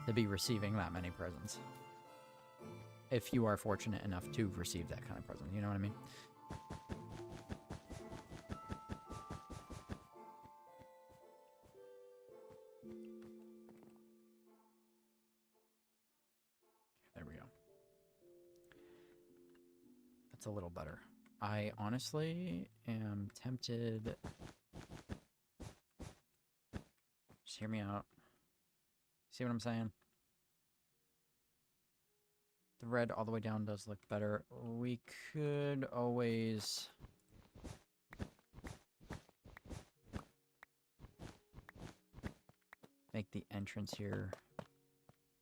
A: to be receiving that many presents. If you are fortunate enough to receive that kind of present, you know what I mean? There we go. That's a little better. I honestly am tempted. Just hear me out. See what I'm saying? The red all the way down does look better. We could always... make the entrance here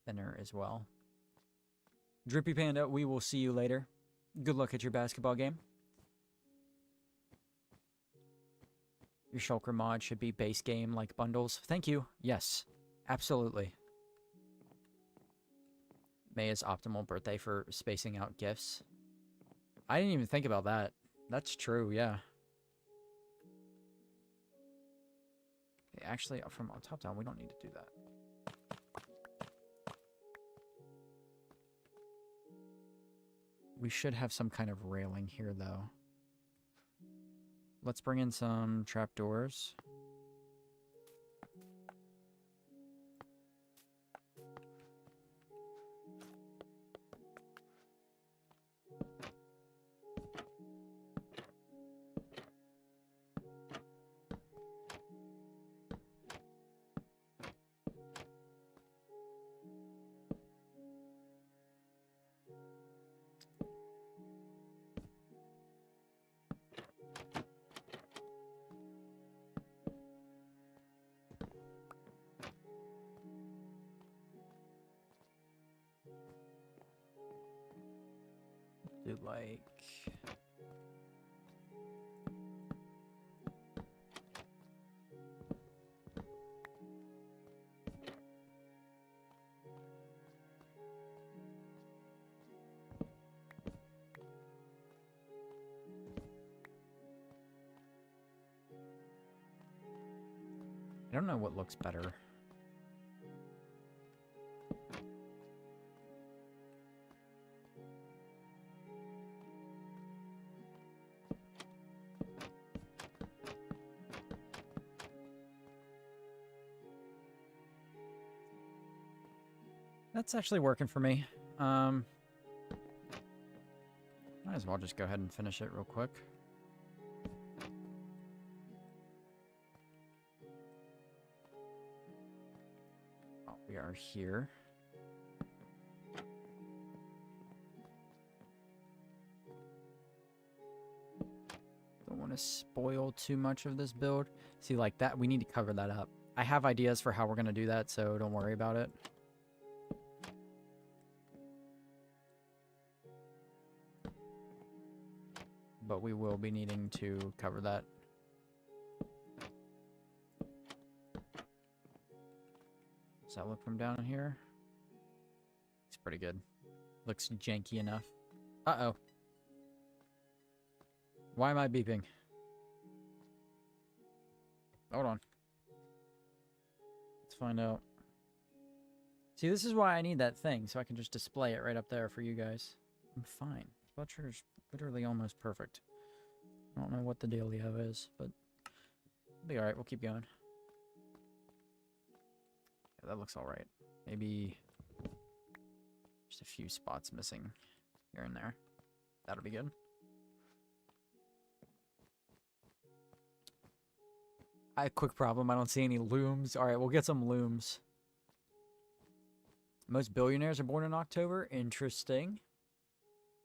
A: thinner as well. Drippy Panda, we will see you later. Good luck at your basketball game. Your shulker mod should be base game like bundles. Thank you. Yes, absolutely. May is optimal birthday for spacing out gifts. I didn't even think about that. That's true, yeah. Actually, from top down, we don't need to do that. We should have some kind of railing here, though. Let's bring in some trapdoors. Do like... I don't know what looks better. That's actually working for me. Might as well just go ahead and finish it real quick. Oh, we are here. Don't want to spoil too much of this build. See, like that, we need to cover that up. I have ideas for how we're going to do that, so don't worry about it. But we will be needing to cover that. Does that look from down here? It's pretty good. Looks janky enough. Uh-oh. Why am I beeping? Hold on. Let's find out. See, this is why I need that thing, so I can just display it right up there for you guys. I'm fine. Butcher's literally almost perfect. I don't know what the dealio is, but it'll be alright. We'll keep going. Yeah, that looks alright. Maybe just a few spots missing here and there. That'll be good. I have a quick problem. I don't see any looms. Alright, we'll get some looms. Most billionaires are born in October. Interesting.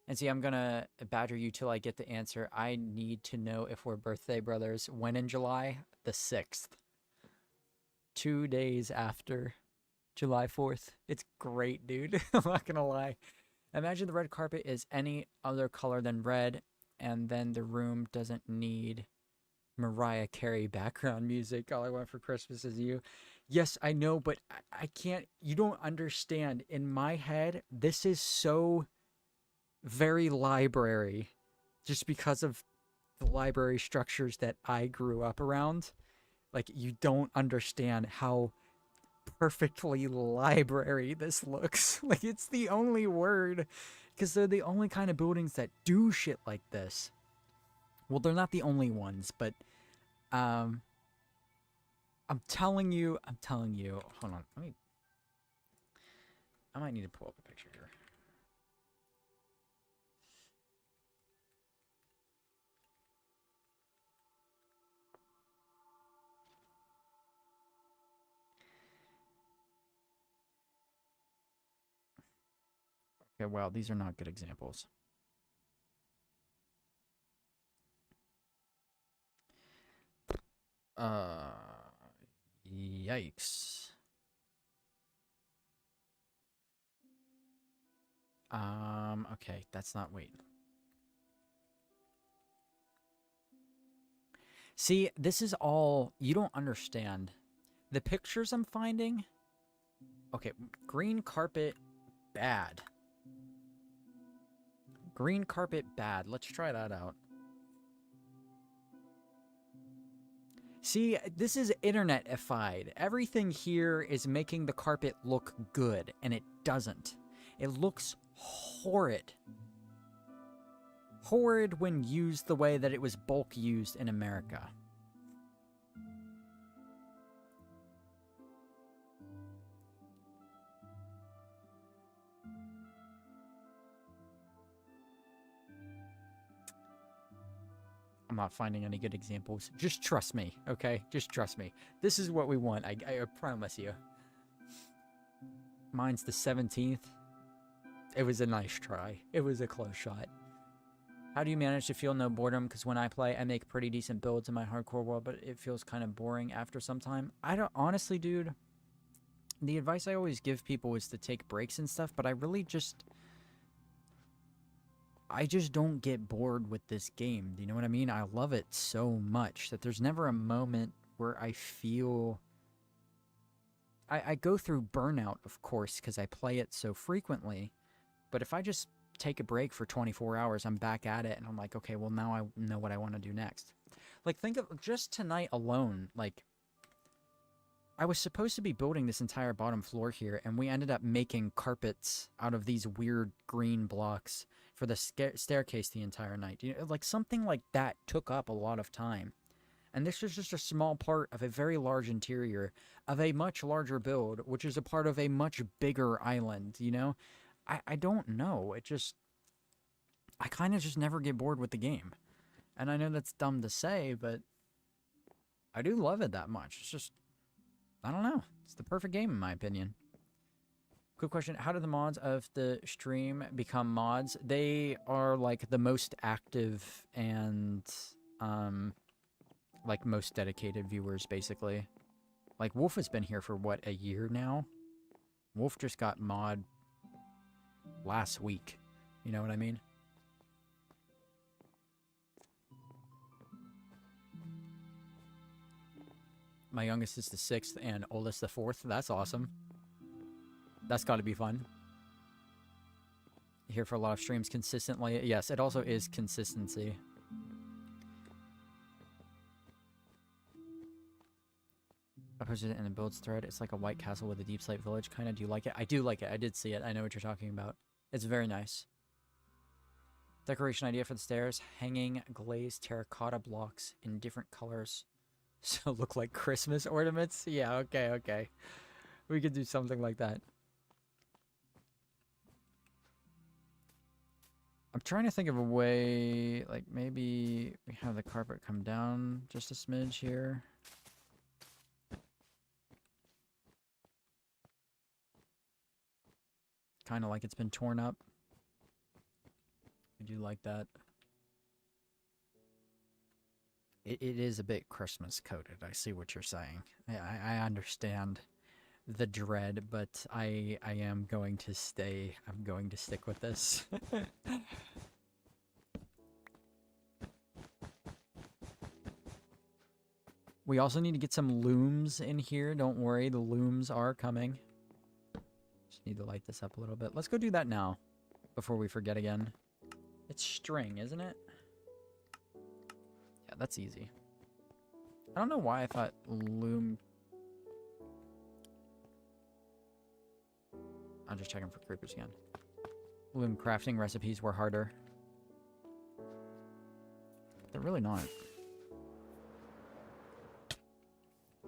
A: And see, I'm gonna badger you till I get the answer. I need to know if we're birthday brothers. When in July? The 6th. 2 days after July 4th. It's great, dude. I'm not gonna lie. Imagine the red carpet is any other color than red, and then the room doesn't need Mariah Carey background music. All I want for Christmas is you. Yes, I know, but I can't. You don't understand. In my head, this is so very library just because of the library structures that I grew up around. Like, you don't understand how perfectly library this looks. Like, it's the only word, because they're the only kind of buildings that do shit like this. Well, they're not the only ones, but I'm telling you, hold on, I might need to pull up a picture here. Okay, wow, these are not good examples. Yikes. Okay, that's not, wait. See, this is all, you don't understand. The pictures I'm finding, okay, green carpet, bad. Green carpet, bad. Let's try that out. See, this is internet-ified. Everything here is making the carpet look good, and it doesn't. It looks horrid. Horrid when used the way that it was bulk used in America. I'm not finding any good examples. Just trust me, okay? Just trust me. This is what we want, I promise you. Mine's the 17th. It was a nice try. It was a close shot. How do you manage to feel no boredom? Because when I play, I make pretty decent builds in my hardcore world, but it feels kind of boring after some time. I don't, honestly, dude, the advice I always give people is to take breaks and stuff, but I really just... I just don't get bored with this game. Do you know what I mean? I love it so much that there's never a moment where I feel... I go through burnout, of course, because I play it so frequently. But if I just take a break for 24 hours, I'm back at it, and I'm like, okay, well, now I know what I want to do next. Like, think of just tonight alone, like, I was supposed to be building this entire bottom floor here, and we ended up making carpets out of these weird green blocks for the staircase the entire night. You know, like, something like that took up a lot of time. And this is just a small part of a very large interior of a much larger build, which is a part of a much bigger island, you know? I don't know. It just... I kind of just never get bored with the game. And I know that's dumb to say, but I do love it that much. It's just... I don't know. It's the perfect game, in my opinion. Quick question. How do the mods of the stream become mods? They are, like, the most active and, like, most dedicated viewers, basically. Like, Wolf has been here for, what, a year now? Wolf just got mod last week. You know what I mean? My youngest is the 6th and oldest the 4th. That's awesome. That's got to be fun. Here for a lot of streams consistently. Yes, it also is consistency. I posted it in a builds thread. It's like a White Castle with a deep slate village, kind of. Do you like it? I do like it. I did see it. I know what you're talking about. It's very nice. Decoration idea for the stairs. Hanging glazed terracotta blocks in different colors. So look like Christmas ornaments? Yeah, okay, okay. We could do something like that. I'm trying to think of a way, like maybe we have the carpet come down just a smidge here. Kind of like it's been torn up. I do like that. It is a bit Christmas coated. I see what you're saying. I understand the dread, but I am going to stay. I'm going to stick with this. We also need to get some looms in here. Don't worry, the looms are coming. Just need to light this up a little bit. Let's go do that now before we forget again. It's string, isn't it? Yeah, that's easy. I don't know why I thought loom... I'm just checking for creepers again. Loom crafting recipes were harder. They're really not.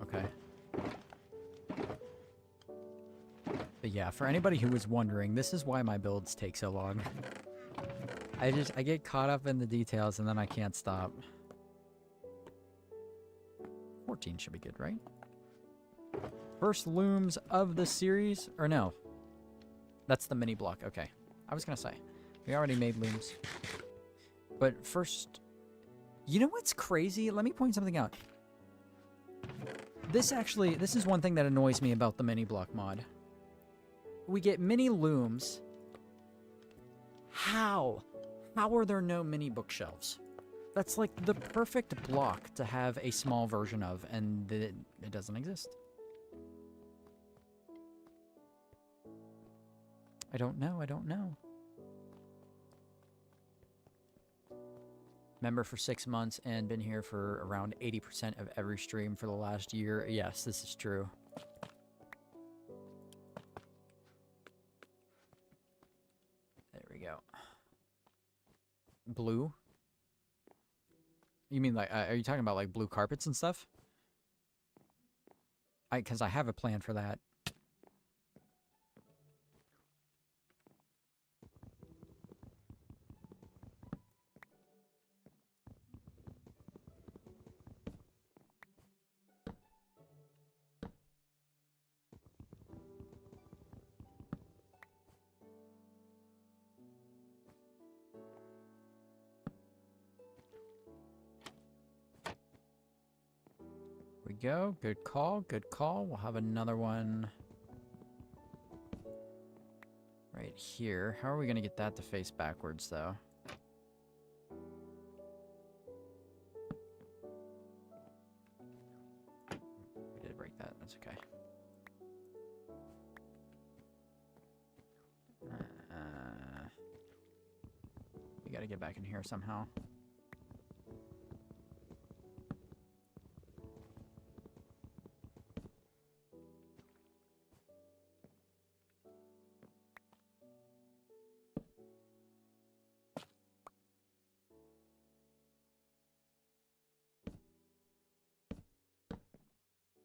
A: Okay. But yeah, for anybody who was wondering, this is why my builds take so long. I get caught up in the details and then I can't stop. 14 should be good, right? First looms of the series, or no? That's the mini block, okay. I was gonna say, we already made looms. But first, you know what's crazy? Let me point something out. This is one thing that annoys me about the mini block mod. We get mini looms. How? How are there no mini bookshelves? That's like the perfect block to have a small version of, and it doesn't exist. I don't know. Member for 6 months and been here for around 80% of every stream for the last year. Yes, this is true. There we go. Blue? You mean like, are you talking about like blue carpets and stuff? Because I have a plan for that. We go. Good call. Good call. We'll have another one right here. How are we going to get that to face backwards, though? We did break that. That's okay. We got to get back in here somehow.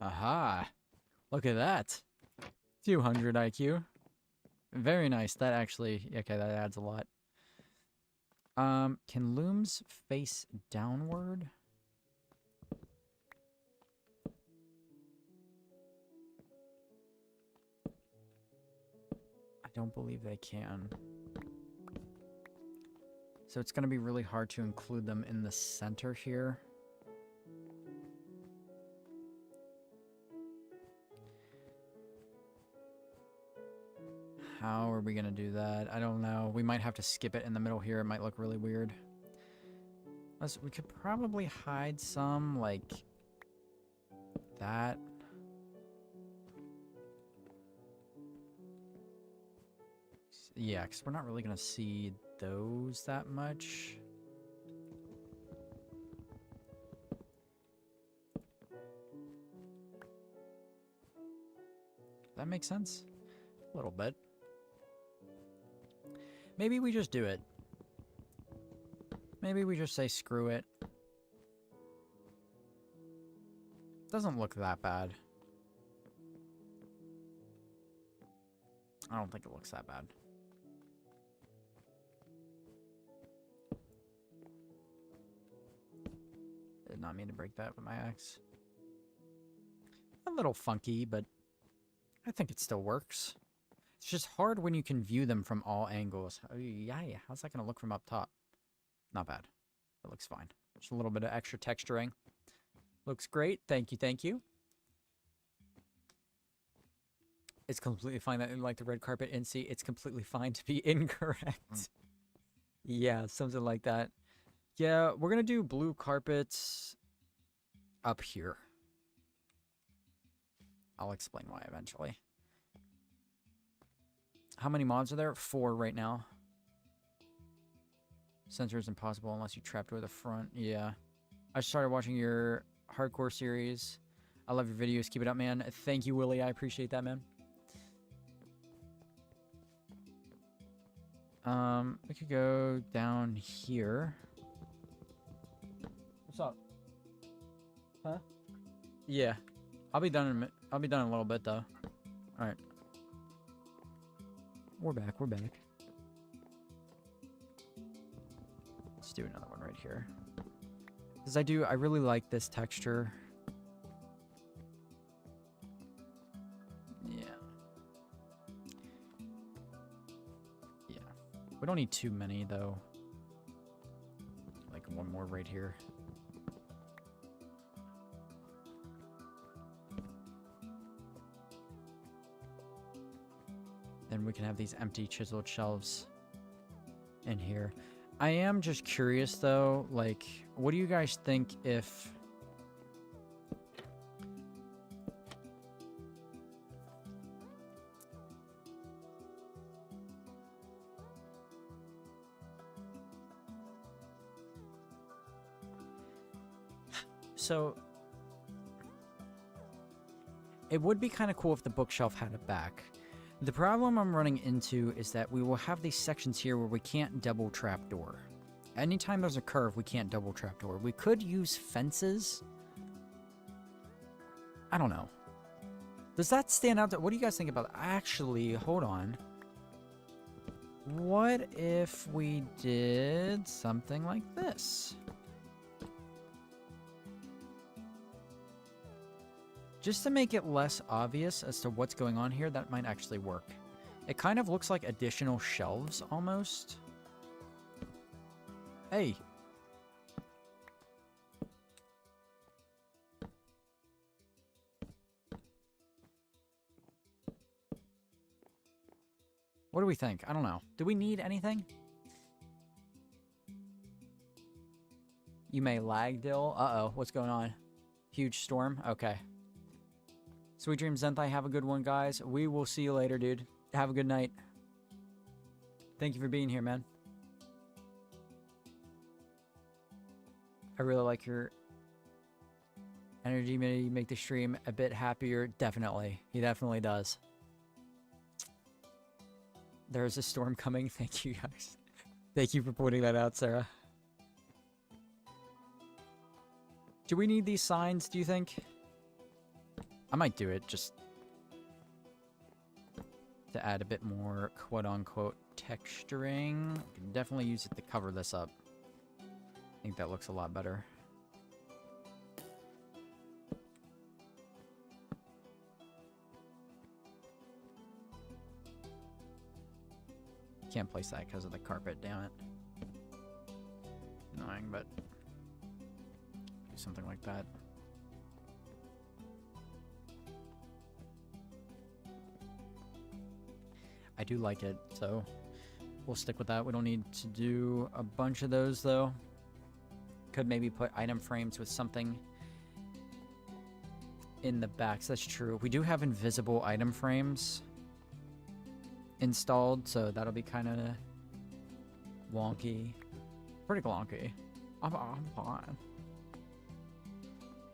A: Aha! Look at that. 200 IQ. Very nice. That actually... Okay, that adds a lot. Can looms face downward? I don't believe they can. So it's going to be really hard to include them in the center here. How are we going to do that? I don't know. We might have to skip it in the middle here. It might look really weird. We could probably hide some, like, that. Yeah, because we're not really going to see those that much. That makes sense? A little bit. Maybe we just do it. Maybe we just say screw it. Doesn't look that bad. I don't think it looks that bad. Did not mean to break that with my axe. A little funky, but I think it still works. It's just hard when you can view them from all angles. Oh, yeah, how's that going to look from up top? Not bad. It looks fine. Just a little bit of extra texturing. Looks great. Thank you, thank you. It's completely fine that you like the red carpet, Incy. It's completely fine to be incorrect. Yeah, something like that. Yeah, we're going to do blue carpets up here. I'll explain why eventually. How many mods are there? 4 right now. Sensor is impossible unless you trap door the front. Yeah. I started watching your hardcore series. I love your videos. Keep it up, man. Thank you, Willie. I appreciate that, man. We could go down here. What's up? Huh? Yeah. I'll be done in a minute. I'll be done in a little bit, though. All right. We're back. We're back. Let's do another one right here. Because I really like this texture. Yeah. Yeah. We don't need too many, though. Like one more right here. Then we can have these empty chiseled shelves in here. I am just curious, though, like, what do you guys think if... So, it would be kind of cool if the bookshelf had a back. The problem I'm running into is that we will have these sections here where we can't double trapdoor. Anytime there's a curve, we can't double trapdoor. We could use fences. I don't know. Does that stand out? What do you guys think about that? Actually, hold on. What if we did something like this? Just to make it less obvious as to what's going on here, that might actually work. It kind of looks like additional shelves, almost. Hey. What do we think? I don't know. Do we need anything? You may lag, Dill. Uh-oh, what's going on? Huge storm? Okay. Sweet dreams, Zenthai. Have a good one, guys. We will see you later, dude. Have a good night. Thank you for being here, man. I really like your energy. Maybe make the stream a bit happier. Definitely. He definitely does. There's a storm coming. Thank you, guys. Thank you for pointing that out, Sarah. Do we need these signs, do you think? I might do it just to add a bit more quote-unquote texturing. I can definitely use it to cover this up. I think that looks a lot better. Can't place that because of the carpet, damn it. Annoying, but do something like that. I do like it, so we'll stick with that. We don't need to do a bunch of those, though. Could maybe put item frames with something in the backs. That's true. We do have invisible item frames installed, so that'll be kind of wonky. Pretty wonky. I'm fine.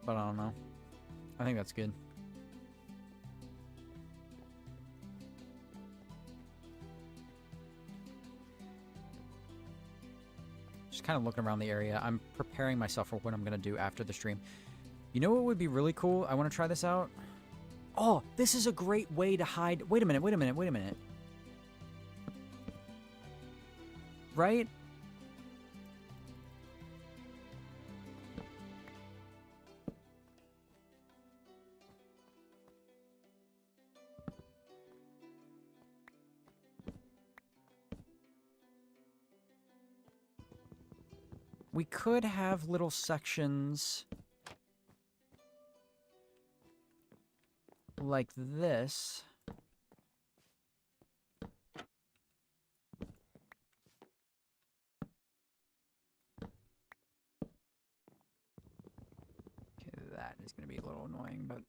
A: But I don't know. I think that's good. Just kind of looking around the area. I'm preparing myself for what I'm going to do after the stream. You know what would be really cool? I want to try this out. Oh, this is a great way to hide. Wait a minute, wait a minute, wait a minute. Right? We could have little sections like this. Okay, that is going to be a little annoying, but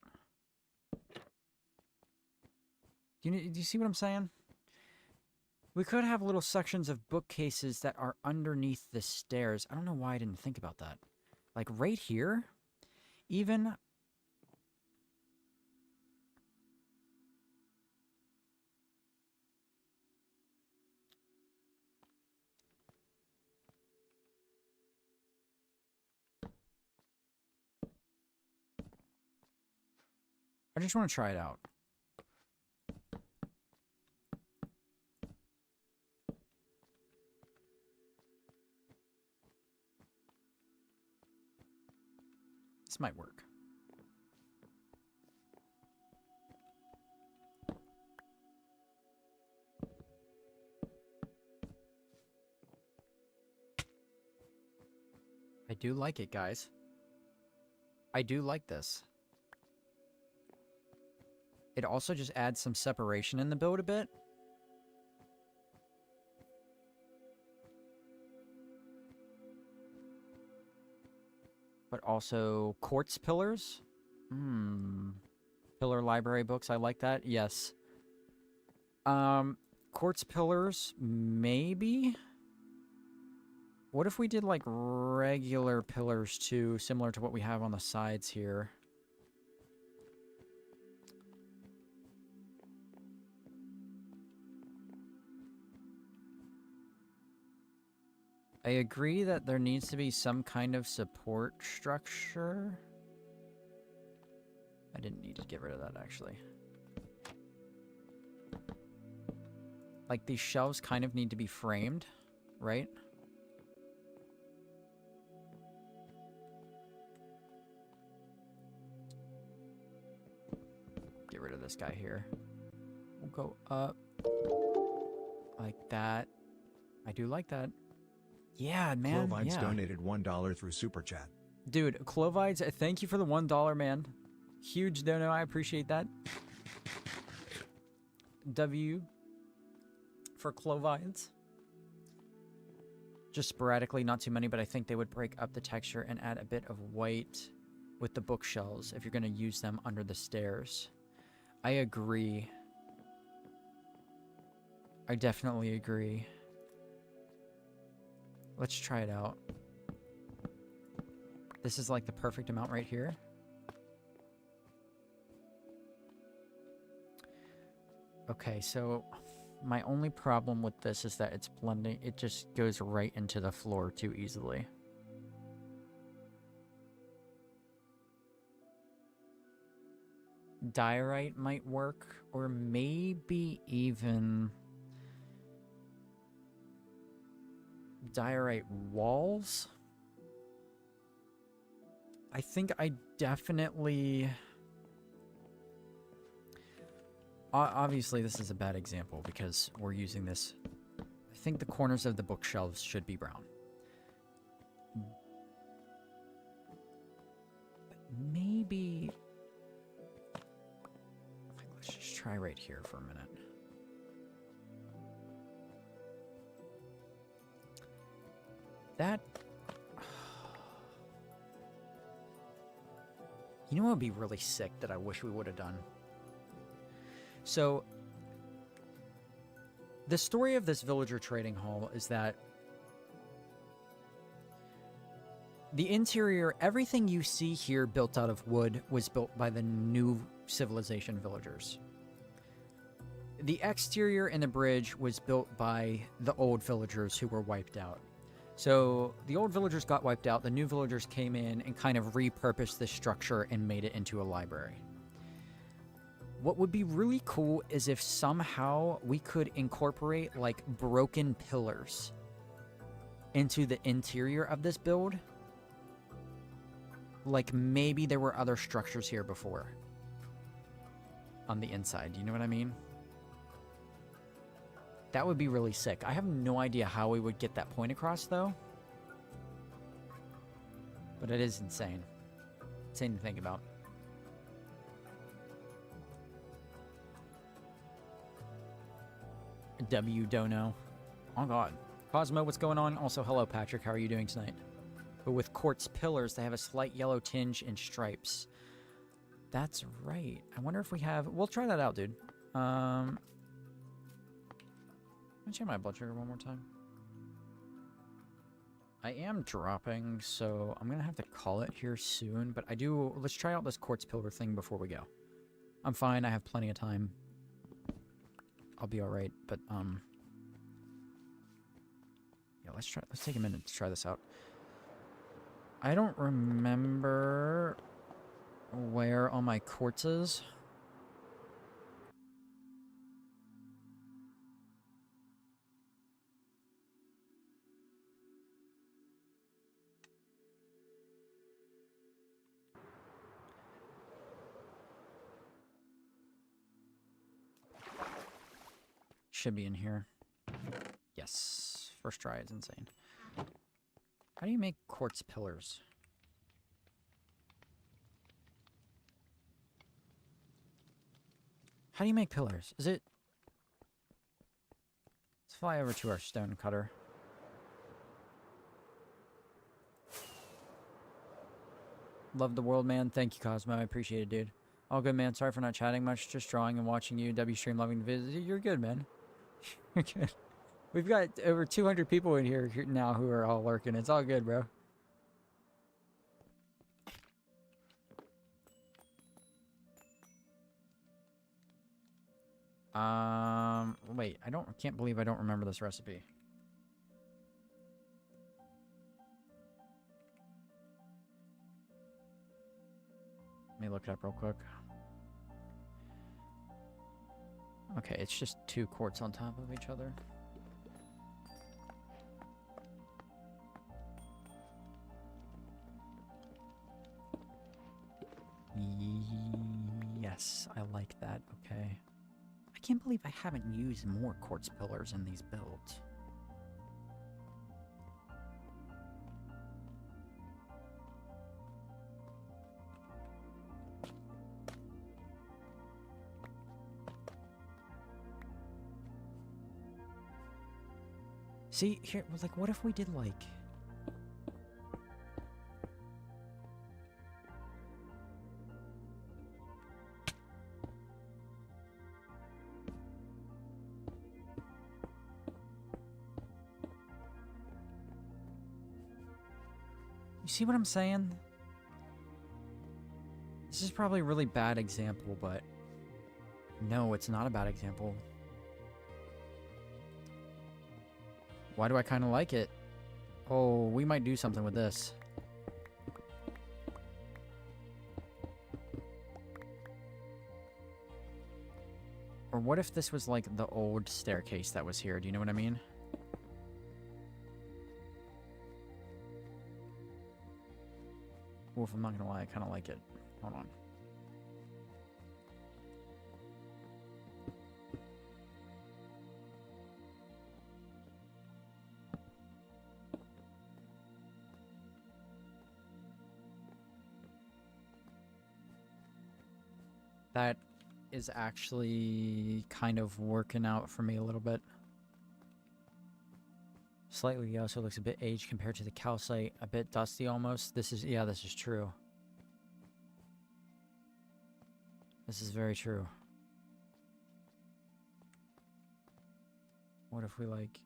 A: Do you see what I'm saying? We could have little sections of bookcases that are underneath the stairs. I don't know why I didn't think about that. Like right here, even. I just want to try it out. This might work. I do like it, guys. I do like this. It also just adds some separation in the build a bit. But also quartz pillars. Pillar library books, I like that. Yes. Quartz pillars, maybe? What if we did like regular pillars too, similar to what we have on the sides here? I agree that there needs to be some kind of support structure. I didn't need to get rid of that, actually. Like, these shelves kind of need to be framed, right? Get rid of this guy here. We'll go up. Like that. I do like that. Yeah, man.
B: Clovides
A: yeah.
B: donated $1 through Super Chat.
A: Dude, Clovides, thank you for the $1, man. Huge dono, I appreciate that. W for Clovides. Just sporadically, not too many, but I think they would break up the texture and add a bit of white with the bookshelves if you're going to use them under the stairs. I agree. I definitely agree. Let's try it out. This is like the perfect amount right here. Okay, so my only problem with this is that it's blending. It just goes right into the floor too easily. Diorite might work, or maybe even diorite walls. I think I definitely... Obviously, this is a bad example because we're using this. I think the corners of the bookshelves should be brown. But maybe... Let's just try right here for a minute. That... You know what would be really sick that I wish we would have done? So, the story of this villager trading hall is that the interior, everything you see here built out of wood, was built by the new civilization villagers. The exterior and the bridge was built by the old villagers who were wiped out. So the old villagers got wiped out, the new villagers came in and kind of repurposed this structure and made it into a library. What would be really cool is if somehow we could incorporate like broken pillars into the interior of this build. Like maybe there were other structures here before on the inside. You know what I mean? That would be really sick. I have no idea how we would get that point across, though. But it is insane. Insane to think about. W Dono. Oh, God. Cosmo, what's going on? Also, hello, Patrick. How are you doing tonight? But with quartz pillars, they have a slight yellow tinge and stripes. That's right. I wonder if we have... We'll try that out, dude. Let me check my blood sugar one more time. I am dropping, so I'm gonna have to call it here soon, but let's try out this quartz pillar thing before we go. I'm fine, I have plenty of time. I'll be alright, but, yeah, let's take a minute to try this out. I don't remember where all my quartz is. Should be in here. Yes. First try is insane. How do you make quartz pillars? How do you make pillars? Is it... Let's fly over to our stone cutter. Love the world, man. Thank you, Cosmo. I appreciate it, dude. All good, man. Sorry for not chatting much. Just drawing and watching you. W stream, loving the vids. You're good, man. You're good. We've got over 200 people in here now who are all lurking. It's all good, bro. Wait. I can't believe I don't remember this recipe. Let me look it up real quick. Okay, it's just 2 quartz on top of each other. Yes, I like that. Okay. I can't believe I haven't used more quartz pillars in these builds. See, here, like, what if we did, like... You see what I'm saying? This is probably a really bad example, but... No, it's not a bad example. Why do I kind of like it? Oh, we might do something with this. Or what if this was like the old staircase that was here? Do you know what I mean? Wolf, I'm not gonna lie, I kind of like it. Hold on. That is actually kind of working out for me a little bit. Slightly also looks a bit aged compared to the calcite, a bit dusty almost. This is, yeah, this is true. This is very true. What if we like...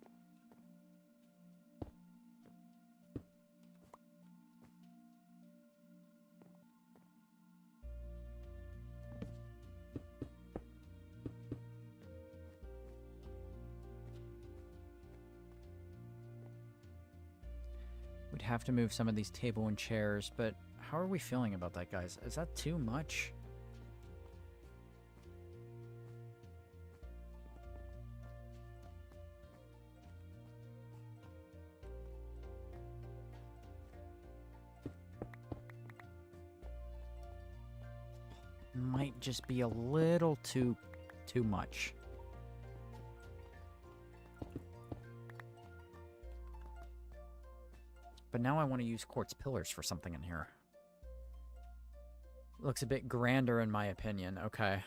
A: We'd have to move some of these table and chairs, but how are we feeling about that, guys? Is that too much? Might just be a little too much. But now I want to use quartz pillars for something in here. Looks a bit grander in my opinion. Okay.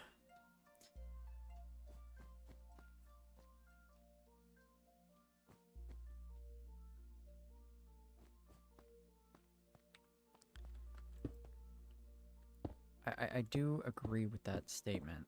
A: I do agree with that statement.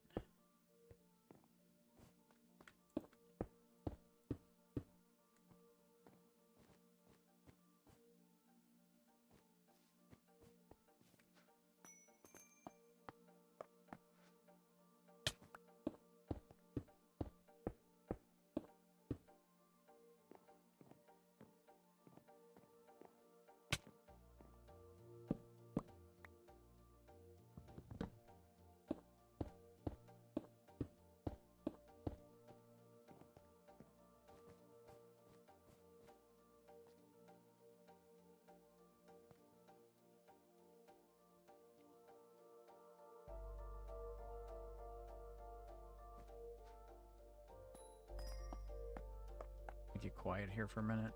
A: Get quiet here for a minute.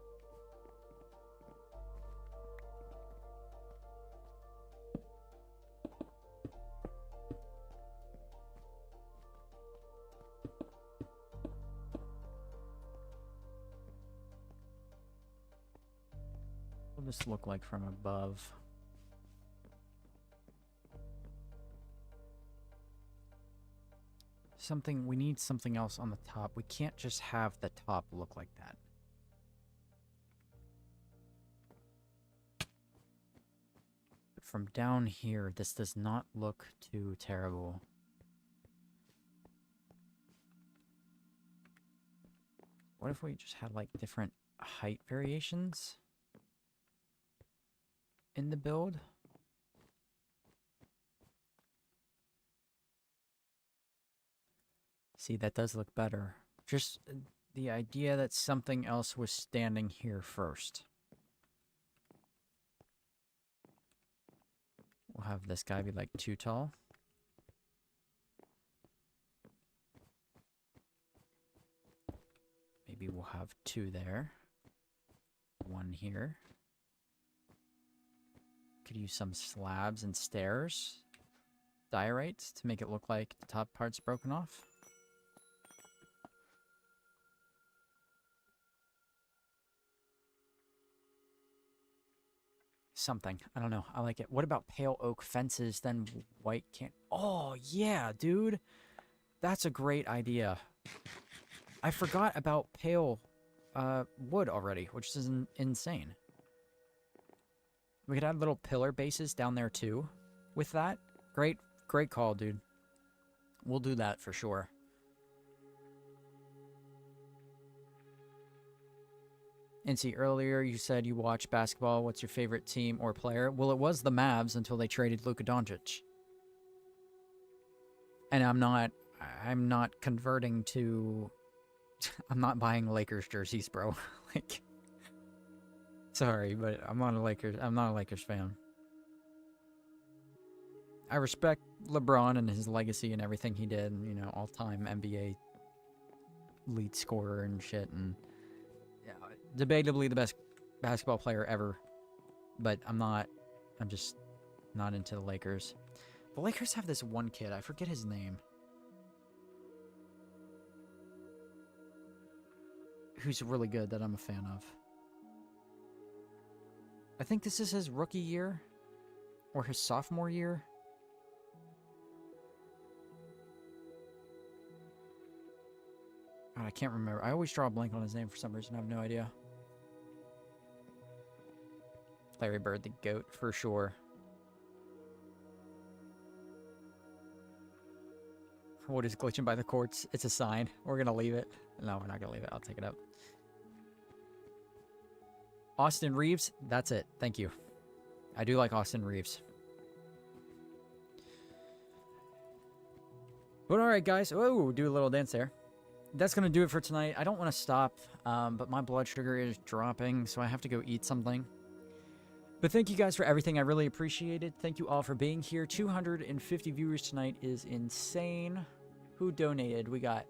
A: What does this look like from above? We need something else on the top. We can't just have the top look like that. But from down here, this does not look too terrible. What if we just had like different height variations in the build? See, that does look better. Just the idea that something else was standing here first. We'll have this guy be like too tall. Maybe we'll have two there. One here. Could use some slabs and stairs. Diorites to make it look like the top part's broken off. Something. I don't know. I like it. What about pale oak fences, then white can't... Oh, yeah, dude. That's a great idea. I forgot about pale wood already, which is insane. We could add little pillar bases down there, too, with that. Great call, dude. We'll do that for sure. Incy, earlier you said you watch basketball. What's your favorite team or player? Well, it was the Mavs until they traded Luka Doncic. And I'm not converting to... I'm not buying Lakers jerseys, bro. Like, sorry, but I'm not a Lakers fan. I respect LeBron and his legacy and everything he did, you know, all-time NBA lead scorer and shit, and yeah, debatably the best basketball player ever, but I'm just not into the Lakers. The Lakers have this one kid, I forget his name, who's really good that I'm a fan of. I think this is his rookie year, or his sophomore year. God, I can't remember. I always draw a blank on his name for some reason. I have no idea. Larry Bird, the GOAT, for sure. What is glitching by the courts? It's a sign. We're going to leave it. No, we're not going to leave it. I'll take it up. Austin Reeves. That's it. Thank you. I do like Austin Reeves. But alright, guys. Oh, do a little dance there. That's going to do it for tonight. I don't want to stop, but my blood sugar is dropping, so I have to go eat something. But thank you guys for everything. I really appreciate it. Thank you all for being here. 250 viewers tonight is insane. Who donated? We got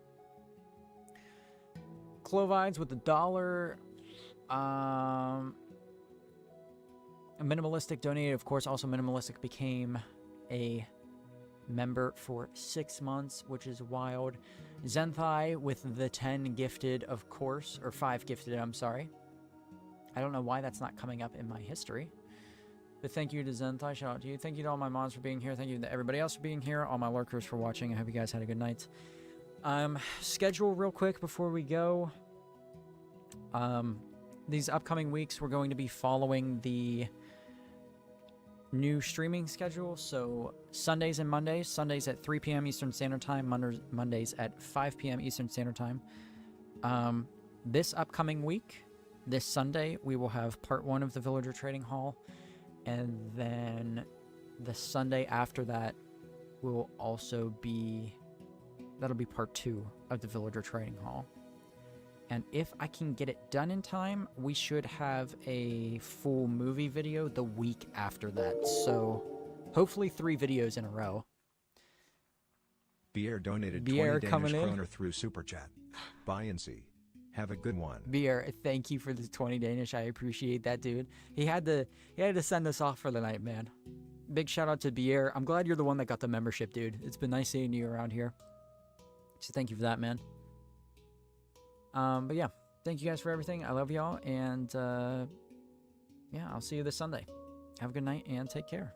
A: Clovides with $1. A Minimalistic donated. Of course, also Minimalistic became a member for 6 months, which is wild. Zenthai with the 10 gifted, of course, or 5 gifted, I'm sorry. I don't know why that's not coming up in my history. But thank you to Zenthai, shout out to you. Thank you to all my mods for being here. Thank you to everybody else for being here, all my lurkers for watching. I hope you guys had a good night. Schedule real quick before we go. These upcoming weeks, we're going to be following the new streaming schedule. So Sundays and Mondays. Sundays at 3 p.m. Eastern Standard Time. Mondays at 5 p.m. Eastern Standard Time. This upcoming week, this Sunday, we will have part 1 of the Villager Trading Hall. And then the Sunday after that will also be... That'll be part 2 of the Villager Trading Hall. And if I can get it done in time, we should have a full movie video the week after that. So, hopefully 3 videos in a row.
B: Pierre donated
A: Pierre
B: 20 Danish kroner through Super Chat. Bye, Incy. Have a good one.
A: Beer, thank you for the 20 Danish. I appreciate that, dude. He had to send us off for the night, man. Big shout out to Bier. I'm glad you're the one that got the membership, dude. It's been nice seeing you around here. So thank you for that, man. But yeah, thank you guys for everything. I love y'all, and yeah, I'll see you this Sunday. Have a good night and take care.